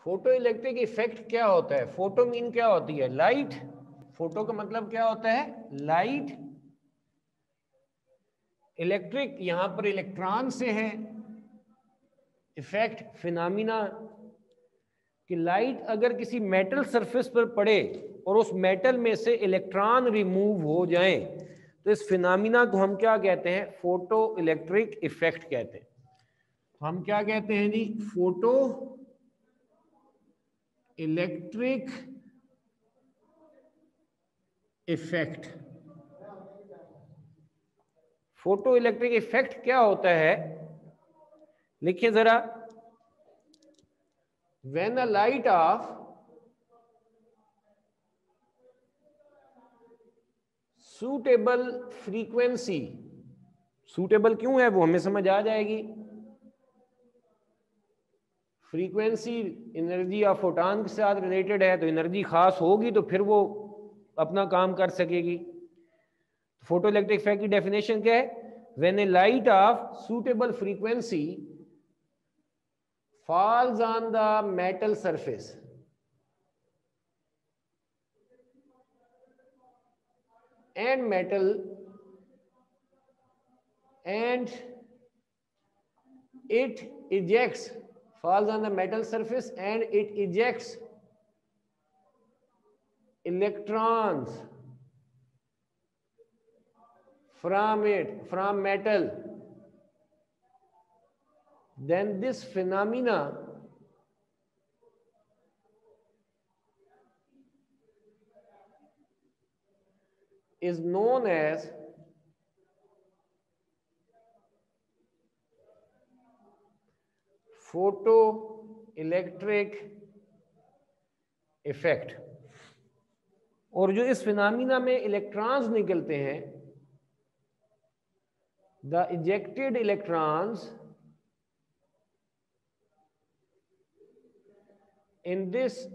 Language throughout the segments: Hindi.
फोटो इलेक्ट्रिक इफेक्ट क्या होता है? फोटो मीन क्या होती है? लाइट। फोटो का मतलब क्या होता है? लाइट। इलेक्ट्रिक यहां पर इलेक्ट्रॉन से है। इफेक्ट फिनोमिना कि लाइट अगर किसी मेटल सरफेस पर पड़े और उस मेटल में से इलेक्ट्रॉन रिमूव हो जाएं तो इस फिनोमिना को हम क्या कहते हैं? फोटो इलेक्ट्रिक इफेक्ट कहते हैं। तो हम क्या कहते हैं जी? Photo electric effect. Photo electric effect क्या होता है? लिखिए जरा। When a light of suitable frequency, suitable क्यों है वो हमें समझ आ जाएगी। फ्रीक्वेंसी एनर्जी ऑफ फोटॉन के साथ रिलेटेड है, तो एनर्जी खास होगी तो फिर वो अपना काम कर सकेगी। फोटो इलेक्ट्रिक इफेक्ट की डेफिनेशन क्या है? When A light of suitable frequency falls on the metal surface and metal and it ejects, falls on the metal surface and it ejects electrons from metal, then this phenomena is known as photoelectric effect। और जो इस फिनोमिना में इलेक्ट्रॉन्स निकलते हैं, the ejected electrons in this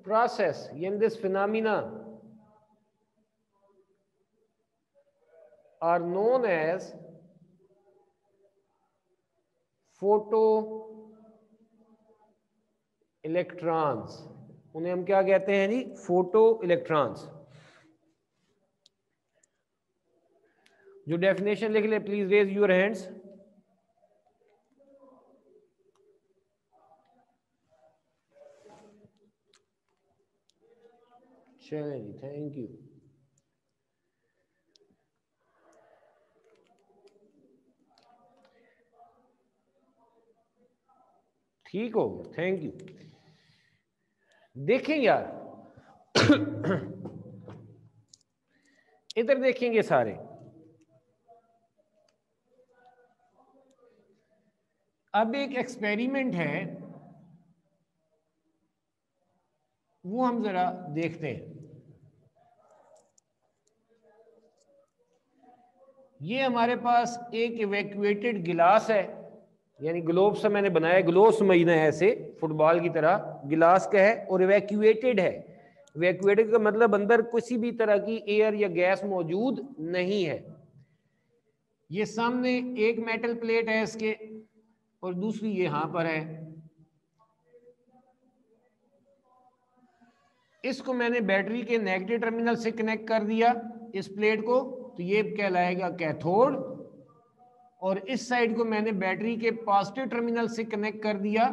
process, in this phenomena, are known as photo electrons। उन्हें हम क्या कहते हैं जी? Photo electrons. जो डेफिनेशन लिख ले प्लीज रेज योर हैंड्स। चलिए जी, थैंक यू। ठीक हो गया, थैंक यू। देखें यार इधर देखेंगे सारे। अब एक एक्सपेरिमेंट है, वो हम जरा देखते हैं। ये हमारे पास एक इवैक्यूएटेड गिलास है, यानी ग्लोब से मैंने बनाया, ग्लोब समझना है ऐसे फुटबॉल की तरह। गिलास का है और इवैक्यूएटेड है। इवैक्यूएटेड का मतलब अंदर किसी भी तरह की एयर या गैस मौजूद नहीं है। ये सामने एक मेटल प्लेट है इसके और दूसरी यहां पर है। इसको मैंने बैटरी के नेगेटिव टर्मिनल से कनेक्ट कर दिया इस प्लेट को, तो ये कहलाएगा कैथोड। और इस साइड को मैंने बैटरी के पॉजिटिव टर्मिनल से कनेक्ट कर दिया,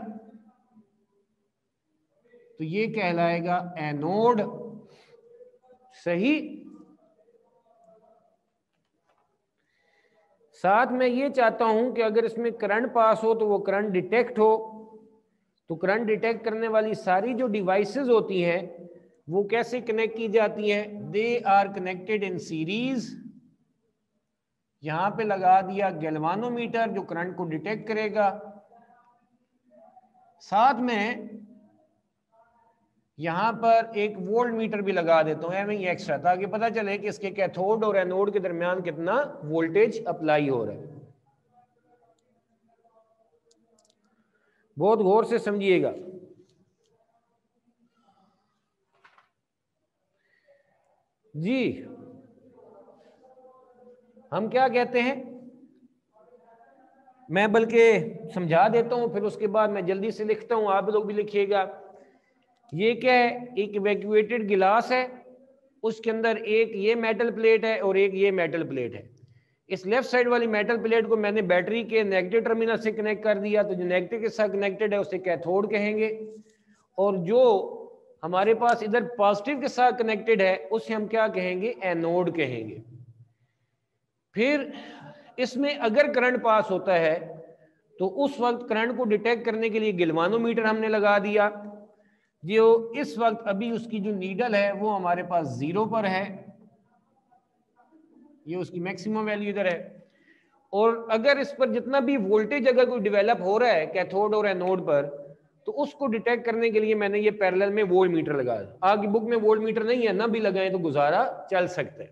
तो ये कहलाएगा एनोड। सही। साथ में ये चाहता हूं कि अगर इसमें करंट पास हो तो वो करंट डिटेक्ट हो। तो करंट डिटेक्ट करने वाली सारी जो डिवाइसेस होती हैं वो कैसे कनेक्ट की जाती हैं? They are connected in series. यहां पे लगा दिया गैल्वानोमीटर जो करंट को डिटेक्ट करेगा। साथ में यहां पर एक वोल्ट मीटर भी लगा देता हूं एवं एक्स्ट्रा, ताकि पता चले कि इसके कैथोड और एनोड के दरमियान कितना वोल्टेज अप्लाई हो रहा है। बहुत गौर से समझिएगा। जी हम क्या कहते हैं, मैं बल्कि समझा देता हूं फिर उसके बाद मैं जल्दी से लिखता हूं, आप लोग भी लिखिएगा। ये क्या है, एक इवैक्यूएटेड गिलास है, उसके अंदर एक ये मेटल प्लेट है और एक ये मेटल प्लेट है। इस लेफ्ट साइड वाली मेटल प्लेट को मैंने बैटरी के नेगेटिव टर्मिनल से कनेक्ट कर दिया, तो जो नेगेटिव के साथ कनेक्टेड है उसे कैथोड कहेंगे, और जो हमारे पास इधर पॉजिटिव के साथ कनेक्टेड है उसे हम क्या कहेंगे, एनोड कहेंगे। फिर इसमें अगर करंट पास होता है तो उस वक्त करंट को डिटेक्ट करने के लिए गैल्वानोमीटर हमने लगा दिया। जो इस वक्त अभी उसकी जो नीडल है वो हमारे पास 0 पर है, ये उसकी मैक्सिमम वैल्यू इधर है। और अगर इस पर जितना भी वोल्टेज अगर कोई डेवलप हो रहा है कैथोड और एनोड पर, तो उसको डिटेक्ट करने के लिए मैंने ये पैरेलल में वोल्ट मीटर लगाया। आगे बुक में वोल्ट मीटर नहीं है, ना भी लगाएं तो गुजारा चल सकता है।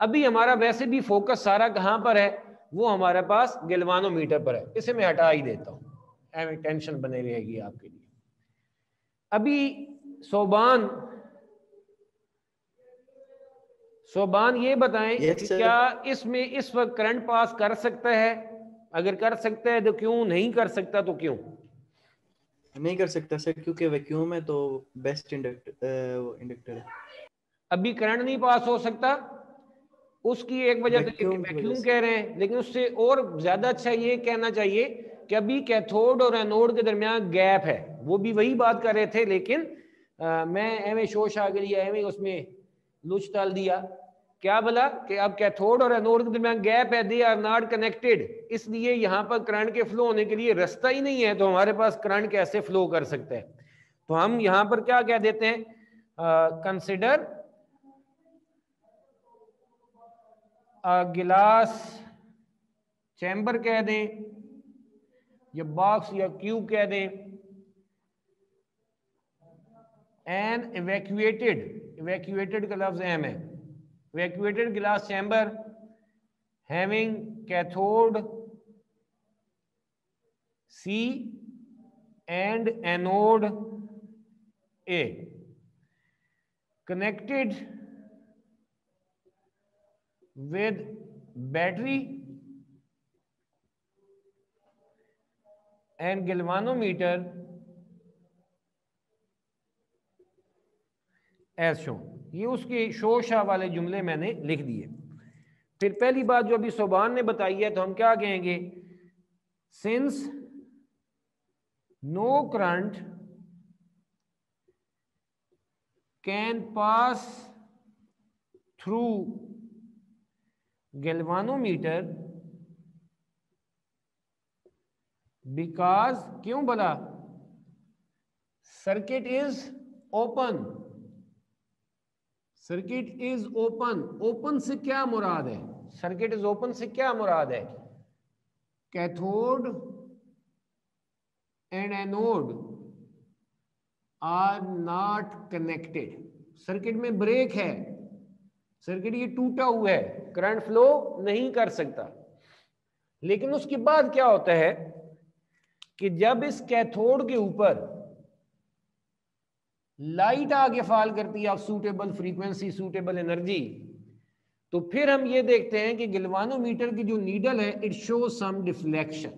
अभी हमारा वैसे भी फोकस सारा कहां पर है, वो हमारे पास गैल्वानोमीटर पर है, इसे मैं हटा ही देता हूं, एवं टेंशन बने रहेगी आपके लिए। अभी सोबान ये बताएं कि क्या इसमें इस वक्त करंट पास कर सकता है, अगर कर सकता है तो क्यों, नहीं कर सकता तो क्यों? नहीं कर सकता सर, क्योंकि वैक्यूम है तो बेस्ट इंडक्टर है। अभी करंट नहीं पास हो सकता, उसकी एक वजह तो वैक्यूम कह रहे हैं, लेकिन उससे और ज्यादा अच्छा ये कहना चाहिए कि अभी कैथोड और एनोड के दरमियान गैप है। वो भी वही बात कर रहे थे, लेकिन मैं एवं शोश आ गई, एवं उसमें लुच डाल दिया। क्या बोला कि अब कैथोड और एनोड के दरमियान गैप है, दे आर नॉट कनेक्टेड, इसलिए यहाँ पर करंट के फ्लो होने के लिए रास्ता ही नहीं है, तो हमारे पास करंट कैसे फ्लो कर सकते हैं। तो हम यहाँ पर क्या कह देते हैं, कंसिडर गिलास चैम्बर कह दें या बॉक्स या क्यूब कह दें, एन इवैक्यूएटेड का लफ्ज अहम है, इवैक्यूएटेड गिलास chamber having cathode C and anode A connected with battery and galvanometer as shown। ये उसके शोशा वाले जुमले मैंने लिख दिए। फिर पहली बात जो अभी सोबान ने बताई है, तो हम क्या कहेंगे, since no current can pass through galvanometer because, क्यों बोला, circuit is open. Circuit is open, open से क्या मुराद है, सर्किट इज ओपन से क्या मुराद है, cathode and anode are not connected. Circuit में ब्रेक है, सर्किट ये टूटा हुआ है, करंट फ्लो नहीं कर सकता। लेकिन उसके बाद क्या होता है कि जब इस कैथोड के ऊपर लाइट आगे फॉल करती है of suitable frequency, suitable energy, तो फिर हम ये देखते हैं कि गैल्वानोमीटर की जो नीडल है इट शो सम डिफ्लेक्शन,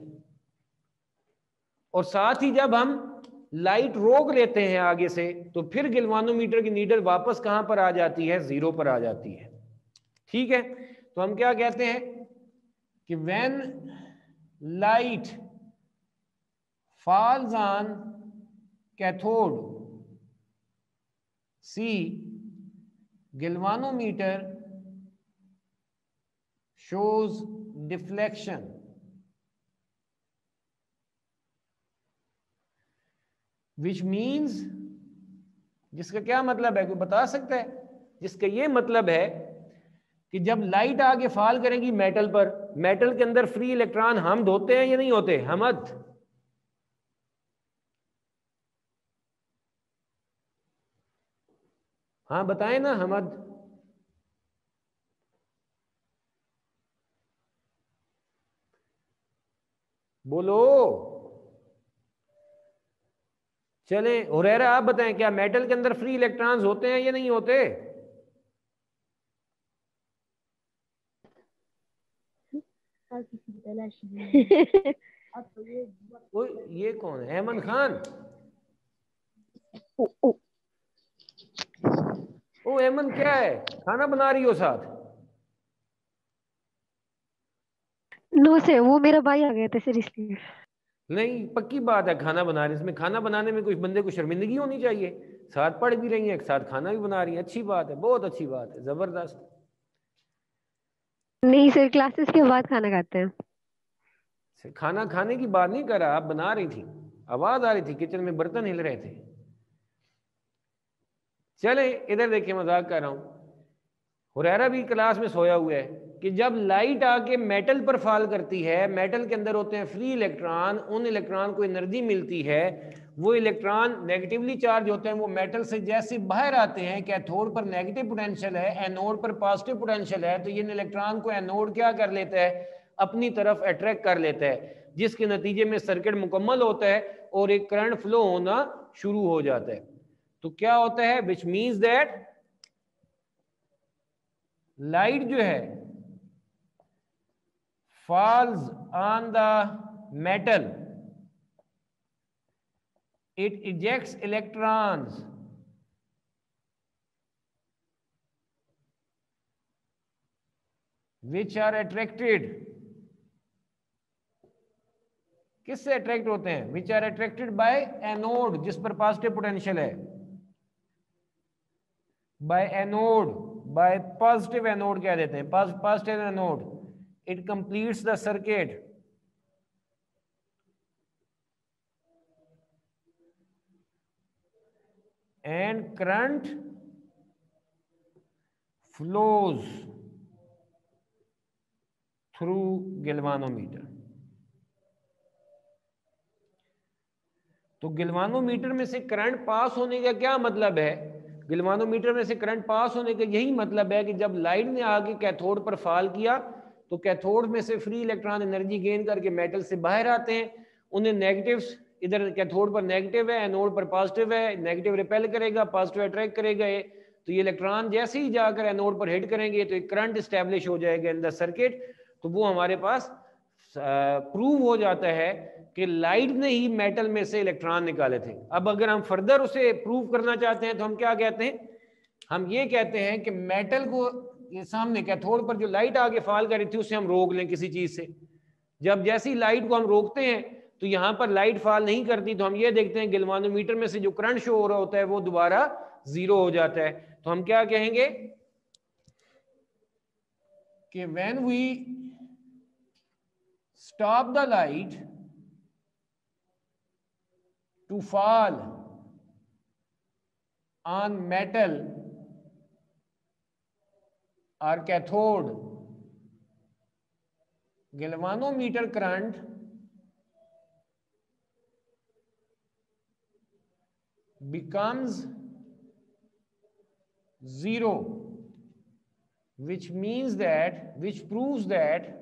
और साथ ही जब हम लाइट रोक लेते हैं आगे से, तो फिर गैल्वानोमीटर की नीडल वापस कहां पर आ जाती है, 0 पर आ जाती है। ठीक है, तो हम क्या कहते हैं कि when light falls on cathode C, galvanometer shows deflection, which means, जिसका क्या मतलब है, कोई बता सकता है? जिसका ये मतलब है कि जब लाइट आगे फॉल करेगी मेटल पर, मेटल के अंदर फ्री इलेक्ट्रॉन हम होते हैं या नहीं होते, हमद? हाँ बताएं ना हमद। बोलो, चले हुरैरा आप बताएं, क्या मेटल के अंदर फ्री इलेक्ट्रॉन्स होते हैं या नहीं होते? ये कौन है, अहमद खान? ओ एमन क्या है, खाना बना रही हो साथ? नो से वो मेरा भाई आ गया था सर इसलिए। नहीं पक्की बात है, खाना बना रही, इसमें खाना बनाने में कुछ बंदे को शर्मिंदगी होनी चाहिए। साथ पढ़ भी रही है, साथ खाना भी बना रही है, अच्छी बात है, बहुत अच्छी बात है, जबरदस्त। नहीं सर, क्लासेस के बाद खाना खाते हैं। खाना खाने की बात नहीं कर रहा, आप बना रही थी, आवाज आ रही थी, किचन में बर्तन हिल रहे थे। चले इधर देखिए, मजाक कर रहा हूं। हुरैरा भी क्लास में सोया हुआ है कि जब लाइट आके मेटल पर फॉल करती है, मेटल के अंदर होते हैं फ्री इलेक्ट्रॉन, उन इलेक्ट्रॉन को एनर्जी मिलती है, वो इलेक्ट्रॉन नेगेटिवली चार्ज होते हैं, वो मेटल से जैसे बाहर आते हैं, कैथोड पर नेगेटिव पोटेंशियल है, एनोड पर पॉजिटिव पोटेंशियल है, तो ये इलेक्ट्रॉन को एनोड क्या कर लेता है, अपनी तरफ अट्रैक्ट कर लेता है, जिसके नतीजे में सर्किट मुकम्मल होता है और एक करंट फ्लो होना शुरू हो जाता है। तो क्या होता है, विच मीन्स दैट लाइट जो है falls on the metal, it ejects electrons which are attracted, किससे अट्रैक्ट होते हैं, which are attracted by anode, जिस पर पॉजिटिव पोटेंशियल है, by anode, by positive anode क्या देते हैं, positive anode, it completes the circuit and current flows through galvanometer। तो गैल्वानोमीटर में से करंट पास होने का क्या मतलब है, गैल्वानोमीटर में से करंट पास होने का यही मतलब है कि जब लाइट ने आगे कैथोड पर फॉल किया तो कैथोड में से फ्री इलेक्ट्रॉन एनर्जी गेन करके मेटल से बाहर आते हैं, उन्हें नेगेटिव्स, इधर कैथोड पर नेगेटिव है, एनोड पर पॉजिटिव है, नेगेटिव रिपेल करेगा, पॉजिटिव अट्रैक्ट करेगा, तो ये इलेक्ट्रॉन जैसे ही जाकर एनोड पर हिट करेंगे तो एक करंट स्टैब्लिश हो जाएगा इन द सर्किट। तो वो हमारे पास प्रूव हो जाता है कि लाइट ने ही मेटल में से इलेक्ट्रॉन निकाले थे। अब अगर हम फर्दर उसे प्रूव करना चाहते हैं तो हम क्या कहते हैं, हम ये कहते हैं कि मेटल को ये सामने कैथोड पर जो लाइट आगे फॉल कर रही थी उसे हम रोक लें किसी चीज से। जब जैसी लाइट को हम रोकते हैं तो यहां पर लाइट फॉल नहीं करती, तो हम ये देखते हैं गैल्वानोमीटर में से जो करंट शो हो रहा होता है वो दोबारा जीरो हो जाता है। तो हम क्या कहेंगे कि when we stop the light to fall on metal or cathode, galvanometer current becomes zero, which means that, which proves that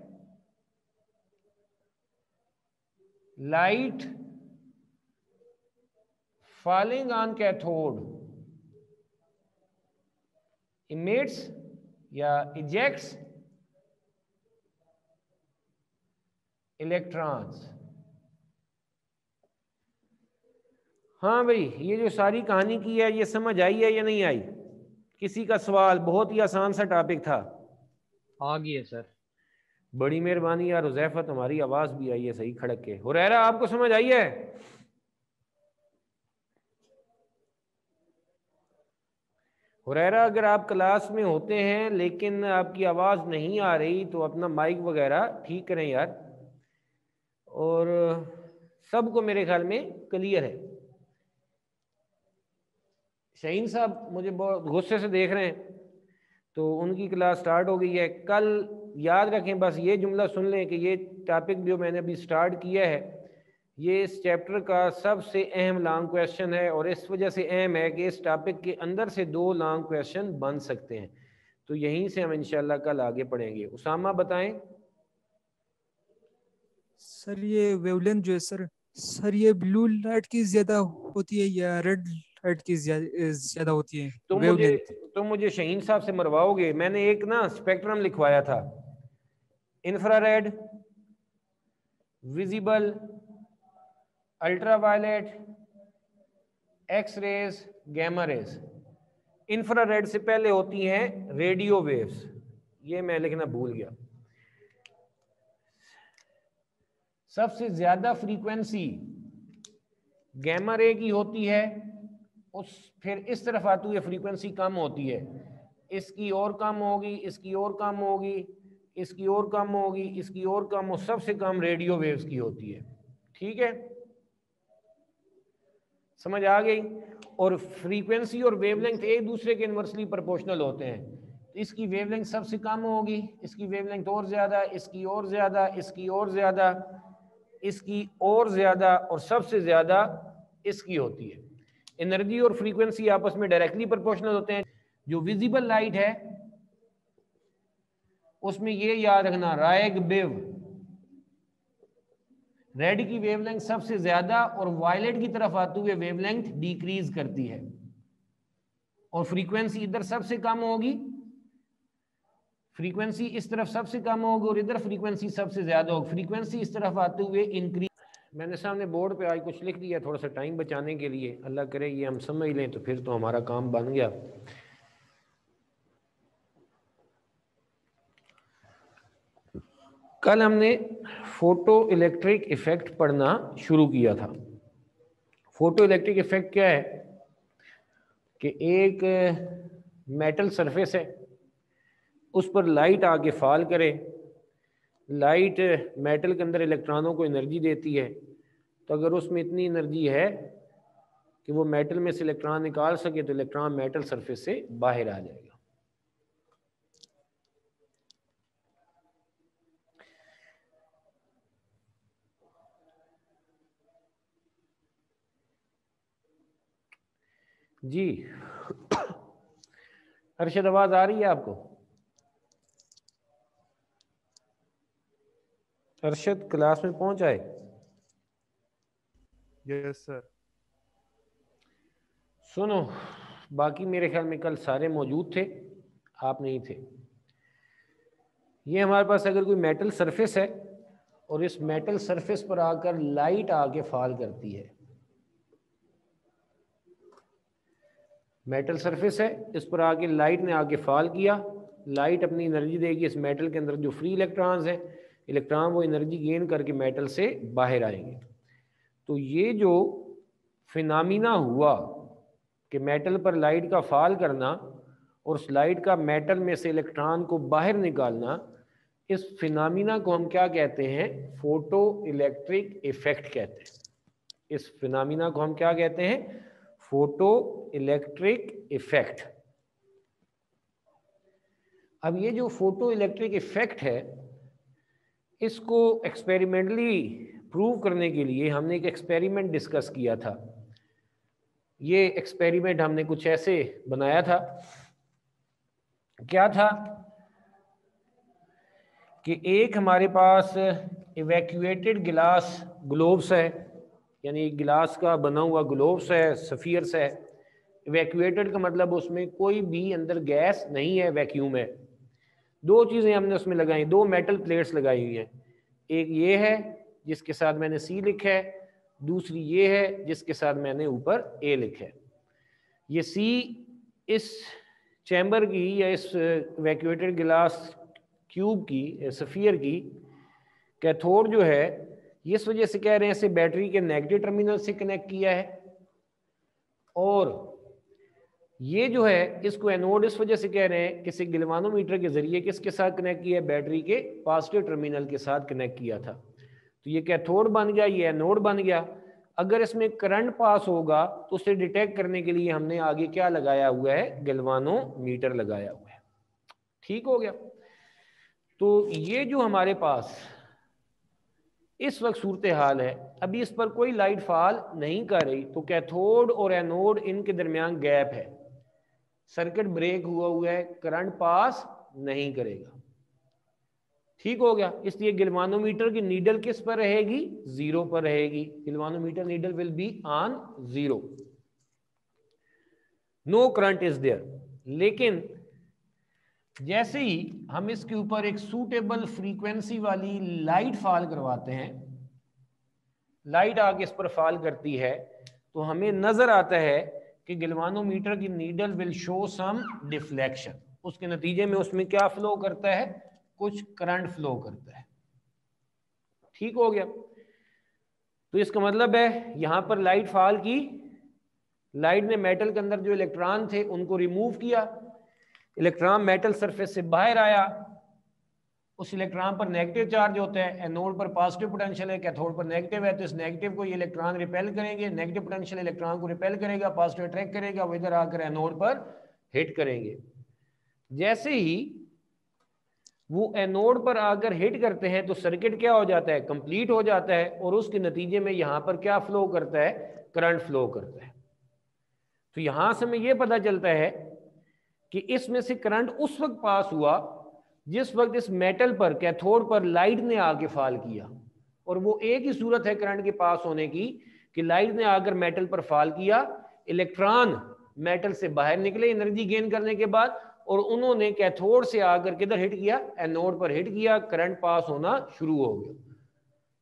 light falling on cathode emits या ejects electrons। हाँ भाई, ये जो सारी कहानी की है ये समझ आई है या नहीं आई? किसी का सवाल? बहुत ही आसान सा टॉपिक था। आ गई है सर। बड़ी मेहरबानी यार हुज़ैफा, तुम्हारी आवाज भी आई है सही खड़क के। हुरैरा आपको समझ आई है? हुरैरा अगर आप क्लास में होते हैं लेकिन आपकी आवाज नहीं आ रही तो अपना माइक वगैरह ठीक करें यार। और सबको मेरे ख्याल में क्लियर है। शहीन साहब मुझे बहुत गुस्से से देख रहे हैं, तो उनकी क्लास स्टार्ट हो गई है। कल याद रखें, बस ये जुमला सुन लें कि ये टॉपिक जो मैंने अभी स्टार्ट किया है ये इस चैप्टर का सबसे अहम लॉन्ग क्वेश्चन है, और इस वजह से अहम है कि इस टॉपिक के अंदर से 2 लॉन्ग क्वेश्चन बन सकते हैं। तो यहीं से हम इंशाल्लाह कल आगे पढ़ेंगे। उसामा बताएं। सर ये वेवलेंथ जो है सर ये ब्लू लाइट की ज्यादा होती है या रेड लाइट की ज्यादा होती है? तुम मुझे शहीन साहब से मरवाओगे। मैंने एक ना स्पेक्ट्रम लिखवाया था, infrared, visible, ultraviolet, X rays, gamma rays. Infrared से पहले होती हैं रेडियो वेव्स, ये मैं लिखना भूल गया। सबसे ज्यादा फ्रीक्वेंसी गैमा रे की होती है, फिर इस तरफ आती हुई फ्रीक्वेंसी कम होती है, इसकी और कम होगी, इसकी और कम होगी, इसकी और कम होगी, इसकी और कम हो, सबसे कम रेडियो वेव्स की होती है। ठीक है, समझ आ गई। और फ्रीक्वेंसी और वेवलेंथ एक दूसरे के इनवर्सली प्रोपोर्शनल होते हैं। इसकी वेवलेंथ सबसे कम होगी, इसकी वेवलेंथ और ज्यादा, इसकी और ज्यादा, इसकी और ज्यादा, इसकी और ज्यादा, और सबसे ज्यादा इसकी होती है। एनर्जी और फ्रीक्वेंसी आपस में डायरेक्टली प्रोपोर्शनल होते हैं। जो विजिबल लाइट है उसमें ये याद रखना, रायग बेव, रेड की वेवलेंथ सबसे ज्यादा और वायलेट की तरफ आते हुए वेवलेंथ डिक्रीज करती है, और फ्रीक्वेंसी इधर सबसे कम होगी, फ्रीक्वेंसी इस तरफ सबसे कम होगी, और इधर फ्रीक्वेंसी सबसे ज्यादा होगी। फ्रीक्वेंसी इस तरफ आते हुए इंक्रीज। मैंने सामने बोर्ड पे आज कुछ लिख दिया थोड़ा सा टाइम बचाने के लिए, अल्लाह करे ये हम समझ लें तो फिर तो हमारा काम बन गया। कल हमने फोटो इलेक्ट्रिक इफेक्ट पढ़ना शुरू किया था। फोटो इलेक्ट्रिक इफेक्ट क्या है कि एक मेटल सरफेस है, उस पर लाइट आके फॉल करे, लाइट मेटल के अंदर इलेक्ट्रॉनों को एनर्जी देती है, तो अगर उसमें इतनी एनर्जी है कि वो मेटल में से इलेक्ट्रॉन निकाल सके तो इलेक्ट्रॉन मेटल सरफेस से बाहर आ जाएगा। जी अरशद, आवाज आ रही है आपको? अरशद क्लास में पहुंच आए? Yes sir. सुनो, बाकी मेरे ख्याल में कल सारे मौजूद थे, आप नहीं थे। ये हमारे पास अगर कोई मेटल सरफेस है और इस मेटल सरफेस पर आकर लाइट आके फॉल करती है, मेटल सरफेस है, इस पर आके लाइट ने आके फॉल किया, लाइट अपनी एनर्जी देगी, इस मेटल के अंदर जो फ्री इलेक्ट्रॉन्स हैं, इलेक्ट्रॉन वो एनर्जी गेन करके मेटल से बाहर आएंगे। तो ये जो फिनोमिना हुआ कि मेटल पर लाइट का फॉल करना और उस लाइट का मेटल में से इलेक्ट्रॉन को बाहर निकालना, इस फिनोमिना को हम क्या कहते हैं? फोटो इलेक्ट्रिक इफेक्ट कहते हैं। इस फिनोमिना को हम क्या कहते हैं? Photo electric effect. अब ये जो फोटो इलेक्ट्रिक इफेक्ट है, इसको एक्सपेरिमेंटली प्रूव करने के लिए हमने एक एक्सपेरिमेंट डिस्कस किया था। ये एक्सपेरिमेंट हमने कुछ ऐसे बनाया था, क्या था कि एक हमारे पास इवैक्यूएटेड गिलास ग्लोब्स है, यानी गिलास का बना हुआ ग्लोब्स है, सफियर्स है। इवैक्यूएटेड का मतलब उसमें कोई भी अंदर गैस नहीं है, वैक्यूम है। दो चीज़ें हमने उसमें लगाई, दो मेटल प्लेट्स लगाई हुई हैं। एक ये है जिसके साथ मैंने सी लिखा है, दूसरी ये है जिसके साथ मैंने ऊपर ए लिखा है। ये सी इस चैम्बर की या इस इवैक्यूएटेड गिलास क्यूब की, सफियर की कैथोड जो है, इस वजह से कह रहे हैं इसे बैटरी के नेगेटिव टर्मिनल से कनेक्ट किया है, और ये जो है इसको एनोड इस वजह से कह रहे हैं कि इसे गैल्वानोमीटर के जरिए किसके साथ कनेक्ट किया है? बैटरी के पॉजिटिव टर्मिनल के साथ कनेक्ट किया था। तो ये कैथोड बन गया, ये एनोड बन गया। अगर इसमें करंट पास होगा तो उसे डिटेक्ट करने के लिए हमने आगे क्या लगाया हुआ है? गैल्वानोमीटर लगाया हुआ है। ठीक हो गया। तो ये जो हमारे पास इस वक्त सूरत हाल है, अभी इस पर कोई लाइट फॉल नहीं कर रही, तो कैथोड और एनोड इनके दरमियान गैप है, सर्किट ब्रेक हुआ है, करंट पास नहीं करेगा। ठीक हो गया। इसलिए गैल्वानोमीटर की नीडल किस पर रहेगी? जीरो पर रहेगी। Galvanometer needle will be on zero, no current is there. लेकिन जैसे ही हम इसके ऊपर एक सूटेबल फ्रीक्वेंसी वाली लाइट फॉल करवाते हैं, लाइट आके इस पर फॉल करती है, तो हमें नजर आता है कि गैल्वानोमीटर की needle will show some deflection, उसके नतीजे में उसमें क्या फ्लो करता है, कुछ करंट फ्लो करता है। ठीक हो गया। तो इसका मतलब है यहां पर लाइट फॉल की, लाइट ने मेटल के अंदर जो इलेक्ट्रॉन थे उनको रिमूव किया, इलेक्ट्रॉन मेटल सरफेस से बाहर आया, उस इलेक्ट्रॉन पर नेगेटिव चार्ज होता है, एनोड पर पॉजिटिव पोटेंशियल है, कैथोड पर नेगेटिव है, तो इस नेगेटिव को ये इलेक्ट्रॉन रिपेल करेंगे, नेगेटिव पोटेंशियल इलेक्ट्रॉन को रिपेल करेगा, पॉजिटिव अट्रैक्ट करेगा, वो इधर आकर एनोड पर हिट करेंगे। जैसे ही वो एनोड पर आकर हिट करते हैं तो सर्किट क्या हो जाता है, कंप्लीट हो जाता है, और उसके नतीजे में यहां पर क्या फ्लो करता है, करंट फ्लो करता है। तो यहां से हमें यह पता चलता है कि इसमें से करंट उस वक्त पास हुआ जिस वक्त इस मेटल पर, कैथोड पर लाइट ने आके फॉल किया, और वो एक ही सूरत है करंट के पास होने की कि लाइट ने आकर मेटल पर फॉल किया, इलेक्ट्रॉन मेटल से बाहर निकले एनर्जी गेन करने के बाद, और उन्होंने कैथोड से आकर किधर हिट किया, एनोड पर हिट किया, करंट पास होना शुरू हो गया।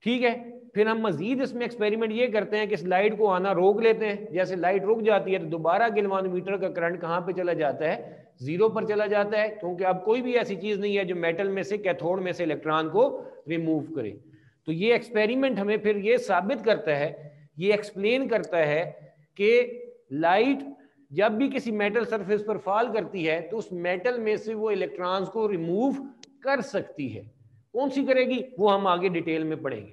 ठीक है, फिर हम मजीद इसमें एक्सपेरिमेंट ये करते हैं कि इस लाइट को आना रोक लेते हैं, जैसे लाइट रुक जाती है तो दोबारा गैल्वानोमीटर का करंट कहाँ पे चला जाता है, जीरो पर चला जाता है, क्योंकि अब कोई भी ऐसी चीज नहीं है जो मेटल में से, कैथोड में से इलेक्ट्रॉन को रिमूव करे। तो ये एक्सपेरिमेंट हमें फिर ये साबित करता है, ये एक्सप्लेन करता है कि लाइट जब भी किसी मेटल सरफेस पर फॉल करती है तो उस मेटल में से वो इलेक्ट्रॉन्स को रिमूव कर सकती है। कौन सी करेगी वो हम आगे डिटेल में पढ़ेंगे।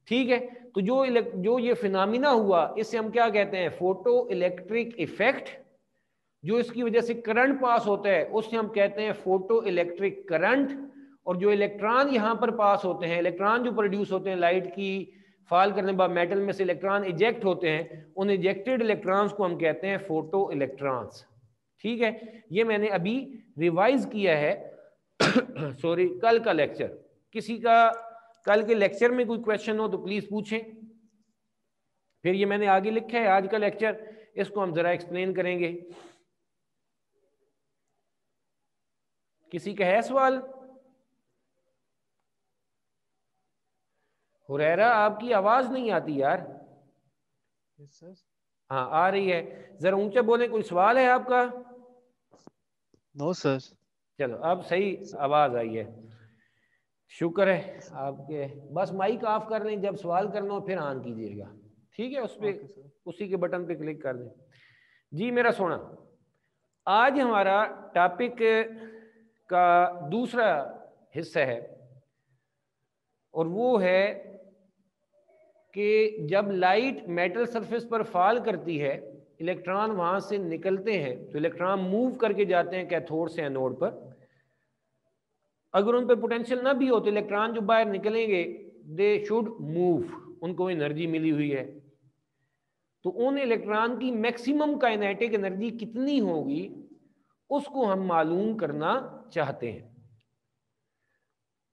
ठीक है, तो जो ये फिनोमिना हुआ इससे हम क्या कहते हैं, फोटो इलेक्ट्रिक इफेक्ट। जो इसकी वजह से करंट पास होता है उससे हम कहते हैं फोटो इलेक्ट्रिक करंट। और जो इलेक्ट्रॉन यहां पर पास होते हैं, इलेक्ट्रॉन जो प्रोड्यूस होते हैं लाइट की फॉल करने के बाद मेटल में से इलेक्ट्रॉन इजेक्ट होते हैं, उन इजेक्टेड इलेक्ट्रॉन्स को हम कहते हैं फोटो इलेक्ट्रॉन्स। ठीक है, ये मैंने अभी रिवाइज किया है सॉरी, कल का लेक्चर। किसी का कल के लेक्चर में कोई क्वेश्चन हो तो प्लीज पूछें। फिर ये मैंने आगे लिखा है आज का लेक्चर, इसको हम जरा एक्सप्लेन करेंगे। किसी का है सवाल? हुरैरा आपकी आवाज नहीं आती यार। हाँ आ रही है, जरा ऊंचा बोलें। कोई सवाल है आपका? No sir. चलो अब सही आवाज आई है, शुक्र है आपके। बस माइक ऑफ कर लें, जब सवाल करना हो फिर ऑन कीजिएगा। ठीक है, उस पर उसी के बटन पे क्लिक कर दें। जी मेरा सोना, आज हमारा टॉपिक का दूसरा हिस्सा है, और वो है कि जब लाइट मेटल सरफेस पर फॉल करती है, इलेक्ट्रॉन वहां से निकलते हैं, तो इलेक्ट्रॉन मूव करके जाते हैं कैथोड से एनोड पर। अगर उन पर पोटेंशियल ना भी हो तो इलेक्ट्रॉन जो बाहर निकलेंगे दे शुड मूव, उनको एनर्जी मिली हुई है। तो उन इलेक्ट्रॉन की मैक्सिमम काइनेटिक एनर्जी कितनी होगी उसको हम मालूम करना चाहते हैं।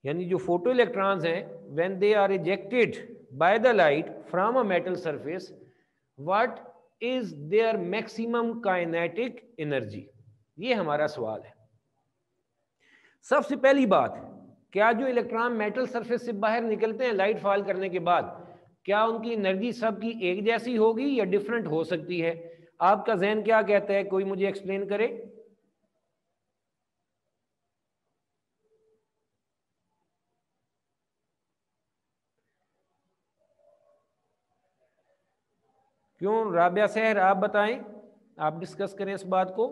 यानी जो फोटो इलेक्ट्रॉन्स हैं, when they are ejected by the light from a metal surface, what is there maximum kinetic energy, ये हमारा सवाल है। सबसे पहली बात, क्या जो इलेक्ट्रॉन मेटल सरफेस से बाहर निकलते हैं लाइट फॉल करने के बाद, क्या उनकी एनर्जी सबकी एक जैसी होगी या डिफरेंट हो सकती है? आपका जहन क्या कहता है, कोई मुझे एक्सप्लेन करे। क्यों राबिया सहर, आप बताएं, आप डिस्कस करें इस बात को।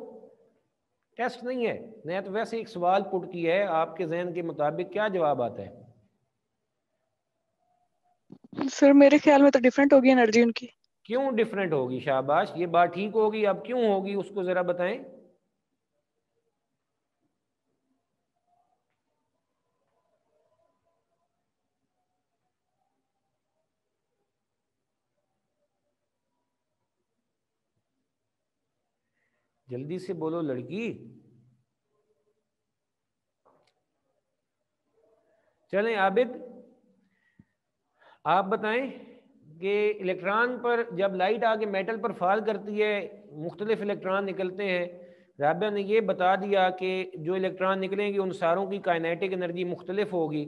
टेस्ट नहीं है, मैं तो वैसे एक सवाल पुट किया है, आपके जहन के मुताबिक क्या जवाब आता है? सर मेरे ख्याल में तो डिफरेंट होगी एनर्जी उनकी। क्यों डिफरेंट होगी? शाबाश, ये बात ठीक होगी। अब क्यों होगी उसको जरा बताएं। जल्दी से बोलो लड़की। चलें आबिद, आप बताएं कि इलेक्ट्रॉन पर जब लाइट आके मेटल पर फॉल करती है, मुख्तलिफ इलेक्ट्रॉन निकलते हैं। राबिया ने ये बता दिया कि जो इलेक्ट्रॉन निकलेंगे उन सारों की काइनेटिक एनर्जी मुख्तलिफ होगी।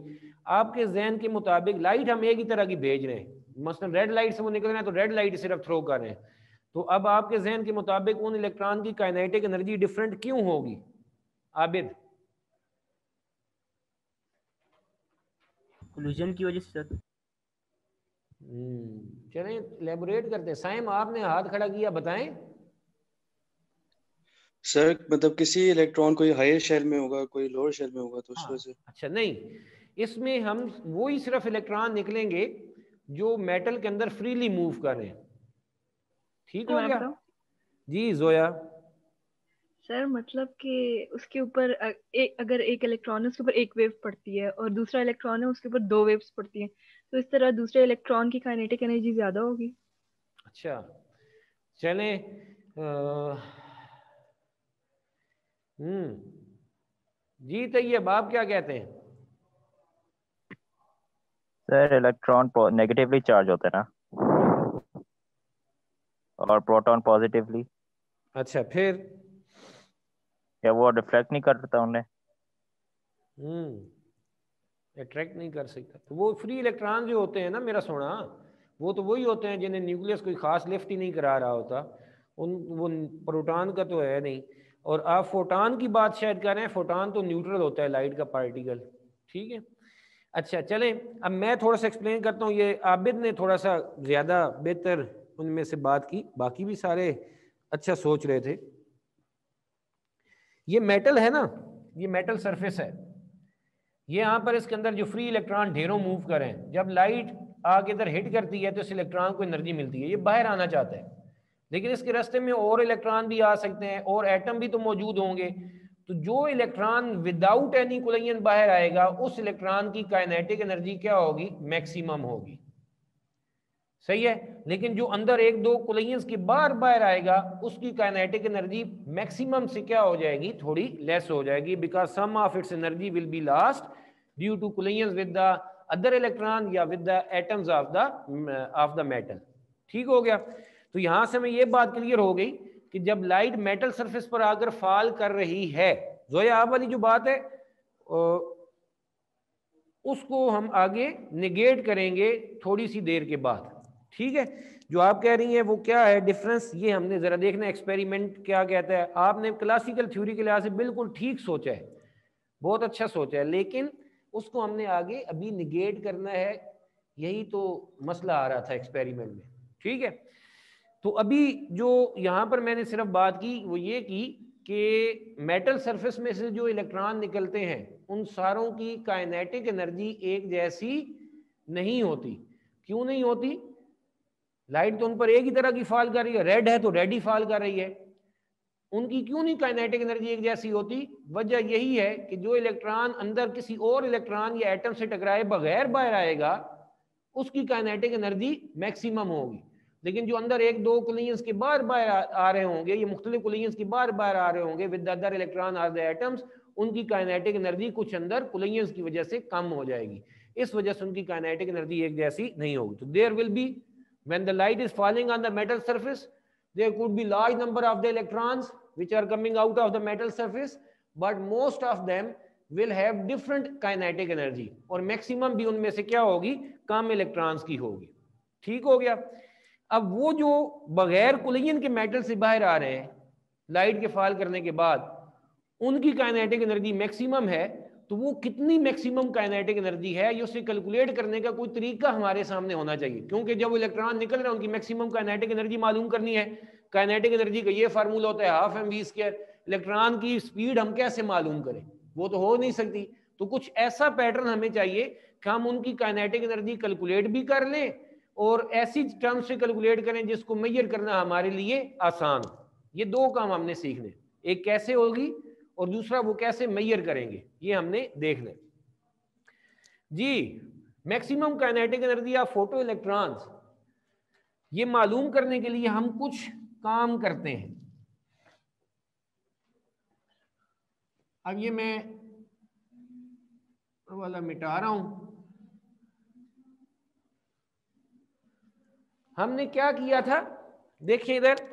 आपके जहन के मुताबिक लाइट हम एक ही तरह की भेज रहे हैं, मसलन रेड लाइट से वो निकल रहे हैं तो रेड लाइट सिर्फ थ्रो कर रहे हैं, तो अब आपके जहन के मुताबिक उन इलेक्ट्रॉन की काइनेटिक एनर्जी डिफरेंट क्यों होगी आबिद? कोलिजन की वजह से सर। चलें एलेबोरेट करते हैं। साइम आपने हाथ खड़ा किया, बताएं। सर मतलब किसी इलेक्ट्रॉन कोई हायर शेल में होगा, कोई लोअर शेल में होगा, तो उस हाँ, वजह से। अच्छा नहीं, इसमें हम वो ही सिर्फ इलेक्ट्रॉन निकलेंगे जो मेटल के अंदर फ्रीली मूव कर रहे हैं। ठीक सर हो मैं गया? बताऊं? जी जोया। सर मतलब कि उसके ऊपर अगर एक इलेक्ट्रॉन है उसके ऊपर एक वेव पड़ती है और दूसरा इलेक्ट्रॉन है उसके ऊपर दो वेव्स पड़ती हैं, तो इस तरह दूसरे इलेक्ट्रॉन की काइनेटिक एनर्जी ज्यादा होगी। अच्छा चलें जी तैयब आप क्या कहते हैं? सर इलेक्ट्रॉन नेगेटिवली चार्ज होता है ना, और प्रोटॉन पॉजिटिवली। अच्छा फिर? क्या वो रिफ्लेक्ट नहीं करता उन्हें? अट्रैक्ट नहीं कर सकता। तो वो फ्री इलेक्ट्रॉन जो होते हैं ना मेरा सोना, वो तो वही होते हैं जिन्हें न्यूक्लियस कोई खास लिफ्ट ही नहीं करा रहा होता। वो प्रोटॉन का तो है नहीं। और आप फोटॉन की बात शायद कर रहे हैं। फोटॉन तो न्यूट्रल होता है, लाइट का पार्टिकल। ठीक है, अच्छा चलें अब मैं थोड़ा सा एक्सप्लेन करता हूँ। ये आबिद ने थोड़ा सा ज़्यादा बेहतर उनमें से बात की, बाकी भी सारे अच्छा सोच रहे थे। ये मेटल है ना, ये मेटल सरफेस है। ये यहाँ पर इसके अंदर जो फ्री इलेक्ट्रॉन ढेरों मूव करें, जब लाइट आगे इधर हिट करती है तो इस इलेक्ट्रॉन को एनर्जी मिलती है। ये बाहर आना चाहता है, लेकिन इसके रास्ते में और इलेक्ट्रॉन भी आ सकते हैं और एटम भी तो मौजूद होंगे। तो जो इलेक्ट्रॉन विदाउट एनी कोलिजन बाहर आएगा, उस इलेक्ट्रॉन की काइनेटिक एनर्जी क्या होगी? मैक्सिमम होगी। सही है। लेकिन जो अंदर एक दो कोलिजन्स के बार बाहर आएगा, उसकी काइनेटिक एनर्जी मैक्सिमम से क्या हो जाएगी? थोड़ी लेस हो जाएगी, because some of its energy will be lost due to collisions with the other electron या with the atoms of the metal. ठीक हो गया? तो यहां से हमें ये बात क्लियर हो गई कि जब लाइट मेटल सरफेस पर आकर फॉल कर रही है, जोया आप वाली जो बात है उसको हम आगे निगेट करेंगे थोड़ी सी देर के बाद। ठीक है, जो आप कह रही हैं वो क्या है डिफरेंस, ये हमने जरा देखना एक्सपेरिमेंट क्या कहता है। आपने क्लासिकल थ्योरी के लिहाज से बिल्कुल ठीक सोचा है, बहुत अच्छा सोचा है, लेकिन उसको हमने आगे अभी निगेट करना है। यही तो मसला आ रहा था एक्सपेरिमेंट में। ठीक है, तो अभी जो यहाँ पर मैंने सिर्फ बात की वो ये की कि मेटल सरफेस में से जो इलेक्ट्रॉन निकलते हैं उन सारों की काइनेटिक एनर्जी एक जैसी नहीं होती। क्यों नहीं होती? लाइट तो उन पर एक ही तरह की फॉल कर रही है, रेड है तो रेड ही फॉल कर रही है। उनकी क्यों नहीं काइनेटिक एनर्जी एक जैसी होती? वजह यही है कि जो इलेक्ट्रॉन अंदर किसी और इलेक्ट्रॉन या एटम से टकराए बगैर बाहर आएगा, उसकी काइनेटिक एनर्जी मैक्सिमम होगी। लेकिन जो अंदर एक दो कोलिजन्स के बार बार आ रहे होंगे, ये मुख्तलिफ कोलिजन्स के बार बार आ रहे होंगे विद अदर इलेक्ट्रॉन और द एटम्स, उनकी काइनेटिक एनर्जी कुछ अंदर कोलिजन्स की वजह से कम हो जाएगी। इस वजह से उनकी काइनेटिक एनर्जी एक जैसी नहीं होगी। तो there will be, when the light is falling on the metal surface, there could be large number of the electrons which are coming out of the metal surface, but most of them will have different kinetic energy, और मैक्सिमम भी उनमें से क्या होगी? कम इलेक्ट्रॉन्स की होगी। ठीक हो गया? अब वो जो बगैर कोलिजन के मेटल से बाहर आ रहे हैं लाइट के फॉल करने के बाद, उनकी काइनेटिक एनर्जी मैक्सिमम है। तो वो कितनी मैक्सिमम काइनेटिक एनर्जी है, ये उसे कैलकुलेट करने का कोई तरीका हमारे सामने होना चाहिए, क्योंकि जब वो इलेक्ट्रॉन निकल रहे हैं उनकी मैक्सिमम काइनेटिक एनर्जी मालूम करनी है। काइनेटिक एनर्जी का ये फार्मूला होता है हाफ mv²। इलेक्ट्रॉन की स्पीड हम कैसे मालूम करें? वो तो हो नहीं सकती। तो कुछ ऐसा पैटर्न हमें चाहिए कि हम उनकी काइनेटिक एनर्जी कैलकुलेट भी कर लें और ऐसी टर्म से कैलकुलेट करें जिसको मेजर करना हमारे लिए आसान। ये दो काम हमने सीखने, एक कैसे होगी और दूसरा वो कैसे मेजर करेंगे, ये हमने देखना जी। Maximum kinetic energy of photo electrons, ये मालूम करने के लिए हम कुछ काम करते हैं। अब ये मैं वाला मिटा रहा हूं। हमने क्या किया था, देखिए इधर,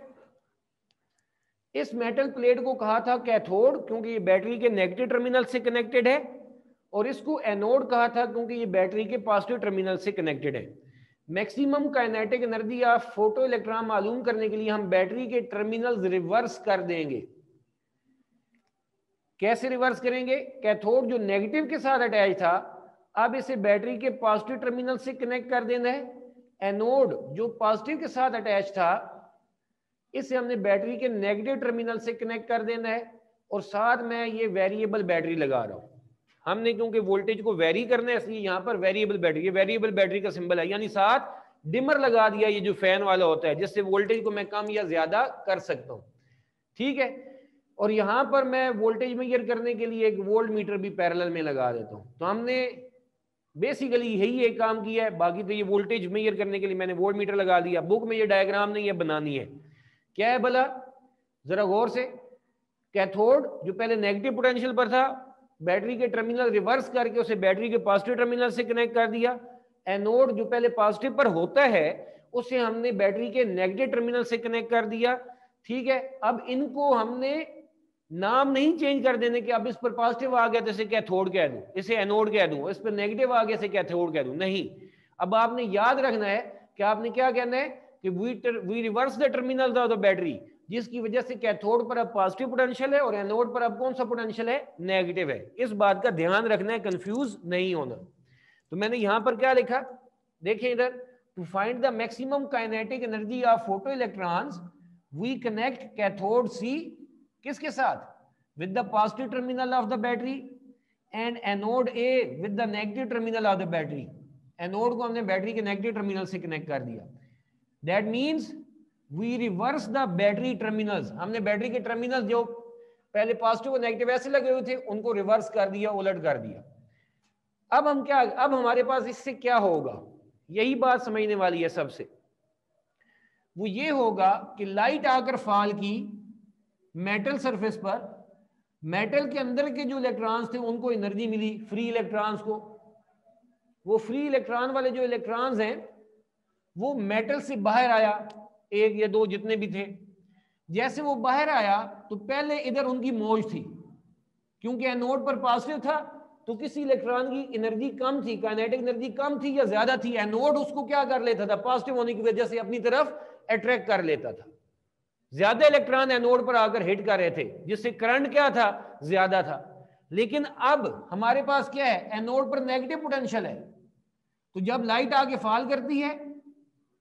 इस मेटल प्लेट को कहा था कैथोड क्योंकि ये बैटरी के नेगेटिव टर्मिनल से कनेक्टेड है, और इसको एनोड कहा था क्योंकि ये बैटरी के पॉजिटिव टर्मिनल से कनेक्टेड है। Maximum kinetic energy of photo electron मालूम करने के लिए हम बैटरी के टर्मिनल्स रिवर्स कर देंगे। कैसे रिवर्स करेंगे? कैथोड जो नेगेटिव के साथ अटैच था, अब इसे बैटरी के पॉजिटिव टर्मिनल से कनेक्ट कर देना है। एनोड जो पॉजिटिव के साथ अटैच था, इसे हमने बैटरी के नेगेटिव टर्मिनल से कनेक्ट कर देना है। और साथ में ये वेरिएबल बैटरी लगा रहा हूं। हमने क्योंकि वोल्टेज को वेरी करना है, इसलिए यहां पर वेरिएबल बैटरी, ये वेरिएबल बैटरी का सिंबल है, यानी साथ डिमर लगा दिया, ये जो फैन वाला होता है, जिससे वोल्टेज को मैं कम या ज्यादा कर सकता हूं। ठीक है। और यहां पर मैं वोल्टेज मेजर करने के लिए एक वोल्ट मीटर भी पैरेलल में लगा देता हूं। तो हमने बेसिकली यही एक काम किया है। बाकी तो ये वोल्टेज मेजर करने के लिए मैंने वोल्ट मीटर लगा दिया। बुक में ये डायग्राम नहीं है, बनानी है। क्या है भला, जरा गौर से। कैथोड जो पहले नेगेटिव पोटेंशियल पर था, बैटरी के टर्मिनल रिवर्स करके उसे बैटरी के पॉजिटिव टर्मिनल से कनेक्ट कर दिया। एनोड जो पहले पॉजिटिव पर होता है, उसे हमने बैटरी के नेगेटिव टर्मिनल से कनेक्ट कर दिया। ठीक है। अब इनको हमने नाम नहीं चेंज कर देने कि अब इस पर पॉजिटिव आ गया तो इसे कैथोड कह दूं, इसे एनोड कह दूं, इस पर नेगेटिव आ गया इसे कैथोड कह दूं। नहीं, अब आपने याद रखना है कि आपने क्या कहना है कि we reverse the terminal of the battery, जिसकी वजह से कैथोड पर अब पॉजिटिव पोटेंशियल है और एनोड पर अब कौन सा पोटेंशियल है? नेगेटिव है। इस बात का ध्यान रखना है, कंफ्यूज नहीं होना। तो मैंने यहां पर क्या लिखा, देखिए इधर, to find the maximum kinetic energy of photo electrons we connect cathode सी किसके साथ? With the positive terminal of the battery and anode ए with the negative terminal of the battery. Anode को हमने बैटरी के नेगेटिव टर्मिनल से कनेक्ट कर दिया। That means we reverse the battery terminals. हमने बैटरी के टर्मिनल्स जो पहले पॉजिटिव और नेगेटिव ऐसे लगे हुए थे, उनको रिवर्स कर दिया, उलट कर दिया। अब हम क्या, अब हमारे पास इससे क्या होगा, यही बात समझने वाली है सबसे। वो ये होगा कि लाइट आकर फॉल की मेटल सरफेस पर, मेटल के अंदर के जो इलेक्ट्रॉन्स थे उनको एनर्जी मिली, फ्री इलेक्ट्रॉन्स को। वो फ्री इलेक्ट्रॉन वाले जो इलेक्ट्रॉन्स हैं वो मेटल से बाहर आया, एक या दो जितने भी थे। जैसे वो बाहर आया तो पहले इधर उनकी मौज थी, क्योंकि एनोड पर पॉजिटिव था तो किसी इलेक्ट्रॉन की एनर्जी कम थी, काइनेटिक एनर्जी कम थी या ज्यादा थी, एनोड उसको क्या कर लेता था, पॉजिटिव होने की वजह से अपनी तरफ अट्रैक्ट कर लेता था। ज्यादा इलेक्ट्रॉन एनोड पर आकर हिट कर रहे थे, जिससे करंट क्या था, ज्यादा था। लेकिन अब हमारे पास क्या है, एनोड पर नेगेटिव पोटेंशियल है। तो जब लाइट आके फॉल करती है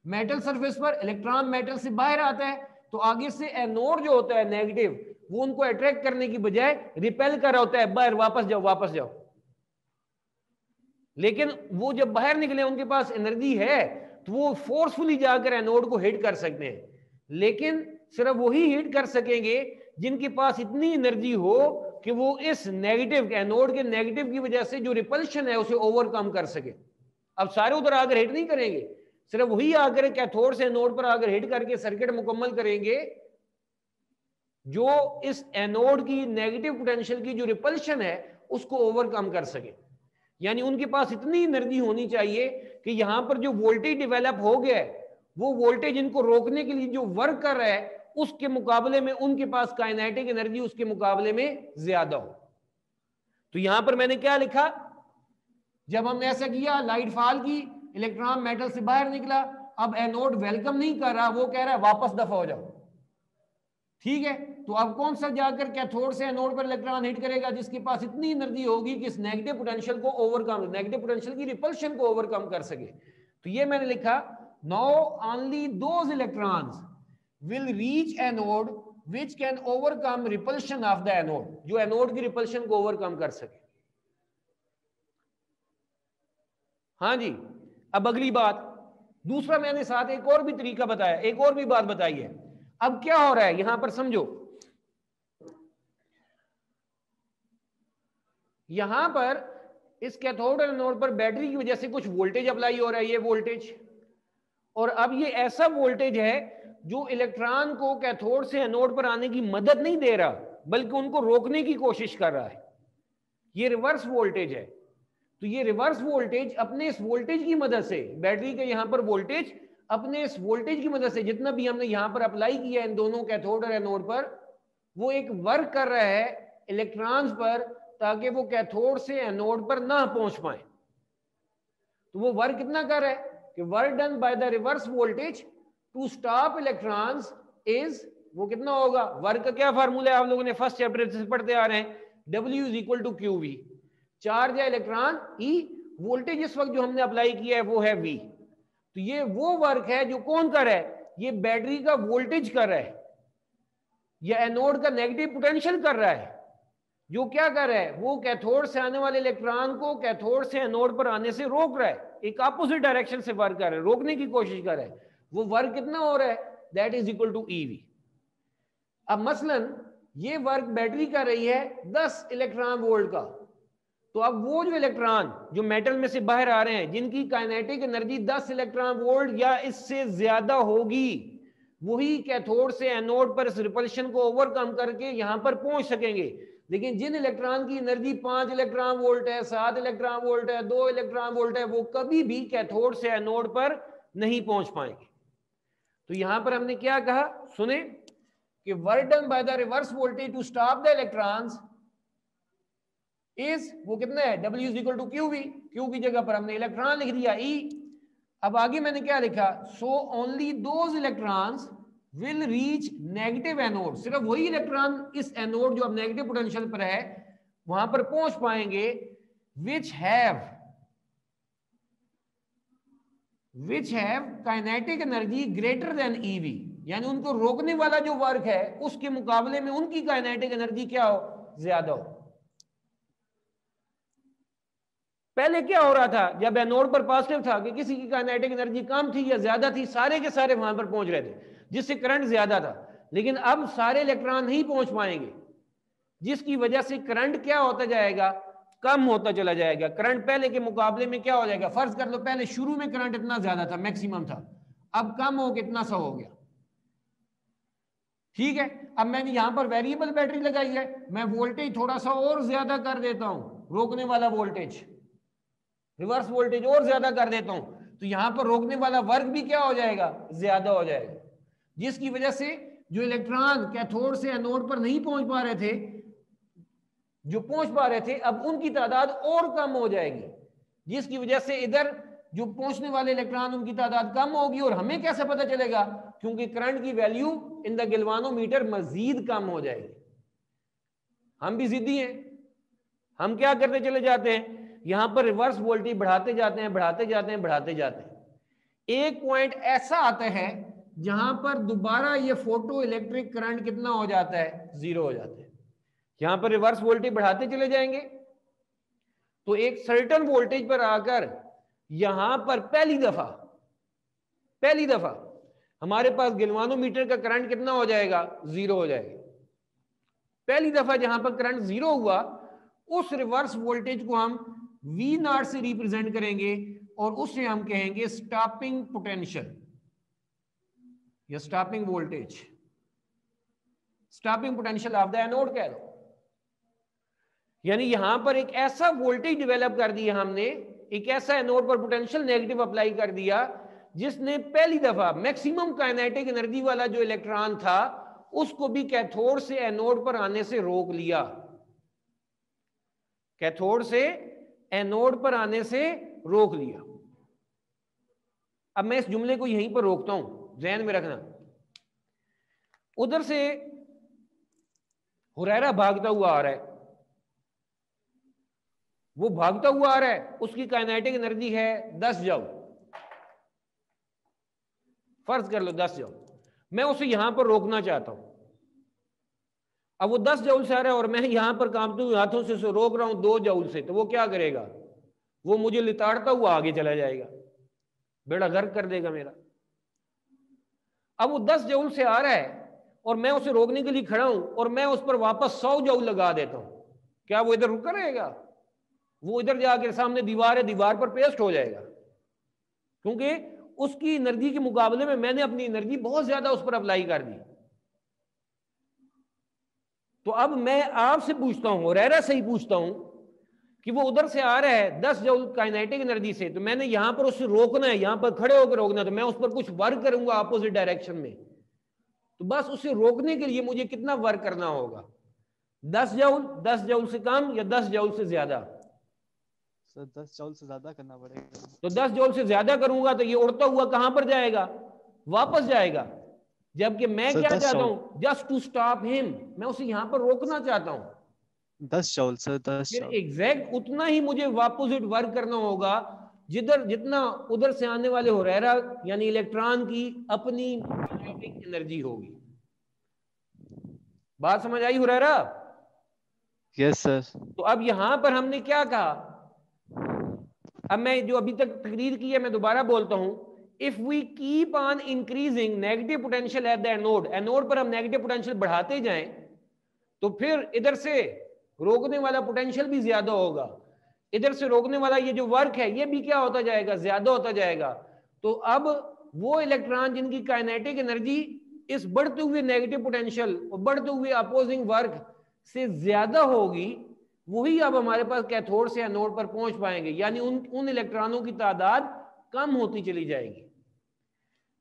मेटल सरफेस पर, इलेक्ट्रॉन मेटल से बाहर आता है, तो आगे से एनोड जो होता है नेगेटिव, वो उनको अट्रैक्ट करने की बजाय रिपेल कर रहा होता है, बाहर वापस जाओ वापस जाओ। लेकिन वो जब बाहर निकले, उनके पास एनर्जी है, तो वो फोर्सफुली जाकर एनोड को हिट कर सकते हैं। लेकिन सिर्फ वही हिट कर सकेंगे जिनके पास इतनी एनर्जी हो कि वो इस नेगेटिव, एनोड के नेगेटिव की वजह से जो रिपल्शन है उसे ओवरकम कर सके। अब सारे उधर आकर हिट नहीं करेंगे, सिर्फ वही आकर कैथोड से एनोड पर आकर हिट करके सर्किट मुकम्मल करेंगे जो इस एनोड की नेगेटिव पोटेंशियल की जो रिपल्शन है उसको ओवरकम कर सके। यानी उनके पास इतनी एनर्जी होनी चाहिए कि यहां पर जो वोल्टेज डेवलप हो गया है, वो वोल्टेज इनको रोकने के लिए जो वर्क कर रहा है, उसके मुकाबले में उनके पास काइनेटिक एनर्जी उसके मुकाबले में ज्यादा हो। तो यहां पर मैंने क्या लिखा, जब हमने ऐसा किया, लाइट फॉल की, इलेक्ट्रॉन मेटल से बाहर निकला, अब एनोड वेलकम नहीं कर रहा, वो कह रहा है वापस दफा हो जाओ। ठीक है। तो अब कौन सा जाकर कैथोड से एनोड पर इलेक्ट्रॉन हिट करेगा, जिसके पास इतनी एनर्जी होगी कि इस नेगेटिव पोटेंशियल को ओवरकम, नेगेटिव पोटेंशियल की रिपल्शन को ओवरकम कर सके। तो ये मैंने लिखा, now only those electrons will reach anode which can overcome repulsion of the anode, जो एनोड की रिपल्शन को ओवरकम कर सके। हाँ जी। अब अगली बात, दूसरा मैंने साथ एक और भी तरीका बताया, एक और भी बात बताई है। अब क्या हो रहा है यहां पर समझो, यहां पर इस कैथोड और एनोड पर बैटरी की वजह से कुछ वोल्टेज अप्लाई हो रहा है, ये वोल्टेज, और अब ये ऐसा वोल्टेज है जो इलेक्ट्रॉन को कैथोड से एनोड पर आने की मदद नहीं दे रहा, बल्कि उनको रोकने की कोशिश कर रहा है। ये रिवर्स वोल्टेज है। तो ये रिवर्स वोल्टेज अपने इस वोल्टेज की मदद से, बैटरी के यहां पर वोल्टेज अपने इस वोल्टेज की मदद से, जितना भी हमने यहां पर अप्लाई किया है इन दोनों कैथोड और एनोड पर, वो एक वर्क कर रहा है इलेक्ट्रॉन्स पर, ताकि वो कैथोड से एनोड पर ना पहुंच पाए। तो वो वर्क कितना कर रहा है, कि work done by the reverse voltage to stop electrons is, वो कितना होगा? वर्क का क्या फार्मूला है, आप लोगों ने फर्स्ट चैप्टर से पढ़ते आ रहे हैं, W is equal to Q V, charge या इलेक्ट्रॉन ई, वोल्टेज इस वक्त जो हमने अप्लाई किया है वो है V। तो ये वो वर्क है जो कौन कर रहा है? ये बैटरी का वोल्टेज कर रहा है, या एनोड का नेगेटिव पोटेंशियल कर रहा है। जो क्या कर रहा है? वो कैथोड से आने वाले इलेक्ट्रॉन को कैथोड से एनोड पर आने से रोक रहा है, एक अपोजिट डायरेक्शन से वर्क कर रहा है, रोकने की कोशिश कर रहा है। वो वर्क कितना हो रहा है? That is equal to EV। अब मसलन ये वर्क बैटरी कर रही है 10 इलेक्ट्रॉन वोल्ट का, तो अब वो जो इलेक्ट्रॉन जो मेटल में से बाहर आ रहे हैं, जिनकी काइनेटिक एनर्जी 10 इलेक्ट्रॉन वोल्ट या इससे ज्यादा होगी, वही कैथोड से एनोड पर इस रिपल्शन को ओवरकम करके यहां पर पहुंच सकेंगे। लेकिन जिन इलेक्ट्रॉन की एनर्जी 5 इलेक्ट्रॉन वोल्ट है, 7 इलेक्ट्रॉन वोल्ट है, 2 इलेक्ट्रॉन वोल्ट है, वो कभी भी कैथोड से एनोड पर नहीं पहुंच पाएंगे। तो यहां पर हमने क्या कहा, सुने कि work done by the reverse voltage to stop the electrons is, वो कितना है? W is equal to Q V. Q की जगह पर हमने इलेक्ट्रॉन लिख दिया E। अब आगे मैंने क्या लिखा? So only those electrons will reach negative anode, सिर्फ वही इलेक्ट्रॉन इस एनोड जो अब नेगेटिव पोटेंशियल पर है वहां पर पहुंच पाएंगे, which have kinetic energy greater than EV, यानी उनको रोकने वाला जो वर्क है उसके मुकाबले में उनकी काइनेटिक एनर्जी क्या हो? ज्यादा हो। पहले क्या हो रहा था जब एनोड पर पॉजिटिव था कि किसी की काइनेटिक एनर्जी कम थी या ज्यादा थी, सारे के सारे वहां पर पहुंच रहे थे, जिससे करंट ज्यादा था। लेकिन अब सारे इलेक्ट्रॉन नहीं पहुंच पाएंगे, जिसकी वजह से करंट क्या होता जाएगा? कम होता चला जाएगा। करंट पहले के मुकाबले में क्या हो जाएगा? फर्ज कर लो पहले शुरू में करंट इतना ज्यादा था, मैक्सिमम था, अब कम हो कितना सा हो गया, ठीक है। अब मैंने यहां पर वेरिएबल बैटरी लगाई है, मैं वोल्टेज थोड़ा सा और ज्यादा कर देता हूं, रोकने वाला वोल्टेज, रिवर्स वोल्टेज और ज्यादा कर देता हूं, तो यहां पर रोकने वाला वर्क भी क्या हो जाएगा? ज्यादा हो जाएगा, जिसकी वजह से जो इलेक्ट्रॉन कैथोड से एनोड पर नहीं पहुंच पा रहे थे, जो पहुंच पा रहे थे, अब उनकी तादाद और कम हो जाएगी, जिसकी वजह से इधर जो पहुंचने वाले इलेक्ट्रॉन उनकी तादाद कम होगी। और हमें कैसे पता चलेगा? क्योंकि करंट की वैल्यू इन द गैल्वानोमीटर मजीद कम हो जाएगी। हम भी जिद्दी हैं, हम क्या करते चले जाते हैं, यहां पर रिवर्स वोल्टेज बढ़ाते जाते हैं, बढ़ाते जाते हैं, बढ़ाते जाते हैं। एक पॉइंट ऐसा आता है जहां पर दोबारा ये फोटो इलेक्ट्रिक करंट कितना हो जाता है? 0 हो जाता है। यहां पर रिवर्स वोल्टेज बढ़ाते चले जाएंगे तो एक सर्टेन वोल्टेज पर आकर यहां पर पहली दफा हमारे पास गैल्वानोमीटर का करंट कितना हो जाएगा? 0 हो जाएगा। पहली दफा जहां पर करंट 0 हुआ, उस रिवर्स वोल्टेज को हम V0 से रिप्रेजेंट करेंगे और उसे हम कहेंगे स्टॉपिंग पोटेंशियल या stopping voltage, stopping potential of the anode कह लो। यानी यहां पर एक ऐसा वोल्टेज डेवलप कर दिया हमने, एक ऐसा एनोड पर पोटेंशियल नेगेटिव अप्लाई कर दिया जिसने पहली दफा मैक्सिमम काइनेटिक एनर्जी वाला जो इलेक्ट्रॉन था उसको भी कैथोड से एनोड पर आने से रोक लिया, कैथोड से एनोड पर आने से रोक लिया। अब मैं इस जुमले को यहीं पर रोकता हूं, ध्यान में रखना। उधर से हुरैरा भागता हुआ आ रहा है, वो भागता हुआ आ रहा है, उसकी काइनेटिक एनर्जी है 10 जूल, फर्ज कर लो 10 जूल। मैं उसे यहां पर रोकना चाहता हूं। अब वो 10 जूल से आ रहा है और मैं यहां पर कांपते हुए हाथों से उसे रोक रहा हूं 2 जूल से, तो वो क्या करेगा? वो मुझे लिताड़ता हुआ आगे चला जाएगा, बेड़ा गर्क कर देगा मेरा। अब वो 10 जूल से आ रहा है और मैं उसे रोकने के लिए खड़ा हूं और मैं उस पर वापस 100 जूल लगा देता हूं, क्या वो इधर रुका रहेगा? वो इधर जाकर सामने दीवार है, दीवार पर पेस्ट हो जाएगा, क्योंकि उसकी एनर्जी के मुकाबले में मैंने अपनी एनर्जी बहुत ज्यादा उस पर अप्लाई कर दी। तो अब मैं आपसे पूछता हूं, हुरैरा से ही पूछता हूं कि वो उधर से आ रहा है 10 जूल काइनेटिक एनर्जी से, तो मैंने यहां पर उससे रोकना है, यहां पर खड़े होकर रोकना, तो मैं उस पर कुछ वर्क करूंगा अपोजिट डायरेक्शन में। तो बस उसे रोकने के लिए मुझे कितना वर्क करना होगा? 10 जूल, 10 जूल से कम या 10 जूल से ज्यादा? सर 10 जॉल से ज्यादा करना पड़ेगा। तो 10 जूल से ज्यादा करूंगा तो ये उड़ता हुआ कहां पर जाएगा, वापस जाएगा। जबकि मैं सर क्या 10 चाहता जॉल, हूं, जस्ट टू स्टॉप हिम, मैं उसे यहां पर रोकना चाहता हूं। 10 जॉल सर, 10 फिर जॉल। एग्जैक्ट उतना ही मुझे वापोजिट वर्क करना होगा जिधर जितना उधर से आने वाले हुरैरा यानी इलेक्ट्रॉन की अपनी काइनेटिक एनर्जी होगी। बात समझ आई हुरैरा? Yes sir. तो अब यहां पर हमने क्या कहा, अब मैं जो अभी तक तकरीर की है मैं दोबारा बोलता हूं, if we keep on increasing negative potential at the anode, anode पर हम नेगेटिव पोटेंशियल बढ़ाते जाएं तो फिर इधर से रोकने वाला पोटेंशियल भी ज्यादा होगा, इधर से रोकने वाला ये जो वर्क है ये भी क्या होता जाएगा, ज्यादा होता जाएगा। तो अब वो इलेक्ट्रॉन जिनकी काइनेटिक एनर्जी इस बढ़ते हुए नेगेटिव पोटेंशियल और बढ़ते हुए अपोजिंग वर्क से ज्यादा होगी, वही अब हमारे पास कैथोड से एनोड पर पहुंच पाएंगे, यानी उन इलेक्ट्रॉनों की तादाद कम होती चली जाएगी।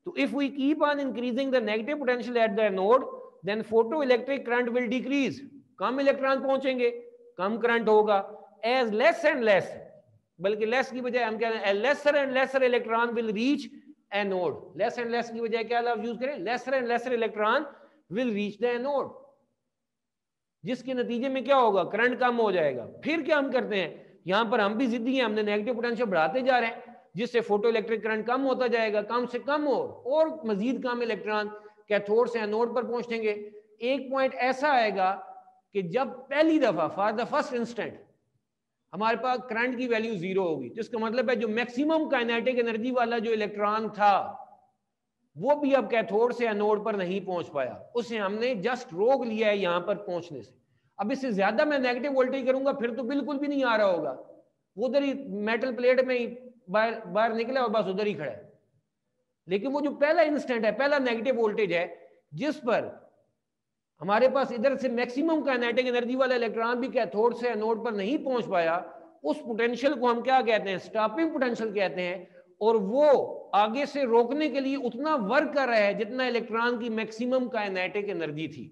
तो if we keep on increasing the negative potential at the anode then photo electric current will decrease, कम इलेक्ट्रॉन पहुंचेंगे, कम करंट होगा। एज लेस एंड लेस, बल्कि लेस की बजाय हम कह रहे हैं lesser and lesser electron will reach anode, less and less की बजाय क्या लफ्ज यूज करें, lesser and lesser electron will reach the anode, जिसके नतीजे में क्या होगा, करंट कम हो जाएगा। फिर क्या हम करते हैं, यहां पर हम भी जिद्दी हैं, हमने नेगेटिव पोटेंशियल बढ़ाते जा रहे हैं जिससे फोटो इलेक्ट्रिक करंट कम होता जाएगा, कम से कम और मजीद कम इलेक्ट्रॉन कैथोड से एनोड पर पहुंचेंगे। एक पॉइंट ऐसा आएगा कि जब पहली दफा फॉर द फर्स्ट इंस्टेंट हमारे पास करंट की वैल्यू जीरो होगी, जिसका मतलब है जो मैक्सिमम काइनेटिक एनर्जी वाला जो इलेक्ट्रॉन था वो भी अब कैथोड से एनोड पर नहीं पहुंच पाया, उसे हमने जस्ट रोक लिया है यहां पर पहुंचने से। अब इससे ज्यादा मैं नेगेटिव वोल्टेज करूंगा फिर तो बिल्कुल भी नहीं आ रहा होगा, उधर ही मेटल प्लेट में ही बाहर निकला और बस उधर ही खड़ा है। लेकिन वो जो पहला इंस्टेंट है, पहला नेगेटिव वोल्टेज है जिस पर हमारे पास इधर से मैक्सिमम काइनेटिक एनर्जी वाला इलेक्ट्रॉन भी कैथोड से एनोड पर नहीं पहुंच पाया, उस पोटेंशियल को हम क्या कहते हैं, स्टॉपिंग पोटेंशियल कहते हैं। और वो आगे से रोकने के लिए उतना वर्क कर रहा है जितना इलेक्ट्रॉन की मैक्सिमम काइनेटिक एनर्जी थी,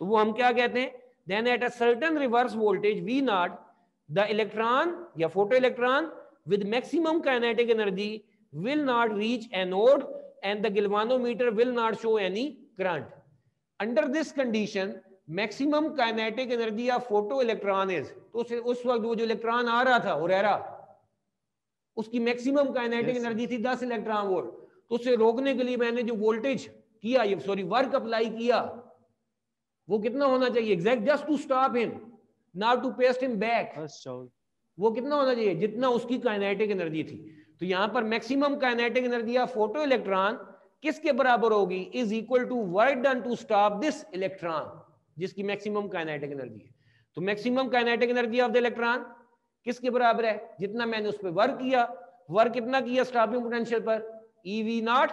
तो वो हम क्या कहते हैं, then at a certain reverse voltage V not the electron या photo electron with maximum kinetic energy will not reach anode and the galvanometer will not show any current. Under this condition maximum kinetic energy of photoelectron is, तो उस वक्त वो जो इलेक्ट्रॉन आ रहा था हुरैरा उसकी मैक्सिमम काइनेटिक एनर्जी थी 10 इलेक्ट्रॉन वोल्ट, तो उसे रोकने के लिए मैंने जो वोल्टेज किया, ये सॉरी वर्क अप्लाई किया, वो कितना होना चाहिए, exact just to stop him not to paste him back, वो कितना होना चाहिए जितना उसकी काइनेटिक एनर्जी थी। तो यहां पर maximum kinetic energy of photo electron किसके बराबर होगी, is equal to work done to stop this electron जिसकी मैक्सिमम काइनेटिक एनर्जी है। तो maximum kinetic energy of the electron किसके बराबर है, जितना मैंने उस पर वर्क किया, वर्क कितना किया स्टॉपिंग पोटेंशियल पर, e V naught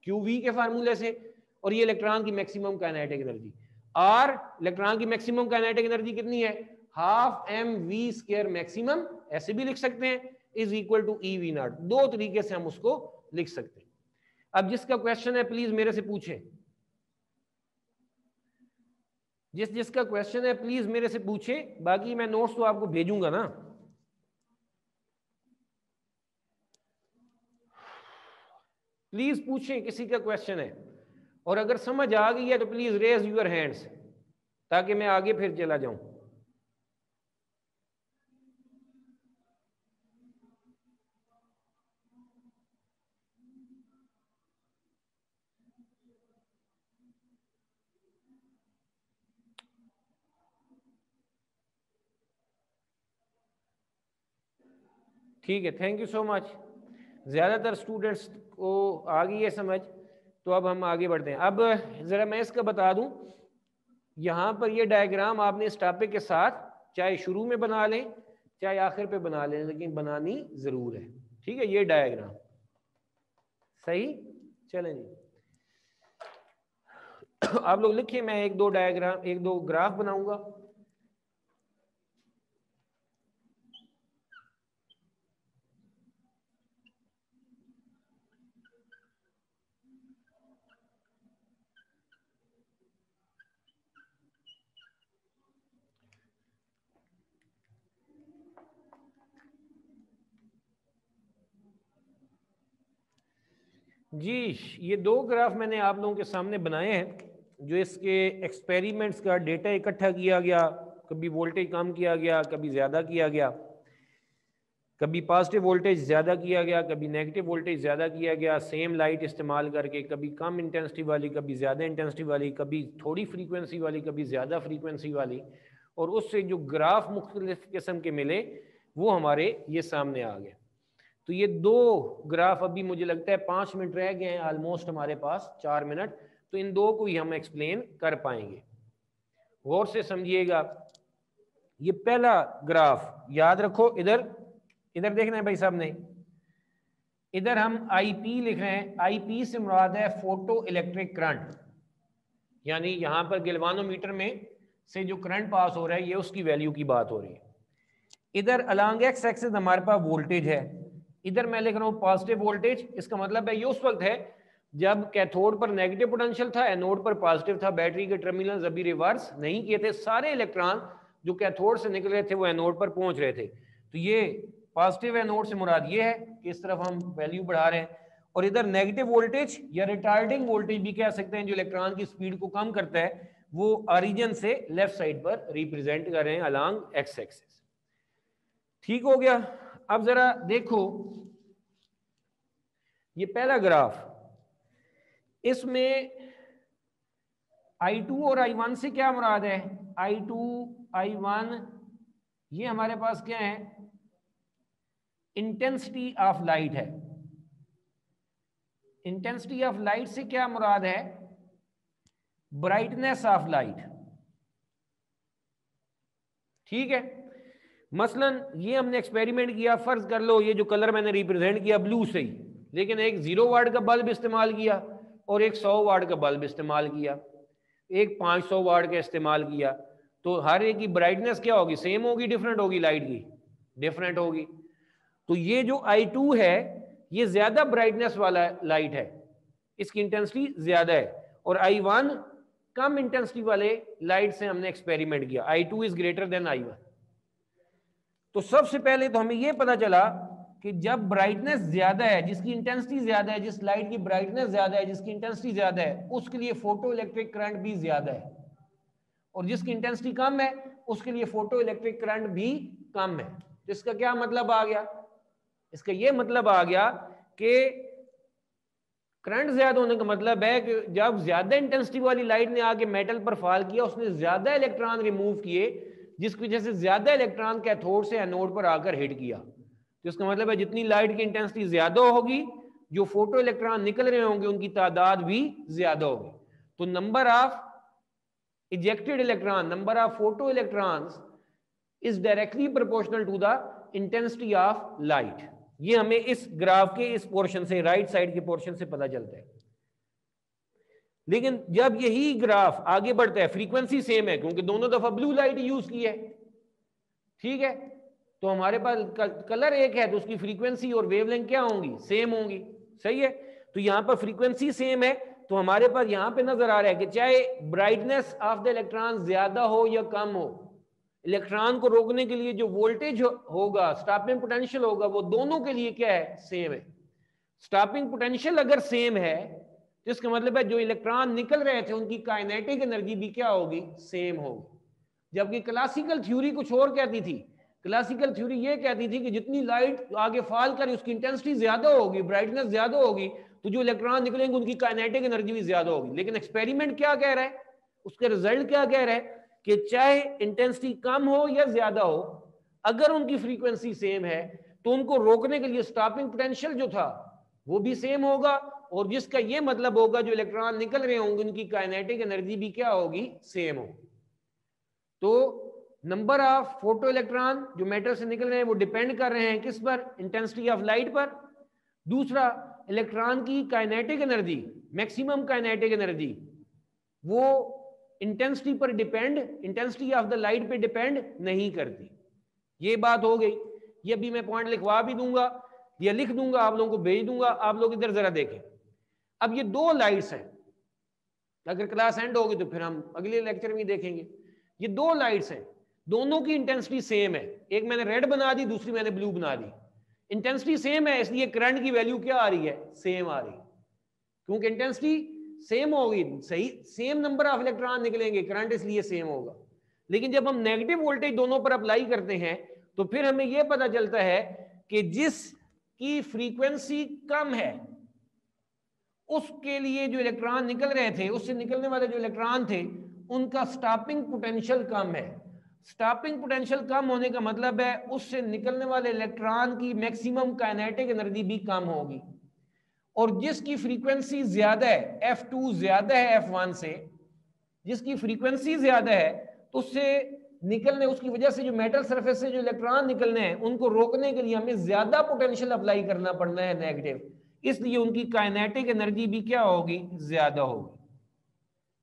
Q V के फार्मूले से, और ये इलेक्ट्रॉन की मैक्सिमम काइनेटिक एनर्जी, और इलेक्ट्रॉन की मैक्सिमम काइनेटिक एनर्जी कितनी है, half m v square maximum, ऐसे भी लिख सकते हैं, is equal to e V naught. दो तरीके से हम उसको लिख सकते हैं। अब जिसका क्वेश्चन है प्लीज मेरे से पूछे, जिसका क्वेश्चन है प्लीज मेरे से पूछे, बाकी मैं नोट्स तो आपको भेजूंगा ना। प्लीज पूछें किसी का क्वेश्चन है, और अगर समझ आ गई है तो प्लीज रेज यूर हैंड्स ताकि मैं आगे फिर चला जाऊं। ठीक है, थैंक यू सो मच। ज़्यादातर स्टूडेंट्स को आ गई है समझ, तो अब हम आगे बढ़ते हैं। अब ज़रा मैं इसका बता दूं, यहाँ पर ये डायग्राम आपने इस टॉपिक के साथ चाहे शुरू में बना लें चाहे आखिर पे बना लें, लेकिन बनानी ज़रूर है, ठीक है। ये डायग्राम सही, चलें जी। आप लोग लिखिए, मैं एक दो ग्राफ बनाऊंगा। जी, ये दो ग्राफ मैंने आप लोगों के सामने बनाए हैं, जो इसके एक्सपेरिमेंट्स का डेटा इकट्ठा किया गया, कभी वोल्टेज कम किया गया, कभी ज़्यादा किया गया, कभी पॉजिटिव वोल्टेज ज़्यादा किया गया, कभी नेगेटिव वोल्टेज ज़्यादा किया गया सेम लाइट इस्तेमाल करके, कभी कम इंटेंसिटी वाली, कभी ज़्यादा इंटेंसिटी वाली, कभी थोड़ी फ्रीक्वेंसी वाली, कभी ज़्यादा फ्रीक्वेंसी वाली, और उससे जो ग्राफ मुख्तलिफ किस्म के मिले वो हमारे ये सामने आ गए। तो ये दो ग्राफ अभी मुझे लगता है 5 मिनट रह गए हैं ऑलमोस्ट हमारे पास, 4 मिनट, तो इन दो को ही हम एक्सप्लेन कर पाएंगे। गौर से समझिएगा। ये पहला ग्राफ याद रखो, इधर इधर देखना है भाई साहब ने, इधर हम आईपी लिख रहे हैं। आईपी से मुराद है फोटो इलेक्ट्रिक करंट, यानी यहां पर गैल्वानोमीटर में से जो करंट पास हो रहा है ये उसकी वैल्यू की बात हो रही है। इधर अलॉन्ग एक्स एक्सिस हमारे पास वोल्टेज है, इधर मैं लिख रहा हूँ पॉजिटिव वोल्टेज। इसका मतलब है ये उस वक्त है जब कैथोड पर नेगेटिव पोटेंशियल था, एनोड पर पॉजिटिव था, बैटरी के टर्मिनल अभी रिवर्स नहीं किए थे, सारे इलेक्ट्रॉन जो कैथोड से निकल रहे थे वो एनोड पर पहुंच रहे थे। तो ये पॉजिटिव एनोड से मुराद ये है कि इस तरफ हम वैल्यू बढ़ा रहे हैं। और इधर नेगेटिव वोल्टेज या रिटार्डिंग वोल्टेज भी कह सकते हैं, जो इलेक्ट्रॉन की स्पीड को कम करता है, वो ओरिजिन से लेफ्ट साइड पर रिप्रेजेंट कर रहे हैं अलॉन्ग एक्स एक्सिस। ठीक हो गया। अब जरा देखो ये पहला ग्राफ, इसमें I2 और I1 से क्या मुराद है? I2 I1 ये हमारे पास क्या है? इंटेंसिटी ऑफ लाइट है। इंटेंसिटी ऑफ लाइट से क्या मुराद है? Brightness of light. ठीक है। मसलन ये हमने एक्सपेरिमेंट किया, फर्ज कर लो ये जो कलर मैंने रिप्रेजेंट किया ब्लू से ही, लेकिन एक 0 वाट का बल्ब इस्तेमाल किया और एक 100 वाट का बल्ब इस्तेमाल किया, एक 500 वाट का इस्तेमाल किया, तो हर एक की ब्राइटनेस क्या होगी? सेम होगी, डिफरेंट होगी? लाइट की डिफरेंट होगी। तो ये जो I2 है ये ज्यादा ब्राइटनेस वाला लाइट है, इसकी इंटेंसिटी ज्यादा है, और I1 कम इंटेंसिटी वाले लाइट से हमने एक्सपेरिमेंट किया। I2 is greater than I1। तो सबसे पहले तो हमें यह पता चला कि जब ब्राइटनेस ज्यादा है, जिसकी इंटेंसिटी ज्यादा है, जिस लाइट की ब्राइटनेस ज्यादा है, जिसकी इंटेंसिटी ज्यादा है, उसके लिए फोटो इलेक्ट्रिक करंट भी ज्यादा है, और जिसकी इंटेंसिटी कम है उसके लिए फोटो इलेक्ट्रिक करंट भी कम है। तो इसका क्या मतलब आ गया? इसका यह मतलब आ गया कि करंट ज्यादा होने का मतलब है कि जब ज्यादा इंटेंसिटी वाली लाइट ने आके मेटल पर फॉल किया, उसने ज्यादा इलेक्ट्रॉन रिमूव किए, जिसकी वजह से ज्यादा इलेक्ट्रॉन कैथोड से एनोड पर आकर हिट किया। तो इसका मतलब है जितनी लाइट की इंटेंसिटी ज्यादा होगी, जो फोटो इलेक्ट्रॉन निकल रहे होंगे उनकी तादाद भी ज्यादा होगी। तो number of ejected electron, number of photo electrons is directly proportional to the intensity of light. ये हमें इस ग्राफ के इस पोर्शन से, राइट साइड के पोर्शन से पता चलता है। लेकिन जब यही ग्राफ आगे बढ़ता है, फ्रीक्वेंसी सेम है क्योंकि दोनों दफा ब्लू लाइट यूज की है, ठीक है, तो हमारे पास कलर एक है तो उसकी फ्रीक्वेंसी और वेवलेंथ क्या होंगी? सेम होंगी। सही है। तो यहां पर फ्रीक्वेंसी सेम है, तो हमारे पास यहां पे नजर आ रहा है कि चाहे ब्राइटनेस ऑफ द इलेक्ट्रॉन ज्यादा हो या कम हो, इलेक्ट्रॉन को रोकने के लिए जो वोल्टेज होगा, स्टॉपिंग पोटेंशियल होगा, वो दोनों के लिए क्या है? सेम है। स्टॉपिंग पोटेंशियल अगर सेम है तो इसका मतलब है जो इलेक्ट्रॉन निकल रहे थे उनकी काइनेटिक एनर्जी भी क्या होगी? सेम होगी। जबकि क्लासिकल थ्योरी कुछ और कहती थी। क्लासिकल थ्योरी ये कहती थी कि जितनी लाइट आगे फॉल करे उसकी इंटेंसिटी ज्यादा होगी, ब्राइटनेस ज्यादा होगी, तो जो इलेक्ट्रॉन निकलेंगे उनकी काइनेटिक एनर्जी भी ज्यादा होगी। लेकिन एक्सपेरिमेंट क्या कह रहा है? उसके रिजल्ट क्या कह रहा है कि चाहे इंटेंसिटी कम हो या ज्यादा हो, अगर उनकी फ्रीक्वेंसी सेम है तो उनको रोकने के लिए स्टॉपिंग पोटेंशियल जो था वो भी सेम होगा, और जिसका ये मतलब होगा जो इलेक्ट्रॉन निकल रहे होंगे उनकी काइनेटिक एनर्जी भी क्या होगी? सेम होगी। तो नंबर ऑफ फोटो इलेक्ट्रॉन जो मेटल से निकल रहे हैं वो डिपेंड कर रहे हैं किस पर? इंटेंसिटी ऑफ लाइट पर। दूसरा, इलेक्ट्रॉन की kinetic energy, maximum kinetic energy, वो इंटेंसिटी पर depend, intensity of the light पे डिपेंड नहीं करती। ये बात हो गई। ये अभी मैं पॉइंट लिखवा भी दूंगा या लिख दूंगा, आप लोगों को भेज दूंगा। आप लोग इधर जरा देखें। अब ये दो लाइट्स हैं, अगर क्लास एंड होगी तो फिर हम अगले लेक्चर में देखेंगे। ये दो लाइट्स हैं, दोनों की इंटेंसिटी सेम है। एक मैंने रेड बना दी, दूसरी मैंने ब्लू बना दी। इंटेंसिटी सेम है, इसलिए करंट की वैल्यू क्या आ रही है? सेम आ रही है। क्योंकि इंटेंसिटी सेम होगी, सही सेम नंबर ऑफ इलेक्ट्रॉन निकलेंगे, करंट इसलिए सेम होगा। लेकिन जब हम नेगेटिव वोल्टेज दोनों पर अप्लाई करते हैं तो फिर हमें यह पता चलता है कि जिसकी फ्रीक्वेंसी कम है उसके लिए जो इलेक्ट्रॉन निकल रहे थे, उससे निकलने वाले जो इलेक्ट्रॉन थे उनका स्टॉपिंग पोटेंशियल कम है। स्टॉपिंग पोटेंशियल कम होने का मतलब है उससे निकलने वाले इलेक्ट्रॉन की मैक्सिमम काइनेटिक एनर्जी भी कम होगी। और जिसकी फ्रीक्वेंसी ज्यादा है, F2 ज्यादा है F1 से, जिसकी फ्रीक्वेंसी ज्यादा है तो उससे निकलने, उसकी वजह से जो मेटल सरफेस से जो इलेक्ट्रॉन निकलने हैं उनको रोकने के लिए हमें ज्यादा पोटेंशियल अप्लाई करना पड़ना है नेगेटिव, इसलिए उनकी काइनेटिक एनर्जी भी क्या होगी, ज्यादा होगी।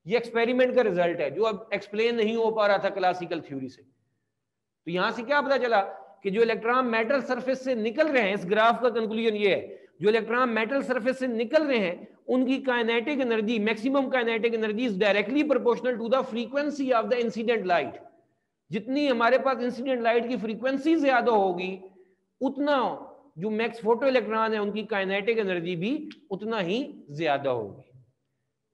ये एक्सपेरिमेंट का रिजल्ट है जो अब एक्सप्लेन नहीं हो पा रहा था क्लासिकल थ्योरी से। तो यहां से क्या पता चला कि जो इलेक्ट्रॉन मेटल सरफेस से निकल रहे हैं, इस ग्राफ का कंक्लूजन ये है, जो इलेक्ट्रॉन मेटल सरफेस से निकल रहे हैं उनकी kinetic energy, maximum kinetic energy is directly proportional to the frequency of the incident light. जितनी हमारे पास इंसिडेंट लाइट की फ्रीक्वेंसी ज्यादा होगी उतना जो मैक्स फोटो इलेक्ट्रॉन है उनकी काइनेटिक एनर्जी भी उतना ही ज्यादा होगी।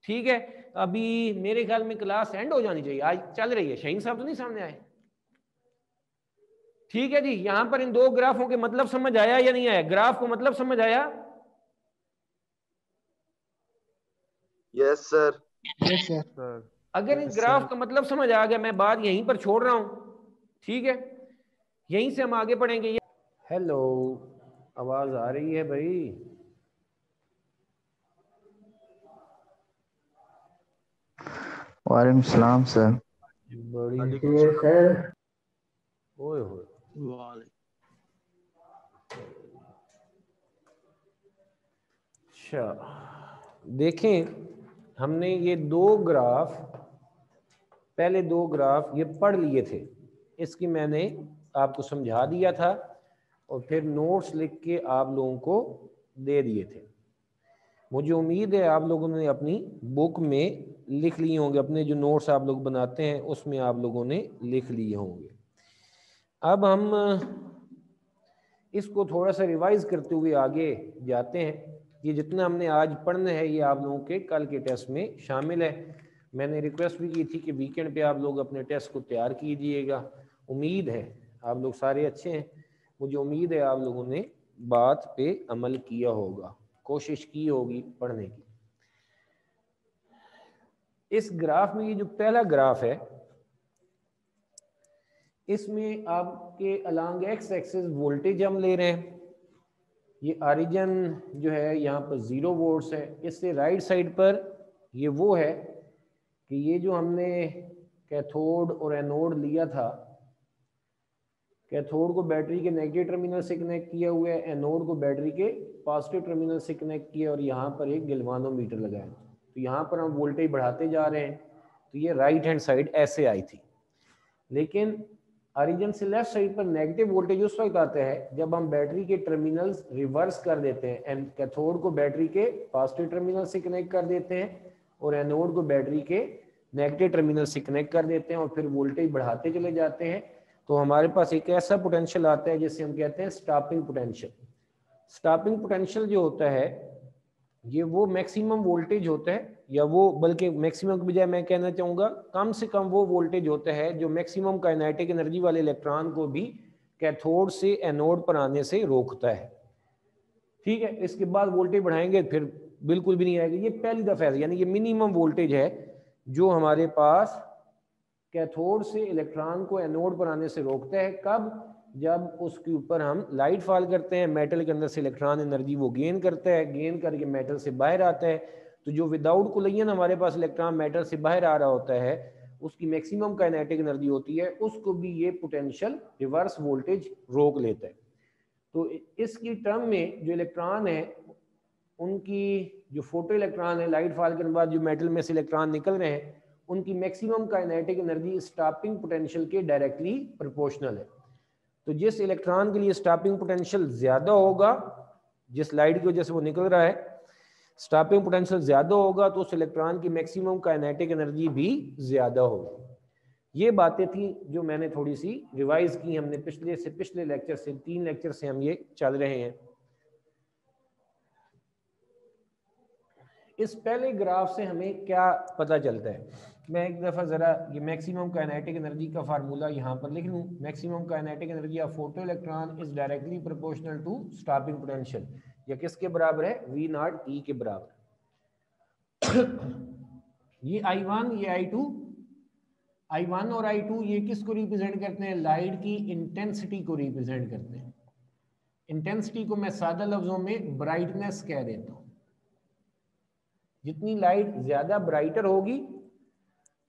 ठीक है, अभी मेरे ख्याल में क्लास एंड हो जानी चाहिए, आज चल रही है। शहीन साहब तो नहीं सामने आए? ठीक है जी, यहां पर इन दो ग्राफों के मतलब समझ आया या नहीं आया? ग्राफ को मतलब समझ आया? Yes sir. Yes sir. अगर इन ग्राफ का मतलब समझ आ गया, मैं बात यहीं पर छोड़ रहा हूं। ठीक है, यहीं से हम आगे पढ़ेंगे। हेलो, आवाज आ रही है भाई? वालेकुम सलाम सर। बड़ी सर। ओए होए, अच्छा देखें, हमने ये पहले दो ग्राफ ये पढ़ लिए थे, इसकी मैंने आपको समझा दिया था और फिर नोट्स लिख के आप लोगों को दे दिए थे। मुझे उम्मीद है आप लोगों ने अपनी बुक में लिख लिए होंगे, अपने जो नोट्स आप लोग बनाते हैं उसमें आप लोगों ने लिख लिए होंगे। अब हम इसको थोड़ा सा रिवाइज करते हुए आगे जाते हैं। ये जितना हमने आज पढ़ना है ये आप लोगों के कल के टेस्ट में शामिल है। मैंने रिक्वेस्ट भी की थी कि वीकेंड पे आप लोग अपने टेस्ट को तैयार कीजिएगा। उम्मीद है आप लोग सारे अच्छे हैं, मुझे उम्मीद है आप लोगों ने बात पे अमल किया होगा, कोशिश की होगी पढ़ने की। इस ग्राफ में ये जो पहला ग्राफ है इसमें आपके अलोंग एक्स एक्सिस वोल्टेज हम ले रहे हैं। ये ओरिजिन जो है यहाँ पर 0 वोल्ट्स है। इससे राइट साइड पर ये वो है कि ये जो हमने कैथोड और एनोड लिया था, कैथोड को बैटरी के नेगेटिव टर्मिनल से कनेक्ट किया हुआ है, एनोड को बैटरी के पॉजिटिव टर्मिनल से कनेक्ट किया और यहाँ पर एक गैल्वानोमीटर लगाया। तो यहाँ पर हम वोल्टेज बढ़ाते जा रहे हैं। तो ये राइट हैंड साइड ऐसे आई थी, लेकिन ओरिजिन से लेफ्ट साइड पर नेगेटिव वोल्टेज उस वक्त आता है जब हम बैटरी के टर्मिनल्स रिवर्स कर देते हैं। एंड कैथोड को बैटरी के पॉजिटिव टर्मिनल से कनेक्ट कर देते हैं और एनोड को बैटरी के नेगेटिव टर्मिनल से कनेक्ट कर देते हैं और फिर वोल्टेज बढ़ाते चले जाते हैं। तो हमारे पास एक ऐसा पोटेंशियल आता है जिसे हम कहते हैं स्टॉपिंग पोटेंशियल। स्टॉपिंग पोटेंशियल जो होता है ये वो मैक्सिमम वोल्टेज होता है, या वो बल्कि मैक्सिमम की बजाय मैं कहना चाहूँगा कम से कम वो वोल्टेज होता है जो मैक्सिमम काइनेटिक एनर्जी वाले इलेक्ट्रॉन को भी कैथोड से एनोड पर आने से रोकता है। ठीक है, इसके बाद वोल्टेज बढ़ाएंगे फिर बिल्कुल भी नहीं आएगी। ये पहली दफ़ा है, यानी ये मिनिमम वोल्टेज है जो हमारे पास कैथोड से इलेक्ट्रॉन को एनोड पर आने से रोकता है। कब? जब उसके ऊपर हम लाइट फॉल करते हैं, मेटल के अंदर से इलेक्ट्रॉन एनर्जी वो गेन करता है, गेन करके मेटल से बाहर आता है। तो जो विदाउट कोलिजन हमारे पास इलेक्ट्रॉन मेटल से बाहर आ रहा होता है उसकी मैक्सिमम काइनेटिक एनर्जी होती है, उसको भी ये पोटेंशियल रिवर्स वोल्टेज रोक लेता है। तो इसकी टर्म में जो इलेक्ट्रॉन है उनकी जो फोटो इलेक्ट्रॉन है, लाइट फॉल के बाद जो मेटल में से इलेक्ट्रॉन निकल रहे हैं उनकी maximum kinetic energy stopping potential के डायरेक्टली प्रोपोर्शनल है। तो जिस इलेक्ट्रॉन के लिए स्टॉपिंग पोटेंशियल ज्यादा होगा, जिस लाइट की वजह से वो निकल रहा है, स्टॉपिंग पोटेंशियल ज्यादा होगा तो उस इलेक्ट्रॉन की मैक्सिमम काइनेटिक एनर्जी भी ज्यादा होगी। ये बातें थी जो मैंने थोड़ी सी रिवाइज की, हमने पिछले लेक्चर से 3 लेक्चर से हम ये चल रहे हैं। इस पहले ग्राफ से हमें क्या पता चलता है? मैं एक दफ़ा ज़रा ये मैक्सिमम काइनेटिक एनर्जी का फार्मूला यहाँ पर लिख लूँ। Maximum kinetic energy of photo electron is directly proportional to stopping potential. या किसके बराबर है? V नॉट E के बराबर। ये I1, ये I2, I1 और I2 ये किसको रिप्रेजेंट करते हैं? लाइट की इंटेंसिटी को रिप्रेजेंट करते हैं। इंटेंसिटी को मैं सादा लफ्जों में ब्राइटनेस कह देता हूँ। जितनी लाइट ज्यादा ब्राइटर होगी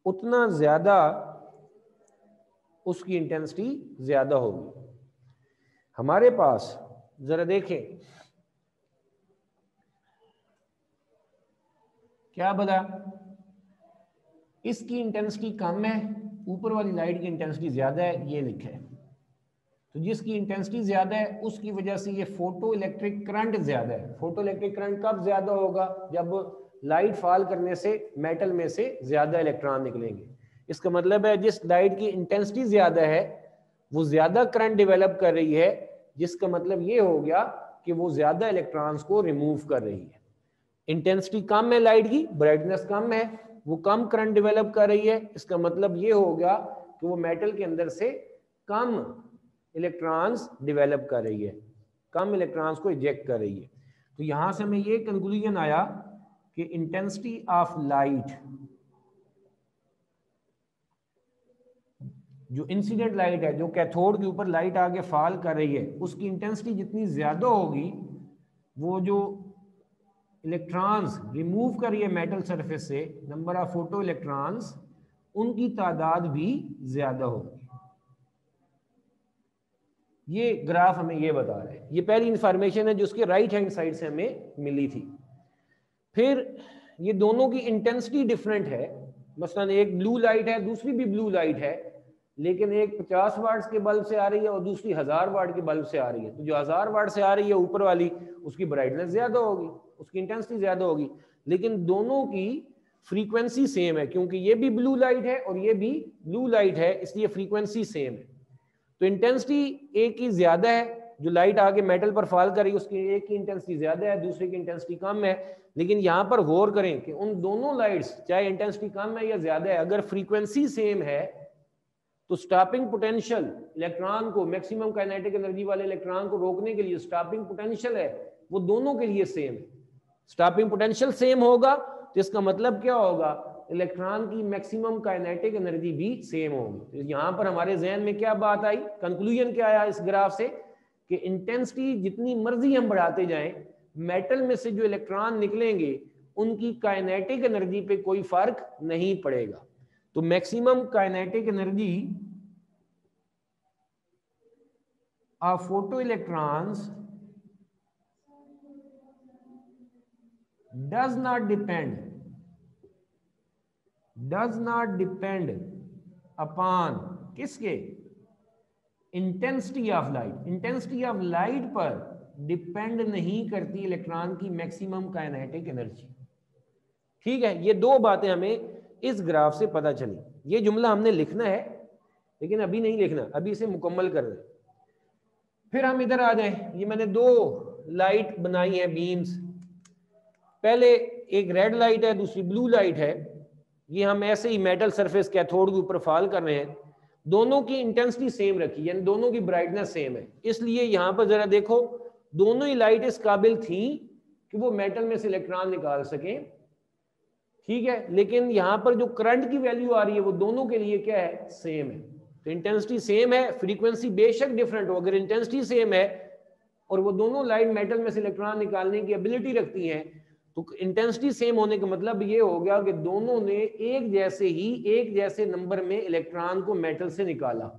उतना ज्यादा उसकी इंटेंसिटी ज्यादा होगी। हमारे पास जरा देखें क्या बता, इसकी इंटेंसिटी कम है, ऊपर वाली लाइट की इंटेंसिटी ज्यादा है, ये लिखा है। तो जिसकी इंटेंसिटी ज्यादा है उसकी वजह से ये फोटो इलेक्ट्रिक करंट ज्यादा है। फोटो इलेक्ट्रिक करंट कब ज्यादा होगा? जब लाइट फॉल करने से मेटल में से ज्यादा इलेक्ट्रॉन निकलेंगे। इसका मतलब है जिस लाइट की इंटेंसिटी ज्यादा है वो ज्यादा करंट डेवलप कर रही है, जिसका मतलब ये हो गया कि वो ज्यादा इलेक्ट्रॉन्स को रिमूव कर रही है। इंटेंसिटी कम है लाइट की, ब्राइटनेस कम है, वो कम करंट डेवलप कर रही है। इसका मतलब ये हो गया कि वो मेटल के अंदर से कम इलेक्ट्रॉन्स डेवलप कर रही है, कम इलेक्ट्रॉन्स को इजेक्ट कर रही है। तो यहां से हमें ये कंक्लूजन आया कि इंटेंसिटी ऑफ लाइट, जो इंसिडेंट लाइट है, जो कैथोड के ऊपर लाइट आगे फॉल कर रही है, उसकी इंटेंसिटी जितनी ज्यादा होगी, वो जो इलेक्ट्रॉन्स रिमूव कर रही है मेटल सरफेस से, नंबर ऑफ फोटो इलेक्ट्रॉन्स, उनकी तादाद भी ज्यादा होगी। ये ग्राफ हमें ये बता रहा है। ये पहली इंफॉर्मेशन है जो उसके राइट हैंड साइड से हमें मिली थी। फिर ये दोनों की इंटेंसिटी डिफरेंट है। मसलन एक ब्लू लाइट है, दूसरी भी ब्लू लाइट है, लेकिन एक 50 वाट के बल्ब से आ रही है और दूसरी 1000 वाट के बल्ब से आ रही है। तो जो 1000 वाट से आ रही है ऊपर वाली, उसकी ब्राइटनेस ज्यादा होगी, उसकी इंटेंसिटी ज्यादा होगी, लेकिन दोनों की फ्रीक्वेंसी सेम है, क्योंकि ये भी ब्लू लाइट है और ये भी ब्लू लाइट है, इसलिए फ्रीक्वेंसी सेम है। तो इंटेंसिटी एक की ज्यादा है, जो लाइट आगे मेटल पर फॉल कर रही है उसकी एक की इंटेंसिटी ज्यादा है, दूसरे की इंटेंसिटी कम है। लेकिन यहाँ पर गौर करें कि उन दोनों लाइट्स, चाहे इंटेंसिटी कम है या ज्यादा है, अगर फ्रीक्वेंसी सेम है तो स्टॉपिंग पोटेंशियल इलेक्ट्रॉन को, मैक्सिमम काइनेटिक एनर्जी वाले इलेक्ट्रॉन को रोकने के लिए स्टॉपिंग पोटेंशियल है वो दोनों के लिए सेम है। स्टॉपिंग पोटेंशियल सेम होगा तो इसका मतलब क्या होगा? इलेक्ट्रॉन की मैक्सिमम काइनेटिक एनर्जी भी सेम होगी। तो यहाँ पर हमारे जहन में क्या बात आई, कंक्लूजन क्या आया इस ग्राफ से कि इंटेंसिटी जितनी मर्जी हम बढ़ाते जाएं, मेटल में से जो इलेक्ट्रॉन निकलेंगे उनकी काइनेटिक एनर्जी पे कोई फर्क नहीं पड़ेगा। तो maximum kinetic energy of photo electrons does not depend upon किसके? Intensity of light. Intensity of light पर डिपेंड नहीं करती इलेक्ट्रॉन की मैक्सिमम काइनेटिक एनर्जी। ठीक है, ये दो बातें हमें इस ग्राफ से पता चली। ये जुमला हमने लिखना है लेकिन अभी नहीं लिखना, अभी इसे मुकम्मल कर दें। फिर हम इधर आ जाएं। ये मैंने दो लाइट बनाई है, बीम्स। पहले एक रेड लाइट है, दूसरी ब्लू लाइट है। ये हम ऐसे ही मेटल सरफेस कैथोड के ऊपर फॉल कर रहे हैं। दोनों की इंटेंसिटी सेम रखी, यानी दोनों की ब्राइटनेस सेम है। इसलिए यहां पर जरा देखो, दोनों ही लाइट इस काबिल थी कि वो मेटल में से इलेक्ट्रॉन निकाल सकें। ठीक है, लेकिन यहां पर जो करंट की वैल्यू आ रही है वो दोनों के लिए क्या है? सेम है। तो इंटेंसिटी सेम है, फ्रीक्वेंसी बेशक डिफरेंट हो, अगर इंटेंसिटी सेम है और वो दोनों लाइट मेटल में से इलेक्ट्रॉन निकालने की एबिलिटी रखती हैं, तो इंटेंसिटी सेम होने का मतलब ये हो गया कि दोनों ने एक जैसे नंबर में इलेक्ट्रॉन को मेटल से निकाला।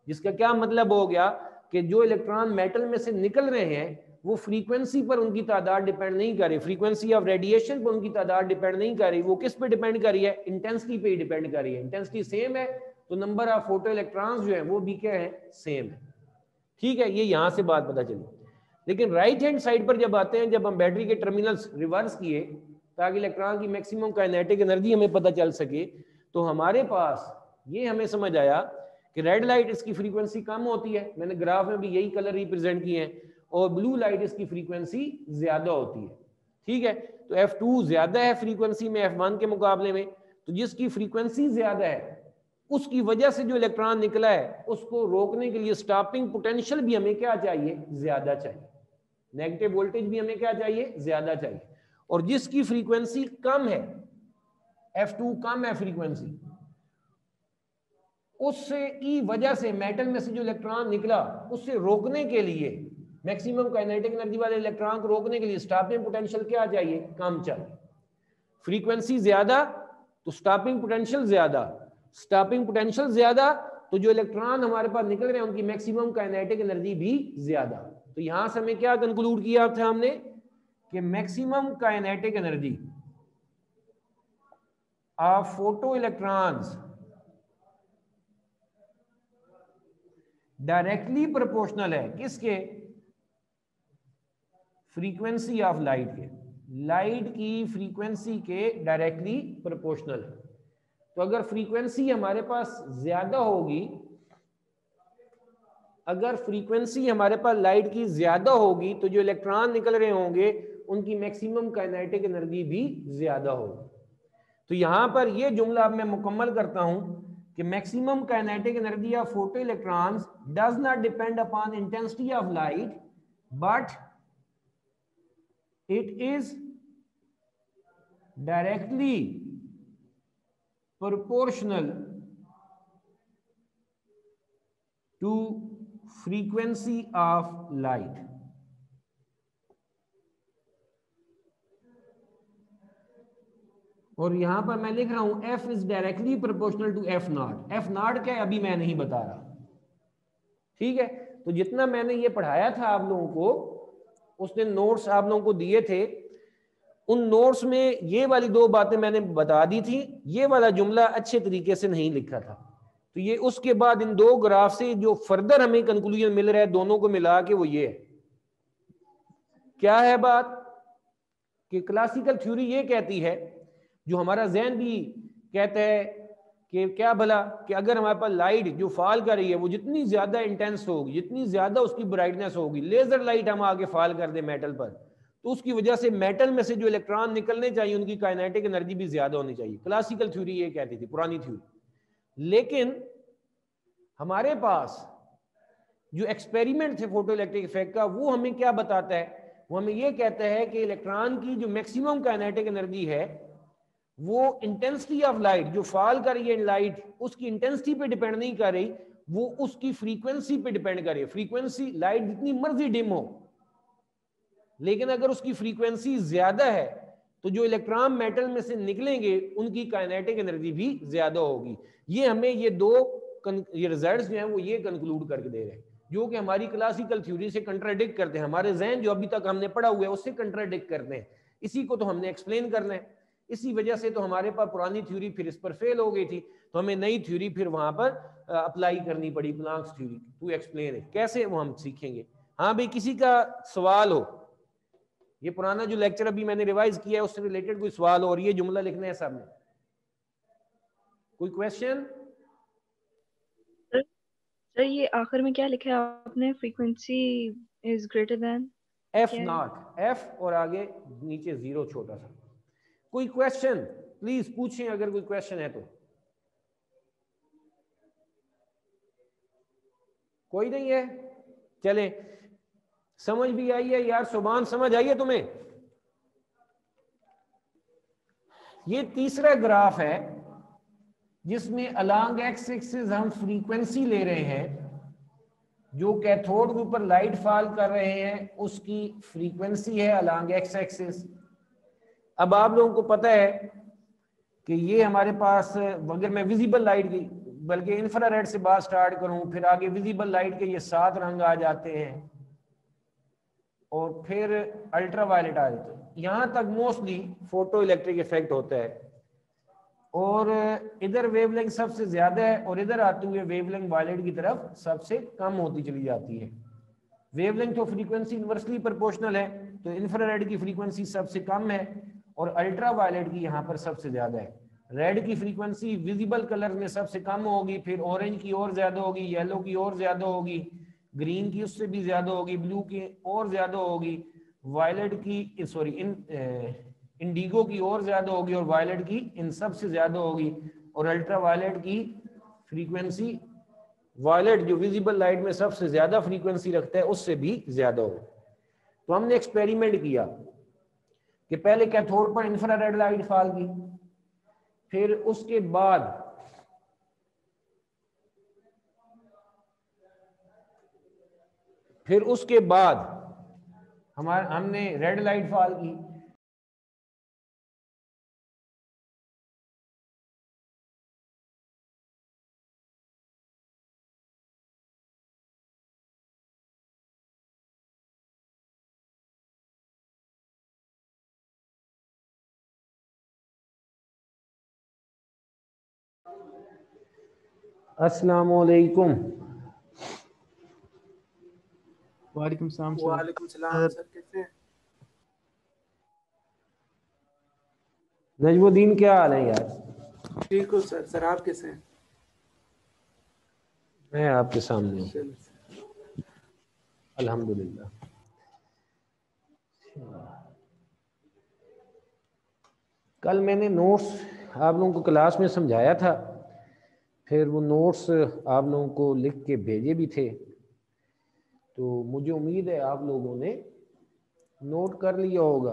जिसका क्या मतलब हो गया कि जो इलेक्ट्रॉन मेटल में से निकल रहे हैं वो फ्रीक्वेंसी पर उनकी तादाद डिपेंड नहीं कर रही, फ्रीक्वेंसी ऑफ रेडिएशन पर उनकी तादाद डिपेंड नहीं कर रही, वो किस पे डिपेंड कर रही है? इंटेंसिटी पे ही डिपेंड कर रही है। इंटेंसिटी सेम है तो नंबर ऑफ फोटो इलेक्ट्रॉन्स जो है वो भी क्या है? सेम है। ठीक है, ये यहां से बात पता चली। लेकिन राइट हैंड साइड पर जब आते हैं, जब हम बैटरी के टर्मिनल्स रिवर्स किए ताकि इलेक्ट्रॉन की मैक्सिमम काइनेटिक एनर्जी हमें पता चल सके, तो हमारे पास ये हमें समझ आया कि रेड लाइट इसकी फ्रीक्वेंसी कम होती है, मैंने ग्राफ में भी यही कलर रिप्रेजेंट किए हैं, और ब्लू लाइट इसकी फ्रीक्वेंसी ज्यादा होती है। ठीक है, तो F2 ज्यादा है फ्रीक्वेंसी में F1 के मुकाबले में, तो जिसकी फ्रीक्वेंसी ज्यादा है उसकी वजह से जो इलेक्ट्रॉन निकला है उसको रोकने के लिए स्टॉपिंग पोटेंशियल भी हमें क्या चाहिए, ज्यादा चाहिए, नेगेटिव वोल्टेज भी हमें क्या चाहिए, ज्यादा चाहिए। और जिसकी फ्रीक्वेंसी कम है, F2 कम है फ्रीक्वेंसी, उससे की वजह से मेटल में से जो इलेक्ट्रॉन निकला उससे रोकने के लिए, मैक्सिमम काइनेटिक एनर्जी वाले इलेक्ट्रॉन को रोकने के लिए स्टॉपिंग पोटेंशियल क्या चाहिए, कम चाहिए। फ्रीक्वेंसी ज्यादा तो स्टॉपिंग पोटेंशियल ज्यादा, स्टॉपिंग पोटेंशियल ज्यादा तो जो इलेक्ट्रॉन हमारे पास निकल रहे हैं उनकी मैक्सिमम काइनेटिक एनर्जी भी ज्यादा। तो यहां से हमें क्या कंक्लूड किया था हमने कि maximum kinetic energy of photo electrons directly proportional है किसके, फ्रीक्वेंसी ऑफ लाइट के, लाइट की फ्रीक्वेंसी के डायरेक्टली प्रोपोर्शनल है। तो अगर फ्रीक्वेंसी हमारे पास ज्यादा होगी, अगर फ्रीक्वेंसी हमारे पास लाइट की ज्यादा होगी तो जो इलेक्ट्रॉन निकल रहे होंगे उनकी मैक्सिमम काइनेटिक एनर्जी भी ज्यादा होगी। तो यहां पर यह जुमला अब मैं मुकम्मल करता हूं कि maximum kinetic energy of photo electrons does not depend upon intensity of light but it is directly proportional to frequency of light। और यहां पर मैं लिख रहा हूं F is directly proportional to F naught। F naught क्या है अभी मैं नहीं बता रहा, ठीक है। तो जितना मैंने ये पढ़ाया था आप लोगों को, उसने नोट्स आप लोगों को दिए थे, उन नोट्स में ये वाली दो बातें मैंने बता दी थी, ये वाला जुमला अच्छे तरीके से नहीं लिखा था। तो ये उसके बाद इन दो ग्राफ से जो फर्दर हमें कंक्लूजन मिल रहा है दोनों को मिला के वो ये है, क्या है बात कि क्लासिकल थ्योरी ये कहती है, जो हमारा जहन भी कहता है कि क्या भला कि अगर हमारे पास लाइट जो फॉल कर रही है वो जितनी ज्यादा इंटेंस होगी, जितनी ज्यादा उसकी ब्राइटनेस होगी, लेजर लाइट हम आगे फॉल कर दे मेटल पर, तो उसकी वजह से मेटल में से जो इलेक्ट्रॉन निकलने चाहिए उनकी काइनेटिक एनर्जी भी ज्यादा होनी चाहिए। क्लासिकल थ्योरी ये कहती थी, पुरानी थ्योरी। लेकिन हमारे पास जो एक्सपेरिमेंट थे फोटो इलेक्ट्रिक इफेक्ट का, वो हमें क्या बताता है, वो हमें ये कहता है कि इलेक्ट्रॉन की जो मैक्सिमम काइनेटिक एनर्जी है वो इंटेंसिटी ऑफ लाइट जो फॉल कर रही है लाइट, उसकी इंटेंसिटी पे डिपेंड नहीं कर रही, वो उसकी फ्रीक्वेंसी पे डिपेंड कर रही है। फ्रीक्वेंसी लाइट जितनी मर्जी डिम हो, लेकिन अगर उसकी फ्रीक्वेंसी ज्यादा है तो जो इलेक्ट्रॉन मेटल में से निकलेंगे उनकी काइनेटिक एनर्जी भी ज्यादा होगी। ये हमें ये दो ये रिजल्ट्स जो हैं वो ये कंक्लूड करके दे रहे हैं, जो कि हमारी क्लासिकल थ्योरी से कंट्राडिक्ट करते हैं, हमारे जहन जो अभी तक हमने पढ़ा हुआ है उससे कंट्राडिक्ट करते हैं। इसी को तो हमने एक्सप्लेन करना है। इसी वजह से तो हमारे पास पुरानी थ्योरी फिर इस पर फेल हो गई थी, तो हमें नई थ्योरी फिर वहां पर अप्लाई करनी पड़ी, प्लांक्स थ्योरी टू एक्सप्लेन है। कैसे वो हम सीखेंगे। हाँ भाई, किसी का सवाल हो, ये पुराना जो लेक्चर अभी मैंने रिवाइज किया है उससे रिलेटेड कोई सवाल हो और ये जुमला लिखना है सामने, कोई क्वेश्चन? सर ये आखिर में क्या लिखा है आपने, frequency is greater than F not, F और आगे नीचे जीरो छोटा सा। कोई क्वेश्चन प्लीज पूछें अगर कोई क्वेश्चन है तो। कोई नहीं है, चले। समझ भी आई है यार, सुभान, समझ आई है तुम्हें? ये तीसरा ग्राफ है जिसमें अलोंग एक्स एक्सिस हम फ्रीक्वेंसी ले रहे हैं, जो कैथोड के ऊपर लाइट फॉल कर रहे हैं उसकी फ्रीक्वेंसी है अलोंग एक्स एक्सिस। अब आप लोगों को पता है कि ये हमारे पास, अगर मैं विजिबल लाइट की बल्कि इंफ्रारेड से बात स्टार्ट करूं, फिर आगे विजिबल लाइट के ये 7 रंग आ जाते हैं और फिर अल्ट्रावायलेट आ जाते हैं। यहां तक मोस्टली फोटो इलेक्ट्रिक इफेक्ट होता है और इधर वेवलेंथ सबसे ज्यादा है और इधर आते हुए वेवलेंथ वायलेट की तरफ सबसे कम होती चली जाती है। वेवलेंथ तो फ्रीक्वेंसी इनवर्सली प्रोपोर्शनल है, तो इंफ्रारेड की फ्रीक्वेंसी सबसे कम है और अल्ट्रावायलेट की यहाँ पर सबसे ज्यादा है। रेड की फ्रीक्वेंसी विजिबल कलर में सबसे कम होगी, फिर ऑरेंज की और ज्यादा होगी, येलो की और ज्यादा होगी, ग्रीन की उससे भी ज्यादा होगी, ब्लू की और ज्यादा होगी, वायलेट की इंडिगो की और ज्यादा होगी और वायलेट की इन सब से ज्यादा होगी, और अल्ट्रा वायलेट की फ्रीक्वेंसी वायलेट जो विजिबल लाइट में सबसे ज्यादा फ्रीक्वेंसी रखता है उससे भी ज्यादा होगी। तो हमने एक्सपेरिमेंट किया कि पहले कैथोड पर इंफ्रारेड लाइट फॉल की, फिर उसके बाद हमने रेड लाइट फॉल की। अस्सलामुअलैकुम। वालेकुम सलाम सर। वालेकुम सलाम सर, कैसे हैं? नजमुद्दीन क्या हाल है यार? ठीक हो सर। सर आप कैसे हैं? मैं आपके सामने हूँ, चलो सर। अल्हम्दुलिल्लाह। कल मैंने नोट्स आप लोगों को क्लास में समझाया था, फिर वो नोट्स आप लोगों को लिख के भेजे भी थे, तो मुझे उम्मीद है आप लोगों ने नोट कर लिया होगा।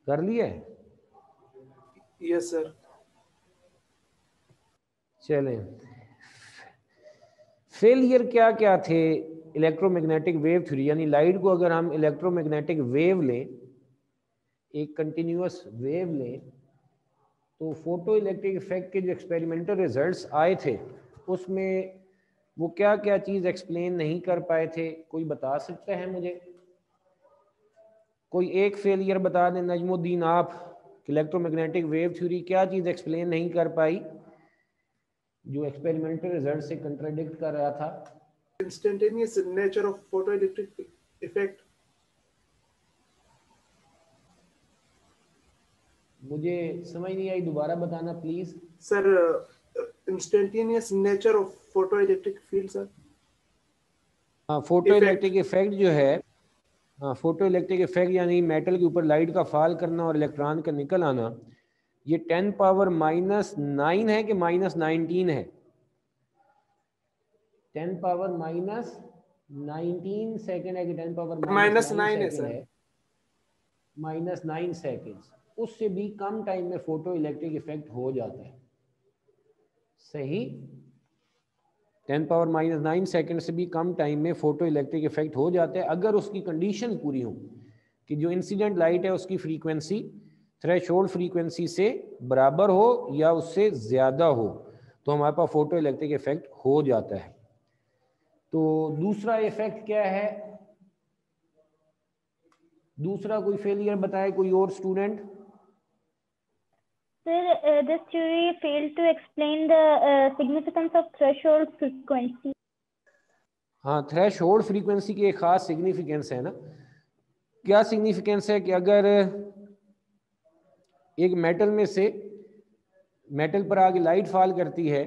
कर लिया है? Yes sir. चलें, फेलियर क्या क्या थे इलेक्ट्रोमैग्नेटिक वेव थ्योरी, यानी लाइट को अगर हम इलेक्ट्रोमैग्नेटिक वेव लें, एक कंटिन्यूअस वेव लें, तो फोटो इलेक्ट्रिक इफेक्ट के जो एक्सपेरिमेंटल रिजल्ट्स आए थे उसमें वो क्या क्या चीज़ एक्सप्लेन नहीं कर पाए थे? कोई बता सकता है मुझे? कोई एक फेलियर बता दें नजमुद्दीन आप, इलेक्ट्रोमैग्नेटिक वेव थ्योरी क्या चीज़ एक्सप्लेन नहीं कर पाई जो एक्सपेरिमेंटल रिजल्ट से कंट्राडिक्ट कर रहा था? Instantaneous nature of photoelectric effect. मुझे समझ नहीं आई, दोबारा बताना please sir instantaneous nature of photoelectric field sir. हाँ, फोटो इलेक्ट्रिक इफेक्ट जो है, हाँ फोटो इलेक्ट्रिक इफेक्ट यानी मेटल के ऊपर लाइट का फॉल करना और इलेक्ट्रॉन का निकल आना, ये 10 पावर -9 है कि -19 है? 10 पावर -19 सेकेंड है कि 10 पावर -9 -9 है सेकेंड सर। है? -9 सेकेंड्स। उससे भी कम टाइम में फोटो इलेक्ट्रिक इफेक्ट हो जाता है, सही? 10 पावर -9 सेकेंड से भी कम टाइम में फोटो इलेक्ट्रिक इफेक्ट हो जाता है अगर उसकी कंडीशन पूरी हो कि जो इंसिडेंट लाइट है उसकी फ्रीक्वेंसी थ्रेशोल्ड फ्रीक्वेंसी से बराबर हो या उससे ज़्यादा हो, तो हमारे पास फोटो इलेक्ट्रिक इफेक्ट हो जाता है। तो दूसरा इफेक्ट क्या है? दूसरा कोई फेलियर बताए कोई और student? Sir, this theory failed to explain the significance of threshold frequency. हाँ, थ्रेशोल्ड फ्रीक्वेंसी की एक खास सिग्निफिकेंस है ना। क्या सिग्निफिकेंस है कि अगर एक मेटल में से मेटल पर आगे लाइट फॉल करती है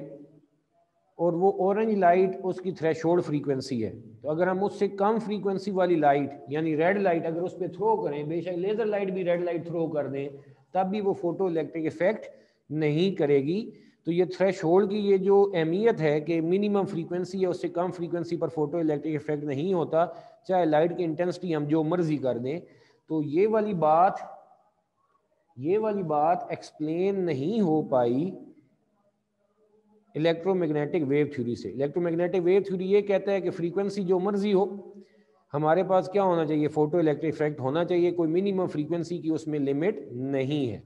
और वो ऑरेंज लाइट उसकी थ्रेशोल्ड फ्रीक्वेंसी है, तो अगर हम उससे कम फ्रीक्वेंसी वाली लाइट यानी रेड लाइट अगर उस पर थ्रो करें, बेशक लेजर लाइट भी रेड लाइट थ्रो कर दें, तब भी वो फोटो इलेक्ट्रिक इफेक्ट नहीं करेगी। तो ये थ्रेशोल्ड की ये जो अहमियत है कि मिनिमम फ्रीक्वेंसी है उससे कम फ्रीक्वेंसी पर फोटो इलेक्ट्रिक इफेक्ट नहीं होता, चाहे लाइट की इंटेंसिटी हम जो मर्जी कर दें। तो ये वाली बात एक्सप्लेन नहीं हो पाई इलेक्ट्रोमैग्नेटिक वेव थ्योरी से। इलेक्ट्रोमैग्नेटिक वेव थ्योरी ये कहता है कि फ्रीक्वेंसी जो मर्जी हो, हमारे पास क्या होना चाहिए? फोटो इलेक्ट्रिक इफेक्ट होना चाहिए, कोई मिनिमम फ्रीक्वेंसी की उसमें लिमिट नहीं है।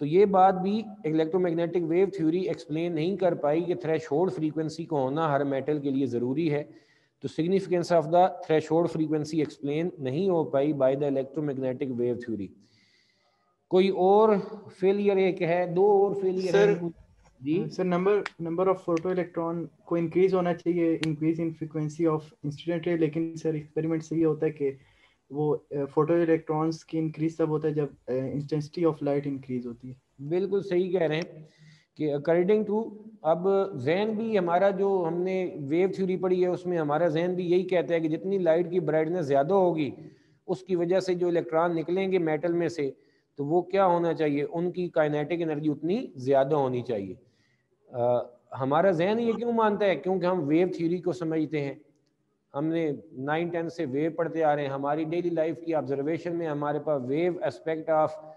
तो ये बात भी इलेक्ट्रोमैग्नेटिक वेव थ्योरी एक्सप्लेन नहीं कर पाई कि थ्रेशोल्ड फ्रीक्वेंसी को होना हर मेटल के लिए ज़रूरी है। तो significance of the threshold frequency explain नहीं हो पाई by the electromagnetic wave theory. कोई और फेलियर एक है, दो और फेलियर है जी sir. Number of photo electron को इंक्रीज होना चाहिए, increase in frequency of incident ray, लेकिन सर एक्सपेरिमेंट से ये होता है कि वो फोटो इलेक्ट्रॉन्स की इंक्रीज तब होता है जब इंटेंसिटी ऑफ लाइट इंक्रीज होती है। बिल्कुल सही कह रहे हैं कि अकॉर्डिंग टू, अब जहन भी हमारा जो हमने वेव थ्योरी पढ़ी है उसमें हमारा जहन भी यही कहता है कि जितनी लाइट की ब्राइटनेस ज़्यादा होगी उसकी वजह से जो इलेक्ट्रॉन निकलेंगे मेटल में से, तो वो क्या होना चाहिए, उनकी काइनेटिक एनर्जी उतनी ज़्यादा होनी चाहिए। हमारा जहन ये क्यों मानता है, क्योंकि हम वेव थ्योरी को समझते हैं, हमने 9-10 से वेव पढ़ते आ रहे हैं, हमारी डेली लाइफ की ऑब्जर्वेशन में हमारे पास वेव एस्पेक्ट ऑफ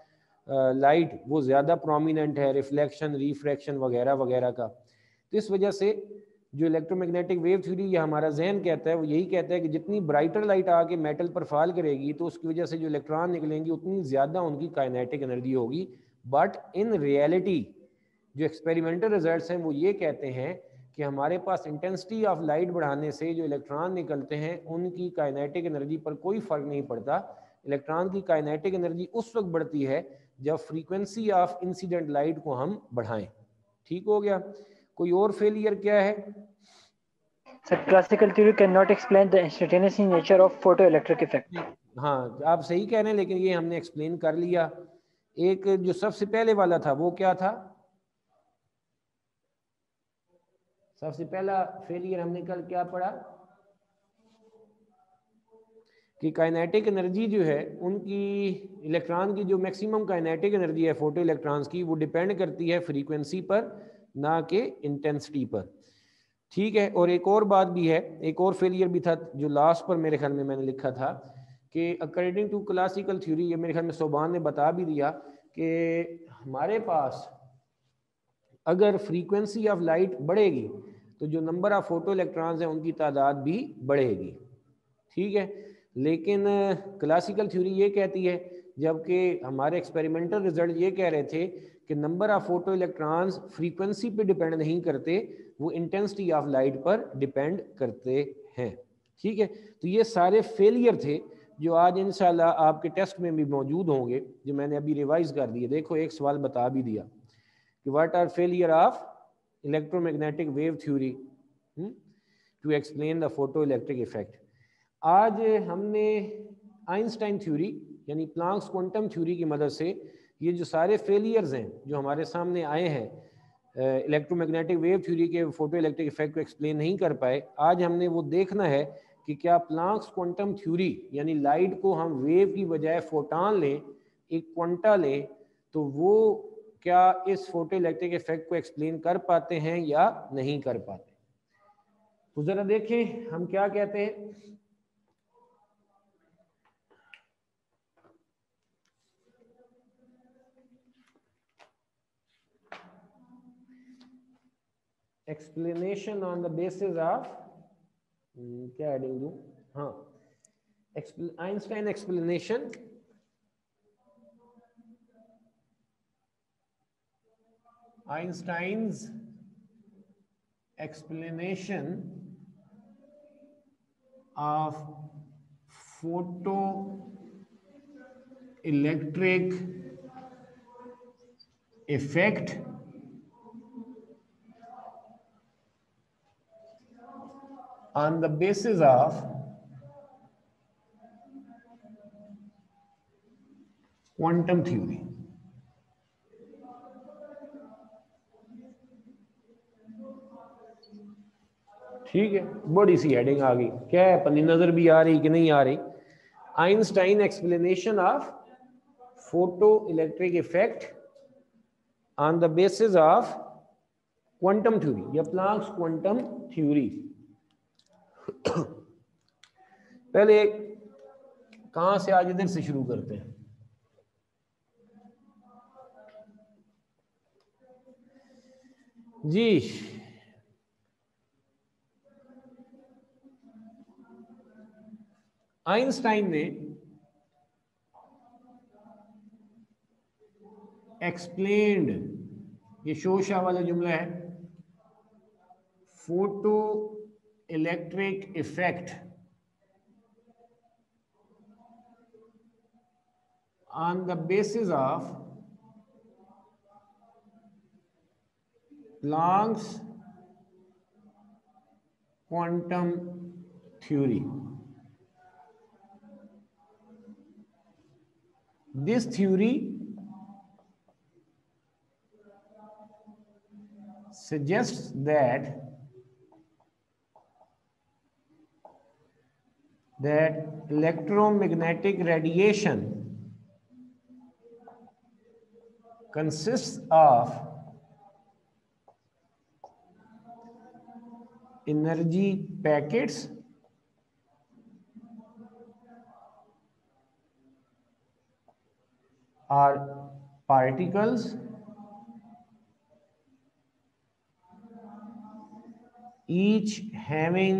लाइट वो ज़्यादा प्रोमिनेंट है, रिफ्लेक्शन रिफ्रैक्शन वगैरह वगैरह का। तो इस वजह से जो इलेक्ट्रोमैग्नेटिक वेव थ्योरी या हमारा जहन कहता है वो यही कहता है कि जितनी ब्राइटर लाइट आके मेटल पर फॉल करेगी तो उसकी वजह से जो इलेक्ट्रॉन निकलेंगी उतनी ज़्यादा उनकी काइनेटिक एनर्जी होगी। बट इन रियलिटी जो एक्सपेरिमेंटल रिजल्ट्स हैं वो ये कहते हैं कि हमारे पास इंटेंसिटी ऑफ लाइट बढ़ाने से जो इलेक्ट्रॉन निकलते हैं उनकी काइनेटिक एनर्जी पर कोई फ़र्क नहीं पड़ता। इलेक्ट्रॉन की काइनेटिक एनर्जी उस वक्त बढ़ती है जब फ्रीक्वेंसी ऑफ इंसिडेंट लाइट को हम बढ़ाएं। ठीक हो गया। कोई और फेलियर क्या है? Sir, classical theory cannot explain the instantaneous nature of photoelectric effect. हाँ, आप सही कह रहे हैं, लेकिन ये हमने एक्सप्लेन कर लिया। एक जो सबसे पहले वाला था वो क्या था? सबसे पहला फेलियर हमने कल क्या पढ़ा कि काइनेटिक एनर्जी जो है उनकी, इलेक्ट्रॉन की जो मैक्सिमम काइनेटिक एनर्जी है फोटो इलेक्ट्रॉन्स की, वो डिपेंड करती है फ्रीक्वेंसी पर, ना कि इंटेंसिटी पर। ठीक है। और एक और बात भी है, एक और फेलियर भी था जो लास्ट पर मेरे ख्याल में मैंने लिखा था कि अकॉर्डिंग टू क्लासिकल थ्योरी, ये मेरे ख्याल में सोबान ने बता भी दिया कि हमारे पास अगर फ्रीक्वेंसी ऑफ लाइट बढ़ेगी तो जो नंबर ऑफ फोटो इलेक्ट्रॉन्स हैं उनकी तादाद भी बढ़ेगी। ठीक है। लेकिन क्लासिकल थ्योरी ये कहती है, जबकि हमारे एक्सपेरिमेंटल रिजल्ट ये कह रहे थे कि number of photo electrons frequency पे डिपेंड नहीं करते, वो इंटेंसिटी ऑफ लाइट पर डिपेंड करते हैं। ठीक है। तो ये सारे फेलियर थे जो आज इंशाल्लाह आपके टेस्ट में भी मौजूद होंगे, जो मैंने अभी रिवाइज कर दिए। देखो एक सवाल बता भी दिया कि what are failure of electromagnetic wave theory to explain the photo electric effect. आज हमने आइंस्टाइन थ्योरी यानी प्लांक्स क्वांटम थ्योरी की मदद से ये जो सारे फेलियर्स हैं जो हमारे सामने आए हैं इलेक्ट्रोमैग्नेटिक वेव थ्योरी के फोटो इलेक्ट्रिक इफेक्ट को एक्सप्लेन नहीं कर पाए, आज हमने वो देखना है कि क्या प्लांक्स क्वांटम थ्योरी यानी लाइट को हम वेव की बजाय फोटॉन लें, एक क्वांटा लें, तो वो क्या इस फोटो इलेक्ट्रिक इफेक्ट को एक्सप्लेन कर पाते हैं या नहीं कर पाते। तो जरा देखें हम क्या कहते हैं। Explanation on the basis of क्या एडिंग दूं, हाँ, Einstein explanation Einstein's explanation of photoelectric effect on the basis of quantum theory। ठीक है, बड़ी सी हेडिंग आ गई, क्या है अपनी नजर भी आ रही कि नहीं आ रही। Einstein explanation of photo electric effect on the basis of quantum theory या प्लांक्स क्वांटम थ्योरी। पहले कहां से, आज इधर से शुरू करते हैं। जी, आइंस्टाइन ने एक्सप्लेन्ड, ये शोशा वाला जुमला है, photo electric effect on the basis of Planck's quantum theory. This theory suggests that that electromagnetic radiation consists of energy packets or particles each having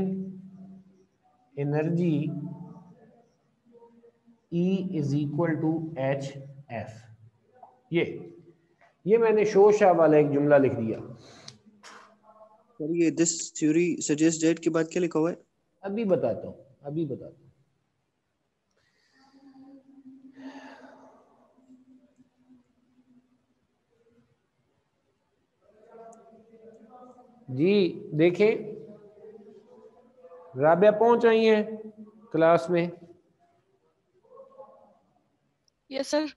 energy E is equal to HF। ये मैंने शोशा वाला एक जुमला लिख दिया। सर ये दिस थ्योरी सजेस्ट दैट के बाद क्या लिखा हुआ है? अभी बताता हूँ। जी देखें, राबिया पहुंच आई हैं क्लास में। Yes sir.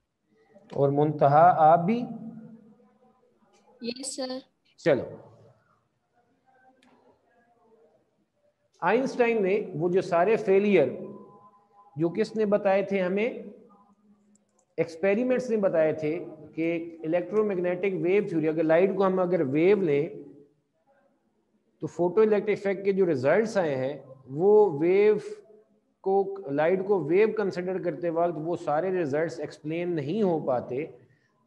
और मुंतहा आप भी? Yes sir. चलो, आइंस्टाइन ने वो जो सारे फेलियर जो किसने बताए थे हमें, एक्सपेरिमेंट्स ने बताए थे कि इलेक्ट्रोमैग्नेटिक वेव थ्योरी, अगर लाइट को हम अगर वेव लें तो फोटो इलेक्ट्रिक इफेक्ट के जो रिजल्ट्स आए हैं वो वेव को, लाइट को वेव कंसिडर करते वक्त वो सारे रिजल्ट्स एक्सप्लेन नहीं हो पाते,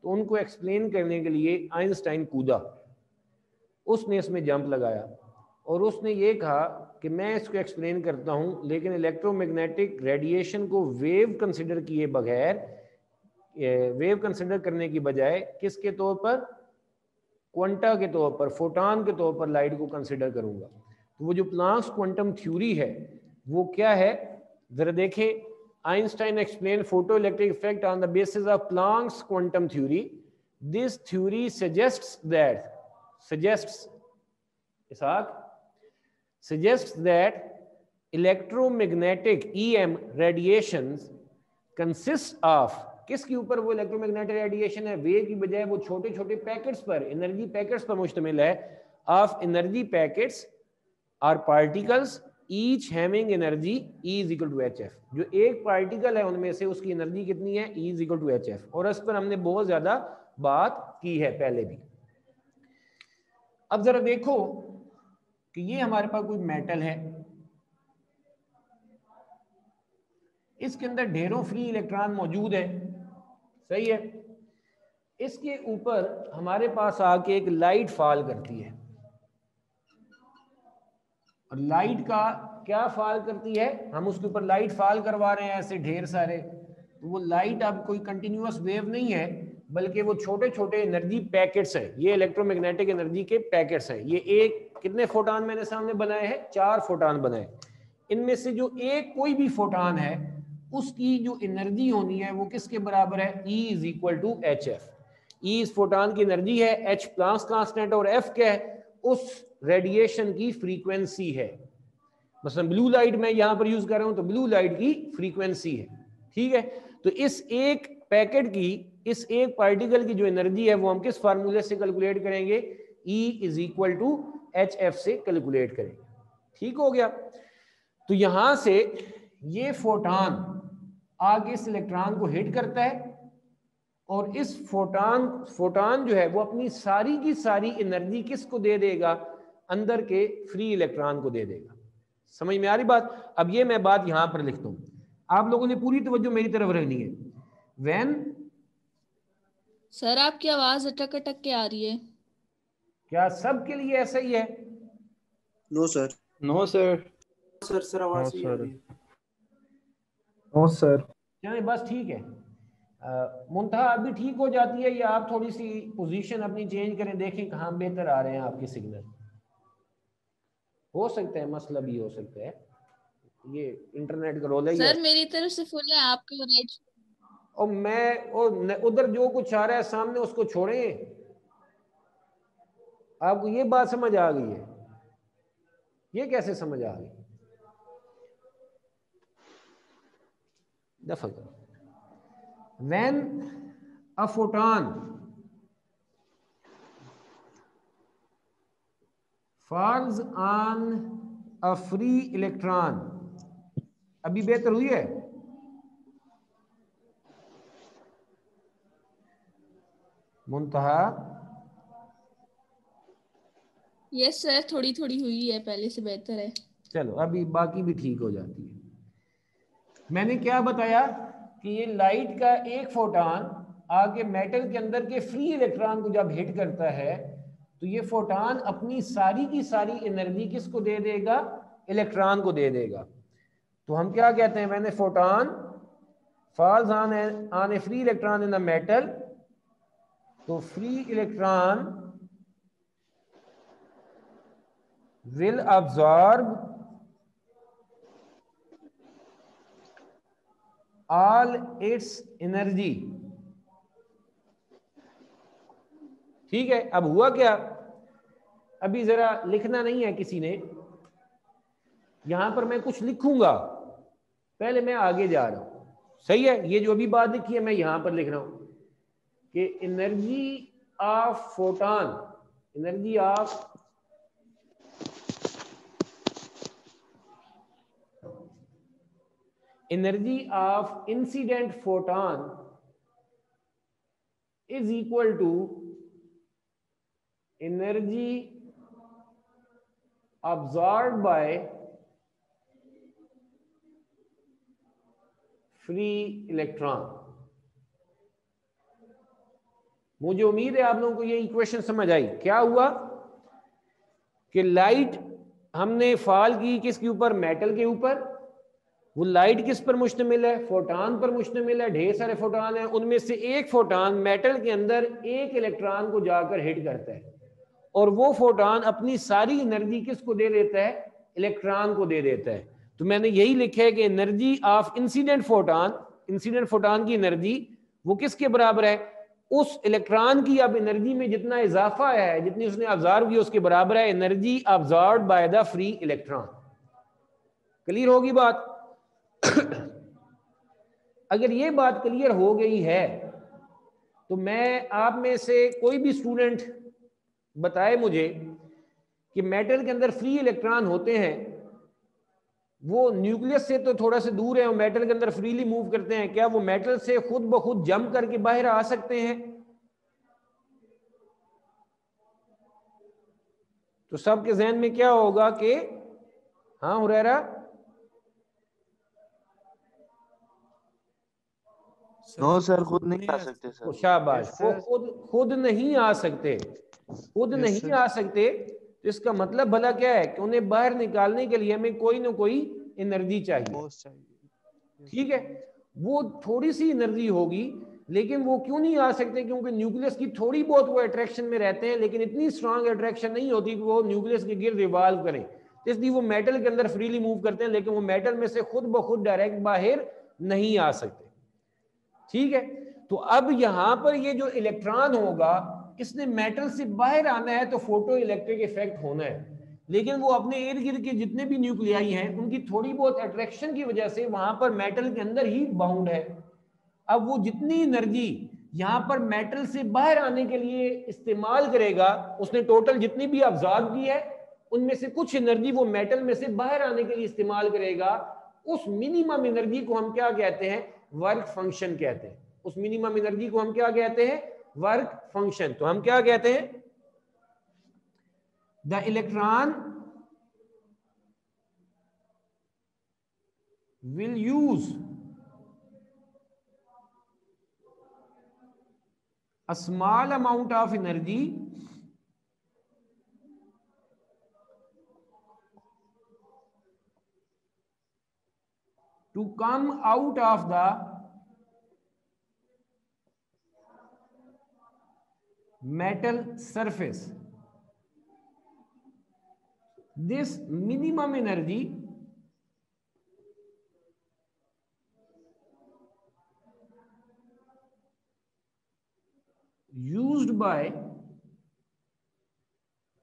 तो उनको एक्सप्लेन करने के लिए आइंस्टाइन कूदा, उसने इसमें जंप लगाया और उसने ये कहा कि मैं इसको एक्सप्लेन करता हूँ, लेकिन इलेक्ट्रोमैग्नेटिक रेडिएशन को वेव कंसिडर किए बगैर, वेव कंसिडर करने की बजाय किसके तौर पर, क्वांटा के तौर पर, फोटॉन के तौर पर लाइट को कंसिडर करूंगा। तो वो जो प्लांक्स क्वांटम थ्योरी है वो क्या है, जरा देखें। Einstein explain photo electric effect on the basis of Planck's quantum theory. This theory suggests that electromagnetic EM radiations consists of, किसके ऊपर वो इलेक्ट्रोमैग्नेटिक रेडिएशन है, वेव की बजाय वो छोटे छोटे पैकेट्स पर, एनर्जी पैकेट्स पर मुश्तमिल है, of energy packets are particles each having energy E is equal to HF। जो एक पार्टिकल है उनमें से उसकी एनर्जी कितनी है, E is equal to HF। और इस पर हमने बहुत ज्यादा बात की है पहले भी। अब जरा देखो कि ये हमारे पास कोई मेटल है, इसके अंदर ढेरों फ्री इलेक्ट्रॉन मौजूद है, सही है। इसके ऊपर हमारे पास आके एक लाइट फॉल करती है, और लाइट का क्या फॉल करती है, हम उसके ऊपर लाइट फॉल करवा रहे हैं ऐसे ढेर सारे, तो वो लाइट अब कोई कंटिन्यूअस वेव नहीं है, बल्कि वो छोटे छोटे एनर्जी पैकेट्स हैं। ये इलेक्ट्रोमैग्नेटिक एनर्जी के पैकेट्स हैं। ये एक, कितने फोटॉन मैंने सामने बनाए हैं, 4 फोटॉन बनाए। इनमें से जो एक कोई भी फोटॉन है उसकी जो एनर्जी होनी है वो किसके बराबर है, E is equal to HF। E इस फोटॉन की एनर्जी है, H प्लांक्स कांस्टेंट, और F क्या है, उस रेडिएशन की फ्रीक्वेंसी है। मसलन ब्लू लाइट मैं यहां पर यूज कर रहा हूं तो ब्लू लाइट की फ्रीक्वेंसी है, ठीक है। तो इस एक पैकेट की, इस एक पार्टिकल की जो एनर्जी है वो हम किस फार्मूले से कैलकुलेट करेंगे, E is equal to HF से कैलकुलेट करेंगे, ठीक हो गया। तो यहां से ये फोटॉन आगे इस इलेक्ट्रॉन को हिट करता है, और इस फोटॉन जो है वो अपनी सारी की सारी एनर्जी किसको दे देगा, अंदर के फ्री इलेक्ट्रॉन को दे देगा। समझ में आ रही बात? अब ये मैं बात यहां पर लिखता हूं, आप लोगों ने पूरी तवज्जो मेरी तरफ रखनी है। व्हेन, सर आपकी आवाज अटक अटक के आ रही है। क्या सबके लिए ऐसा ही है? No sir. No sir. Sir आवाज नहीं आ रही। No sir. चलिए बस ठीक है। मुंतहा अभी ठीक हो जाती है, या आप थोड़ी सी पोजीशन अपनी चेंज करें, देखें कहाँ बेहतर आ रहे हैं आपके सिग्नल। हो सकता है मसला भी हो सकता है, ये इंटरनेट का रोल है। सर मेरी तरफ से फुल है, आपके रेंज। और मैं उधर जो कुछ आ रहा है सामने उसको छोड़ें। आपको ये बात समझ आ गई है? ये कैसे समझ आ गई? दफा करो। When a photon falls on a free electron, अभी बेहतर हुई है? मुंतहा? यस सर, थोड़ी थोड़ी हुई है, पहले से बेहतर है। चलो अभी बाकी भी ठीक हो जाती है। मैंने क्या बताया कि ये लाइट का एक फोटान आगे मेटल के अंदर के फ्री इलेक्ट्रॉन को जब हिट करता है तो ये फोटान अपनी सारी की सारी एनर्जी किसको दे देगा? इलेक्ट्रॉन को दे देगा। तो हम क्या कहते हैं? मैंने photon falls on a free electron in the metal, तो free electron will absorb all its energy। ठीक है, अब हुआ क्या? अभी जरा लिखना नहीं है किसी ने, यहां पर मैं कुछ लिखूंगा, पहले मैं आगे जा रहा हूं। सही है, ये जो अभी बात लिखी है मैं यहां पर लिख रहा हूं कि energy of photon, energy of incident photon is equal to energy absorbed by free electron. मुझे उम्मीद है आप लोगों को ये इक्वेशन समझ आई। क्या हुआ कि लाइट हमने फॉल की किसके ऊपर? मेटल के ऊपर। वो लाइट किस पर मुश्तमिल है? फोटॉन पर मुश्तमिल है। ढेर सारे फोटॉन हैं, उनमें से एक फोटॉन मेटल के अंदर एक इलेक्ट्रॉन को जाकर हिट करता है और वो फोटॉन अपनी सारी एनर्जी किसको दे देता है? इलेक्ट्रॉन को दे देता है। तो मैंने यही लिखा है कि एनर्जी ऑफ इंसिडेंट फोटॉन की एनर्जी वो किसके बराबर है? उस इलेक्ट्रॉन की अब एनर्जी में जितना इजाफा है, जितनी उसने ऑब्जर्व की, उसके बराबर है energy observed by the free electron. Clear होगी बात? अगर ये बात क्लियर हो गई है तो मैं आप में से कोई भी स्टूडेंट बताए मुझे कि मेटल के अंदर फ्री इलेक्ट्रॉन होते हैं, वो न्यूक्लियस से तो थोड़ा सा दूर है, वो मेटल के अंदर फ्रीली मूव करते हैं, क्या वो मेटल से खुद ब खुद जंप करके बाहर आ सकते हैं? तो सबके जहन में क्या होगा कि हाँ हुरैरा? नो सर, खुद नहीं आ सकते सर। शाबाश, वो खुद नहीं आ सकते, खुद नहीं आ सकते। तो इसका मतलब भला क्या है कि उन्हें बाहर निकालने के लिए हमें कोई ना कोई एनर्जी चाहिए। ठीक है, वो थोड़ी सी एनर्जी होगी, लेकिन वो क्यों नहीं आ सकते? क्योंकि न्यूक्लियस की थोड़ी बहुत वो अट्रैक्शन में रहते हैं, लेकिन इतनी स्ट्रांग अट्रैक्शन नहीं होती कि वो न्यूक्लियस के गिर्द रिवॉल्व करें। इसलिए वो मेटल के अंदर फ्रीली मूव करते हैं, लेकिन वो मेटल में से खुद ब खुद डायरेक्ट बाहर नहीं आ सकते। ठीक है, तो अब यहां पर ये जो इलेक्ट्रॉन होगा, इसने मेटल से बाहर आना है तो फोटो इलेक्ट्रिक इफेक्ट होना है, लेकिन वो अपने इर्द गिर्द के जितने भी न्यूक्लियाई हैं उनकी थोड़ी बहुत अट्रैक्शन की वजह से वहां पर मेटल के अंदर ही बाउंड है। अब वो जितनी एनर्जी यहां पर मेटल से बाहर आने के लिए इस्तेमाल करेगा, उसने टोटल जितनी भी ऑब्जर्व की है उनमें से कुछ एनर्जी वो मेटल में से बाहर आने के लिए इस्तेमाल करेगा। उस मिनिमम एनर्जी को हम क्या कहते हैं? वर्क फंक्शन कहते हैं। उस मिनिमम एनर्जी को हम क्या कहते हैं? Work function. तो हम क्या कहते हैं? The electron will use a small amount of energy to come out of the metal surface. This minimum energy used by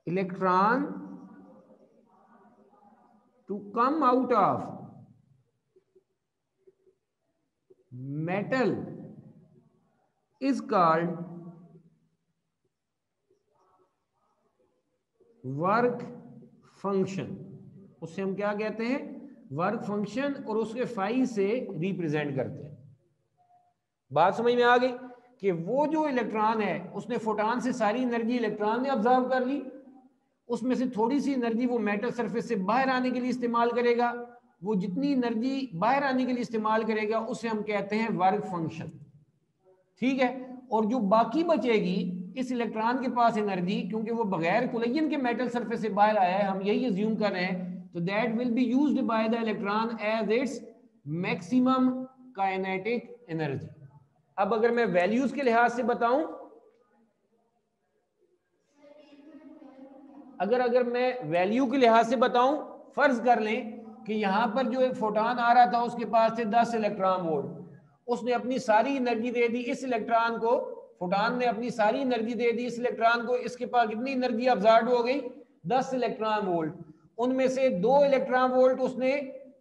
electron to come out of metal is called work function. उसे हम क्या कहते हैं? वर्क फंक्शन और उसके फाई से रिप्रेजेंट करते हैं। बात समझ में आ गई कि वो जो इलेक्ट्रॉन है उसने फोटॉन से सारी एनर्जी इलेक्ट्रॉन ने ऑब्जर्व कर ली, उसमें से थोड़ी सी एनर्जी वो मेटल सरफेस से बाहर आने के लिए इस्तेमाल करेगा। वो जितनी एनर्जी बाहर आने के लिए इस्तेमाल करेगा उसे हम कहते हैं वर्क फंक्शन, ठीक है। और जो बाकी बचेगी इस इलेक्ट्रॉन के पास एनर्जी, क्योंकि वो बगैर कोलिजन के मेटल सरफेस से बाहर आया है, हम यही अज्यूम कर रहे हैं, तो that will be used by the electron as its maximum kinetic energy. अब अगर मैं वैल्यूज के लिहाज से बताऊं, अगर मैं वैल्यू के लिहाज से बताऊं, फर्ज कर लें कि यहां पर जो एक फोटॉन आ रहा था उसके पास थे 10 इलेक्ट्रॉन वोल्ट, उसने अपनी सारी एनर्जी दे दी इस इलेक्ट्रॉन को, फोटॉन ने अपनी सारी एनर्जी दे दी इस इलेक्ट्रॉन को, इसके पास कितनी एनर्जी अब्जॉर्ब हो गई? 10 इलेक्ट्रॉन वोल्ट। उनमें से 2 इलेक्ट्रॉन वोल्ट उसने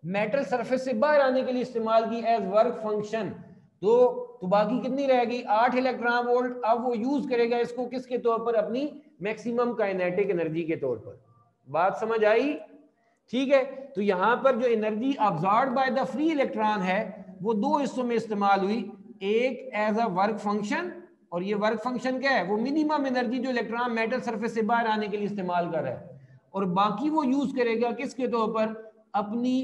मेटल सरफेस से बाहर आने के लिए इस्तेमाल की एज वर्क फंक्शन, तो बाकी कितनी रहेगी? 8 इलेक्ट्रॉन वोल्ट। अब वो यूज करेगा इसको किसके तौर पर? अपनी मैक्सिमम काइनेटिक एनर्जी के तौर पर। बात समझ आई? ठीक है। तो यहां पर जो energy absorbed by the free electron है वो 2 हिस्सों में इस्तेमाल हुई, एक एज अ वर्क फंक्शन, और ये वर्क फंक्शन क्या है? वो मिनिमम एनर्जी जो इलेक्ट्रॉन मेटल सरफेस से बाहर आने के लिए इस्तेमाल कर रहा है, और बाकी वो यूज करेगा किसके तौर पर? अपनी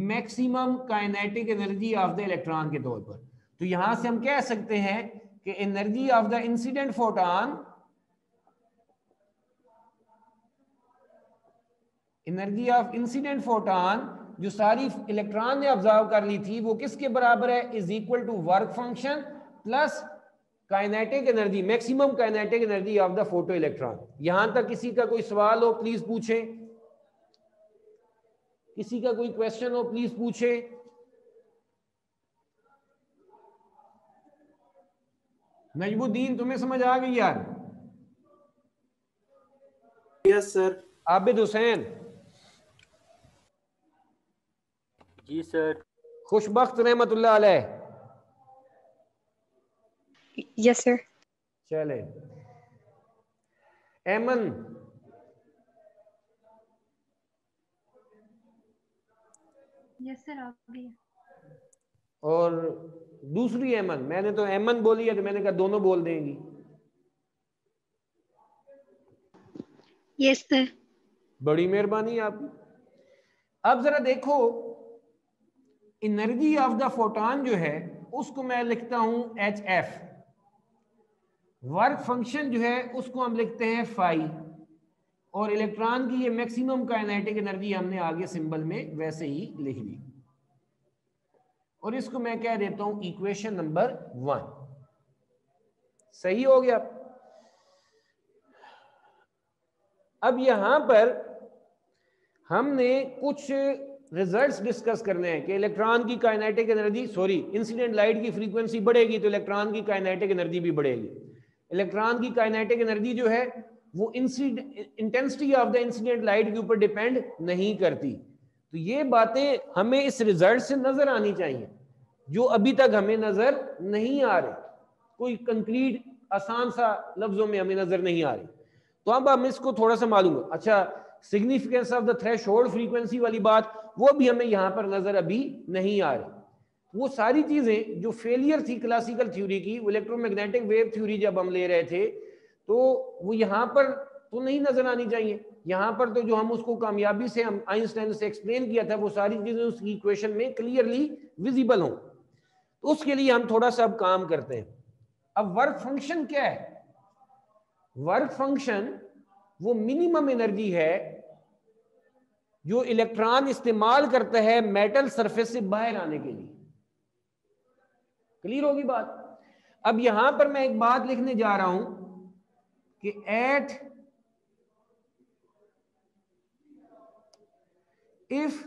maximum kinetic energy of the electron के तौर पर। तो यहां से हम कह सकते हैं कि energy of the incident photon, energy of incident photon जो सारी इलेक्ट्रॉन ने ऑब्जर्व कर ली थी वो किसके बराबर है? Is equal to work function plus kinetic energy, maximum kinetic energy of the photo electron. यहां तक किसी का कोई सवाल हो प्लीज पूछें, किसी का कोई क्वेश्चन हो प्लीज पूछें। नजमुद्दीन, तुम्हें समझ आ गई यार? Yes sir. आबिद हुसैन? जी सर। खुशबख्त रहमतुल्लाह अलैह? Yes sir. चले। एमन? यस सर, आ गई। और दूसरी एमन, मैंने तो एमन बोली है तो मैंने कहा दोनों बोल देंगी। Yes sir. बड़ी मेहरबानी आपकी। अब जरा देखो, एनर्जी ऑफ द फोटॉन जो है उसको मैं लिखता हूं HF, वर्क फंक्शन जो है उसको हम लिखते हैं फाई, और इलेक्ट्रॉन की ये मैक्सिमम काइनेटिक एनर्जी हमने आगे सिंबल में वैसे ही लिख ली, और इसको मैं कह देता हूं इक्वेशन नंबर 1। सही हो गया? अब यहां पर हमने कुछ रिजल्ट्स डिस्कस करने हैं कि इलेक्ट्रॉन की kinetic energy, sorry, incident light की फ्रीक्वेंसी बढ़ेगी तो इलेक्ट्रॉन की काइनेटिक एनर्जी भी बढ़ेगी। इलेक्ट्रॉन की काइनेटिक एनर्जी जो है वो intensity of the incident light के ऊपर डिपेंड नहीं करती। तो ये बातें हमें इस रिजल्ट से नजर आनी चाहिए जो अभी तक हमें नजर नहीं आ रही, कोई कंक्रीट आसान सा लफ्जों में हमें नजर नहीं आ रही। तो अब हम इसको थोड़ा सा मालूम है। अच्छा, significance of the threshold frequency वाली बात, वो भी हमें यहां पर नजर अभी नहीं आ रही। वो सारी चीजें जो फेलियर थी क्लासिकल थ्योरी की, इलेक्ट्रोमैग्नेटिक वेव थ्योरी जब हम ले रहे थे, तो वो यहाँ पर तो नहीं नजर आनी चाहिए। यहाँ पर तो जो हम उसको कामयाबी से हम आइंस्टाइन से एक्सप्लेन किया था वो सारी चीजें उसकी इक्वेशन में क्लियरली विजिबल हों। तो उसके लिए हम थोड़ा सा अब काम करते हैं। अब वर्क फंक्शन क्या है? वर्क फंक्शन वो मिनिमम एनर्जी है जो इलेक्ट्रॉन इस्तेमाल करता है मेटल सरफेस से बाहर आने के लिए। क्लियर होगी बात? अब यहां पर मैं एक बात लिखने जा रहा हूं कि at if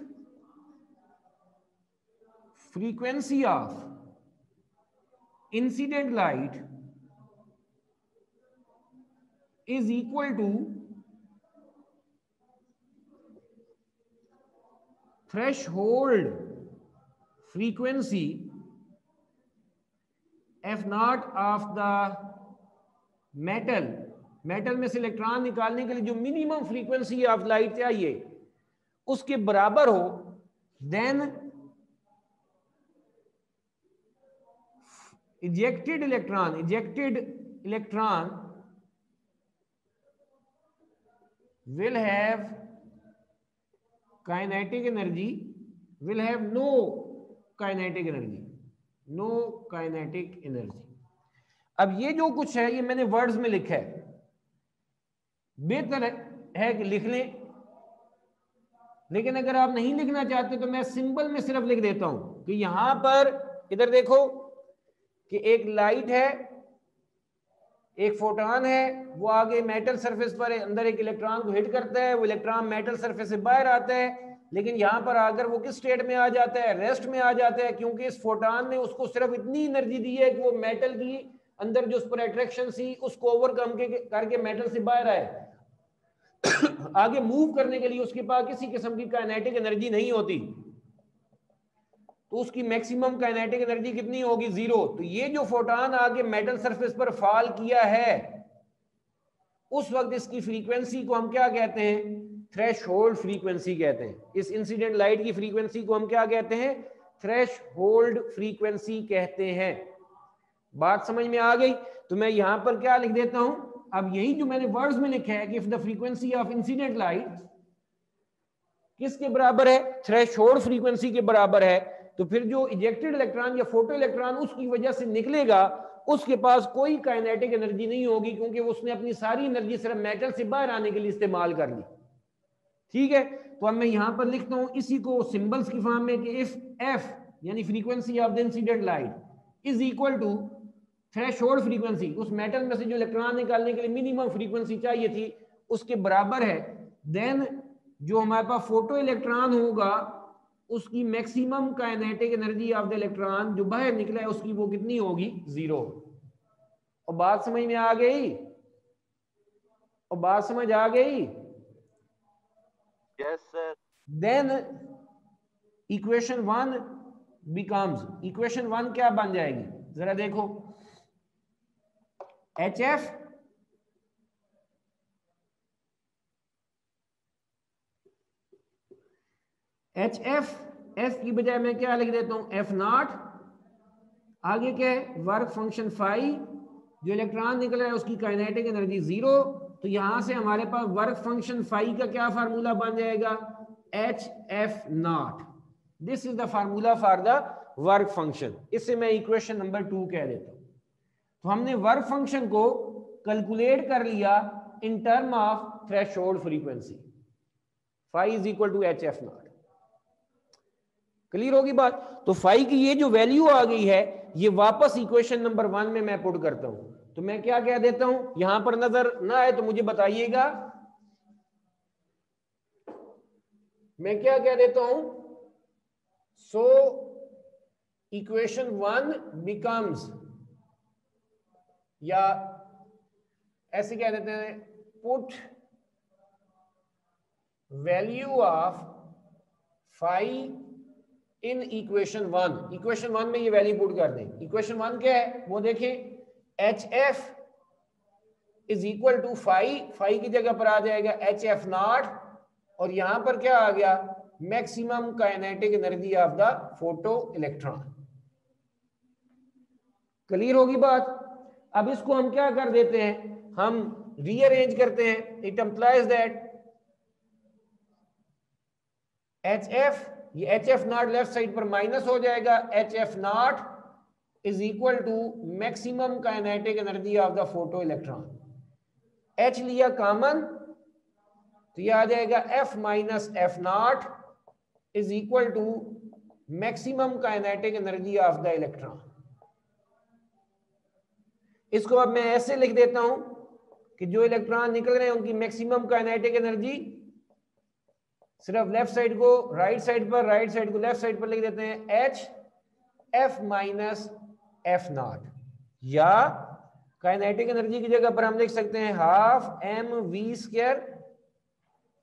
frequency of incident light is equal to threshold frequency F naught of the metal में से इलेक्ट्रॉन निकालने के लिए जो मिनिमम फ्रीक्वेंसी ऑफ लाइट चाहिए उसके बराबर हो then ejected electron will have kinetic energy, will have no kinetic energy. अब ये जो कुछ है ये मैंने वर्ड्स में लिखा है, बेहतर है कि लिख लें, लेकिन अगर आप नहीं लिखना चाहते तो मैं सिंबल में सिर्फ लिख देता हूं कि यहां पर इधर देखो कि एक लाइट है, एक फोटॉन है, वो आगे मेटल सरफेस पर अंदर एक इलेक्ट्रॉन को हिट करता है, वो इलेक्ट्रॉन मेटल सरफेस से बाहर आता है, लेकिन यहां पर आकर वो किस स्टेट में आ जाता है, रेस्ट में आ जाता है, क्योंकि इस फोटॉन ने उसको सिर्फ इतनी एनर्जी दी है कि वो मेटल की अंदर जो उस पर अट्रैक्शन थी उसको ओवरकम करके मेटल से बाहर आए। आगे मूव करने के लिए उसके पास किसी किस्म की काइनेटिक एनर्जी नहीं होती, तो उसकी मैक्सिमम काइनेटिक एनर्जी कितनी होगी, 0। तो ये जो फोटॉन आगे मेटल सरफेस पर फॉल किया है उस वक्त इसकी फ्रीक्वेंसी को हम क्या कहते हैं, थ्रेशहोल्ड फ्रीक्वेंसी कहते हैं। इस इंसिडेंट लाइट की फ्रीक्वेंसी को हम क्या कहते हैं, थ्रेशहोल्ड फ्रीक्वेंसी कहते हैं। बात समझ में आ गई? तो मैं यहां पर क्या लिख देता हूं, अब यही जो मैंने वर्ड्स में लिखा है कि if the frequency of incident light किसके बराबर है, थ्रेशहोल्ड फ्रीक्वेंसी के बराबर है, तो फिर जो इजेक्टेड इलेक्ट्रॉन या फोटो इलेक्ट्रॉन उसकी वजह से निकलेगा उसके पास कोई काइनेटिक एनर्जी नहीं होगी, क्योंकि उसने अपनी सारी एनर्जी सिर्फ मेटल से बाहर आने के लिए इस्तेमाल कर ली। ठीक है, तो अब मैं यहां पर लिखता हूं इसी को सिंबल्स की फॉर्म में कि इफ एफ यानी frequency of the incident light is equal to threshold frequency, उस मेटल में से जो इलेक्ट्रॉन निकालने के लिए मिनिमम फ्रीक्वेंसी चाहिए थी उसके बराबर है, देन जो हमारे पास फोटो इलेक्ट्रॉन होगा उसकी maximum kinetic energy of the electron जो बाहर निकला है उसकी वो कितनी होगी, 0। और बात समझ में आ गई? और बात समझ आ गई? Yes sir. Then equation 1 becomes, equation 1 क्या बन जाएगी, जरा देखो, HF एस की बजाय मैं क्या लिख देता हूं, F0, आगे क्या है, वर्क फंक्शन फाई, जो इलेक्ट्रॉन निकल रहा है उसकी काइनेटिक एनर्जी 0, तो यहां से हमारे पास वर्क फंक्शन फाई का क्या फार्मूला बन जाएगा, HF0। This is the formula for the work function. इससे मैं इक्वेशन नंबर 2 कह देता हूं। तो हमने वर्क फंक्शन को कैलकुलेट कर लिया in term of threshold frequency, phi is equal to HF0। Clear होगी बात? तो फाई की ये जो वैल्यू आ गई है ये वापस इक्वेशन नंबर 1 में मैं पुट करता हूं। तो मैं क्या कह देता हूं, यहां पर नजर ना आए तो मुझे बताइएगा, मैं क्या कह देता हूं, सो इक्वेशन 1 बिकम्स, या ऐसे कह देते हैं, put value of phi in equation 1। Equation 1 में ये वैल्यू पुट कर दें। इक्वेशन 1 क्या है वो देखें, HF is equal to phi, phi की जगह पर आ जाएगा HF0, और यहां पर क्या आ गया, maximum kinetic energy of the photo electron. Clear होगी बात? अब इसको हम क्या कर देते हैं, हम रीअरेंज करते हैं। इट एम्प्लाइज दैट HF, ये HF0 लेफ्ट साइड पर माइनस हो जाएगा, HF0 is equal to maximum kinetic energy of the photo electron. H लिया कॉमन तो ये आ जाएगा F minus F0 is equal to maximum kinetic energy of the electron. इसको अब मैं ऐसे लिख देता हूं कि जो इलेक्ट्रॉन निकल रहे हैं उनकी मैक्सिमम काइनेटिक एनर्जी, सिर्फ लेफ्ट साइड को राइट साइड पर, राइट साइड को लेफ्ट साइड पर लिख देते हैं H F माइनस F0, या काइनेटिक एनर्जी की जगह पर हम लिख सकते हैं half mv²,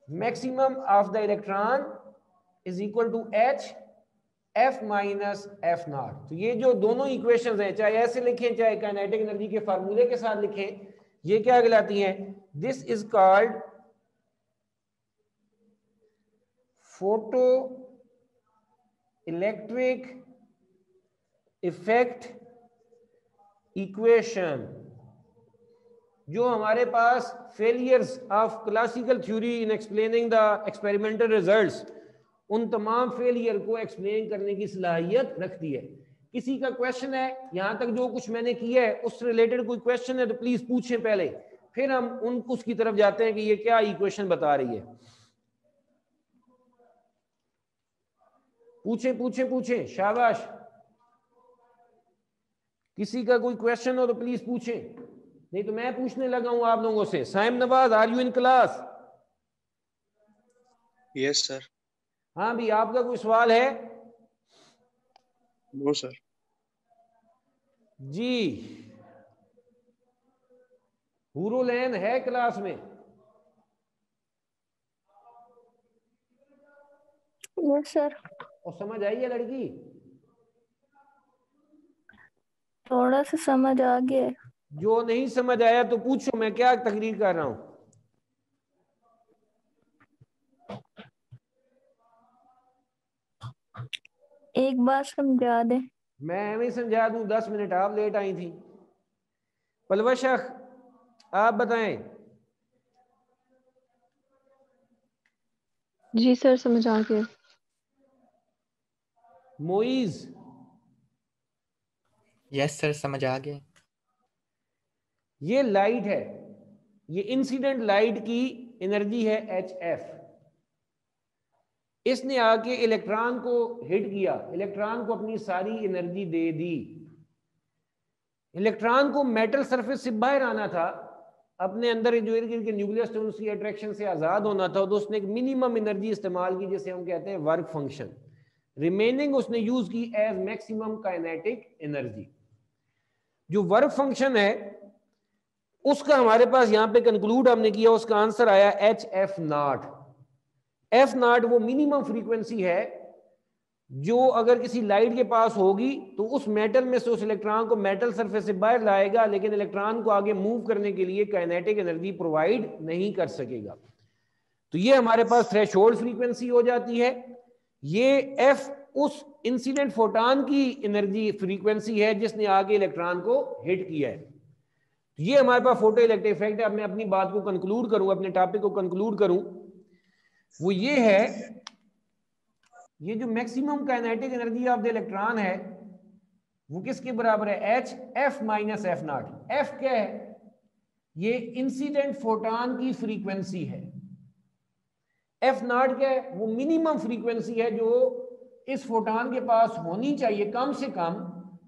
maximum of the electron is equal to H F minus F0। तो ये जो दोनों इक्वेशंस हैं, चाहे ऐसे लिखें चाहे काइनेटिक एनर्जी के फार्मूले के साथ लिखें, ये क्या कहलाती हैं, this is called photo electric effect equation, जो हमारे पास failures of classical theory in explaining the experimental results, उन तमाम फेलियर को एक्सप्लेन करने की सलाहियत रखती है। किसी का क्वेश्चन है यहां तक जो कुछ मैंने किया है उससे रिलेटेड कोई क्वेश्चन है तो प्लीज पूछें पहले, फिर हम उसकी तरफ जाते हैं कि ये क्या इक्वेशन बता रही है। पूछें पूछें पूछें, शाबाश। किसी का कोई क्वेश्चन हो तो प्लीज पूछें, नहीं तो मैं पूछने लगा हूं आप लोगों से। Saim Nawaz, are you in class? Yes sir. हाँ भी, आपका कोई सवाल है? No sir. जी, हुरुलैन है क्लास में? Yes sir. और समझ आई है लड़की? थोड़ा सा समझ आ गया है। जो नहीं समझ आया तो पूछो, मैं क्या तकरीर कर रहा हूं। एक बार समझा दे। मैं भी समझा दूं, 10 मिनट आप लेट आई थी। पलवशख, आप बताएं। जी सर, समझ आ गया। मोइज? यस सर, समझ आ गया। ये लाइट है, ये इंसिडेंट लाइट की एनर्जी है HF। इसने आके इलेक्ट्रॉन को हिट किया, इलेक्ट्रॉन को अपनी सारी एनर्जी दे दी। इलेक्ट्रॉन को मेटल सरफेस से बाहर आना था, अपने अंदर जो इर्द गिर्द के न्यूक्लियस थे उसकी अट्रैक्शन से आजाद होना था, तो उसने एक मिनिमम एनर्जी इस्तेमाल की जिसे हम कहते हैं वर्क फंक्शन। रिमेनिंग उसने यूज की एज मैक्सिमम काइनेटिक एनर्जी। जो वर्क फंक्शन है उसका हमारे पास यहां पे कंक्लूड हमने किया, उसका आंसर आया HF0। F0 वो मिनिमम फ्रीक्वेंसी है जो अगर किसी लाइट के पास होगी तो उस मेटल में से उस इलेक्ट्रॉन को मेटल सरफेस से बाहर लाएगा, लेकिन इलेक्ट्रॉन को आगे मूव करने के लिए काइनेटिक एनर्जी प्रोवाइड नहीं कर सकेगा। तो ये हमारे पास थ्रेशोल्ड फ्रीक्वेंसी हो जाती है। ये F उस इंसिडेंट फोटॉन की एनर्जी फ्रीक्वेंसी है जिसने आगे इलेक्ट्रॉन को हिट किया है। तो ये हमारे पास फोटो इलेक्ट्रिक इफेक्ट है। अब मैं अपनी बात को कंक्लूड करूं, अपने टॉपिक को कंक्लूड करूं, वो ये है, ये जो maximum kinetic energy of the electron है वो किसके बराबर है? HF minus F0। F क्या है? ये इंसिडेंट फोटॉन की फ्रीक्वेंसी है। F0 क्या है? वो मिनिमम फ्रीक्वेंसी है जो इस फोटॉन के पास होनी चाहिए कम से कम,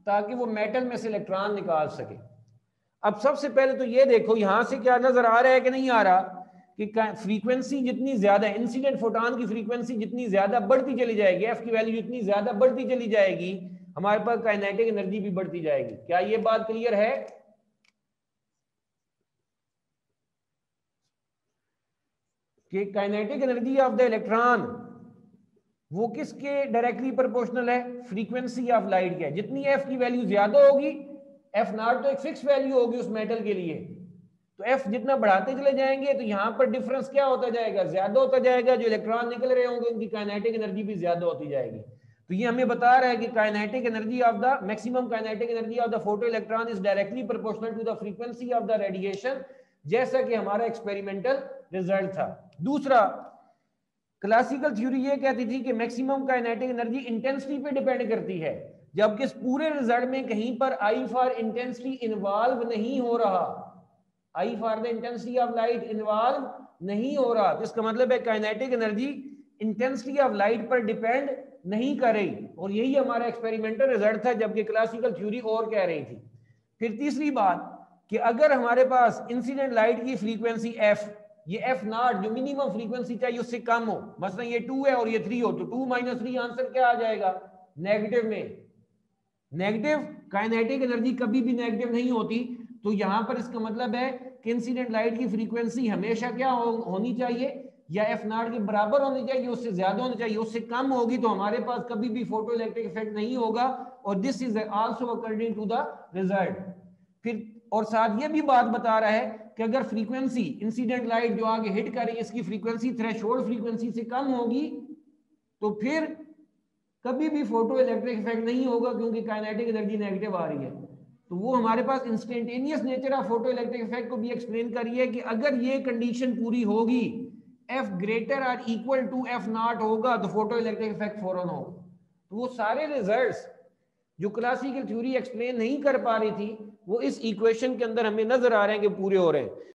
ताकि वो मेटल में से इलेक्ट्रॉन निकाल सके। अब सबसे पहले तो ये देखो यहां से क्या नजर आ रहा है कि नहीं आ रहा कि फ्रीक्वेंसी जितनी ज्यादा, इंसिडेंट फोटॉन की फ्रीक्वेंसी जितनी ज्यादा बढ़ती चली जाएगी, F की वैल्यू जितनी ज्यादा बढ़ती चली जाएगी, हमारे पास काइनेटिक एनर्जी भी बढ़ती जाएगी। क्या ये बात क्लियर है? कि kinetic energy of the electron वो किसके डायरेक्टली प्रोपोर्शनल है? फ्रीक्वेंसी ऑफ लाइट के। जितनी F की वैल्यू ज्यादा होगी, F0 तो एक फिक्स वैल्यू होगी उस मेटल के लिए, तो F जितना बढ़ाते चले जाएंगे तो यहां पर डिफरेंस क्या होता जाएगा? ज्यादा होता जाएगा। जो इलेक्ट्रॉन निकल रहे होंगे उनकी काइनेटिक एनर्जी भी ज्यादा होती जाएगी। तो ये हमें बता रहा है कि kinetic energy of the maximum kinetic energy of the photo electron is directly proportional to the frequency of the radiation, जैसा कि हमारा एक्सपेरिमेंटल रिजल्ट था। दूसरा, क्लासिकल थ्योरी ये कहती थी कि मैक्सिमम काइनेटिक एनर्जी इंटेंसिटी पे डिपेंड करती है, जबकि इस पूरे रिजल्ट में कहीं पर I फॉर इंटेंसिटी इन्वॉल्व नहीं हो रहा। I for the intensity of light involve नहीं हो रहा। तो इसका मतलब है kinetic energy intensity of light पर डिपेंड नहीं कर रही, और यही हमारा एक्सपेरिमेंटल रिजल्ट था, जबकि क्लासिकल थ्योरी और कह रही थी। फिर तीसरी बात कि अगर हमारे पास इंसिडेंट लाइट की फ्रीक्वेंसी F, ये F0 जो मिनिमम फ्रीक्वेंसी चाहिए उससे कम हो, मसलन ये 2 है और ये 3 हो, तो 2 - 3 आंसर क्या आ जाएगा? नेगेटिव में। नेगेटिव काइनेटिक एनर्जी कभी भी नेगेटिव नहीं होती। तो यहां पर इसका मतलब है कि इंसिडेंट लाइट की फ्रीक्वेंसी हमेशा क्या होनी चाहिए? या F0 के बराबर होनी चाहिए, उससे ज्यादा होनी चाहिए। उससे कम होगी तो हमारे पास कभी भी फोटो इलेक्ट्रिक इफेक्ट नहीं होगा, और this is also according to the result. फिर और साथ ये भी बात बता रहा है कि अगर फ्रीक्वेंसी इंसिडेंट लाइट जो आगे हिट कर रही है इसकी फ्रीक्वेंसी थ्रेशोल्ड फ्रीक्वेंसी से कम होगी, तो फिर कभी भी फोटो इलेक्ट्रिक इफेक्ट नहीं होगा क्योंकि काइनेटिक एनर्जी नेगेटिव आ रही है। तो वो हमारे पास instantaneous nature of photo electric effect को भी एक्सप्लेन करी है कि अगर ये कंडीशन पूरी होगी, एफ ग्रेटर और इक्वल टू एफ नॉट होगा तो फोटो इलेक्ट्रिक इफेक्ट फौरन होगा। तो वो सारे रिजल्ट्स जो क्लासिकल थ्योरी एक्सप्लेन नहीं कर पा रही थी वो इस इक्वेशन के अंदर हमें नजर आ रहे हैं कि पूरे हो रहे हैं।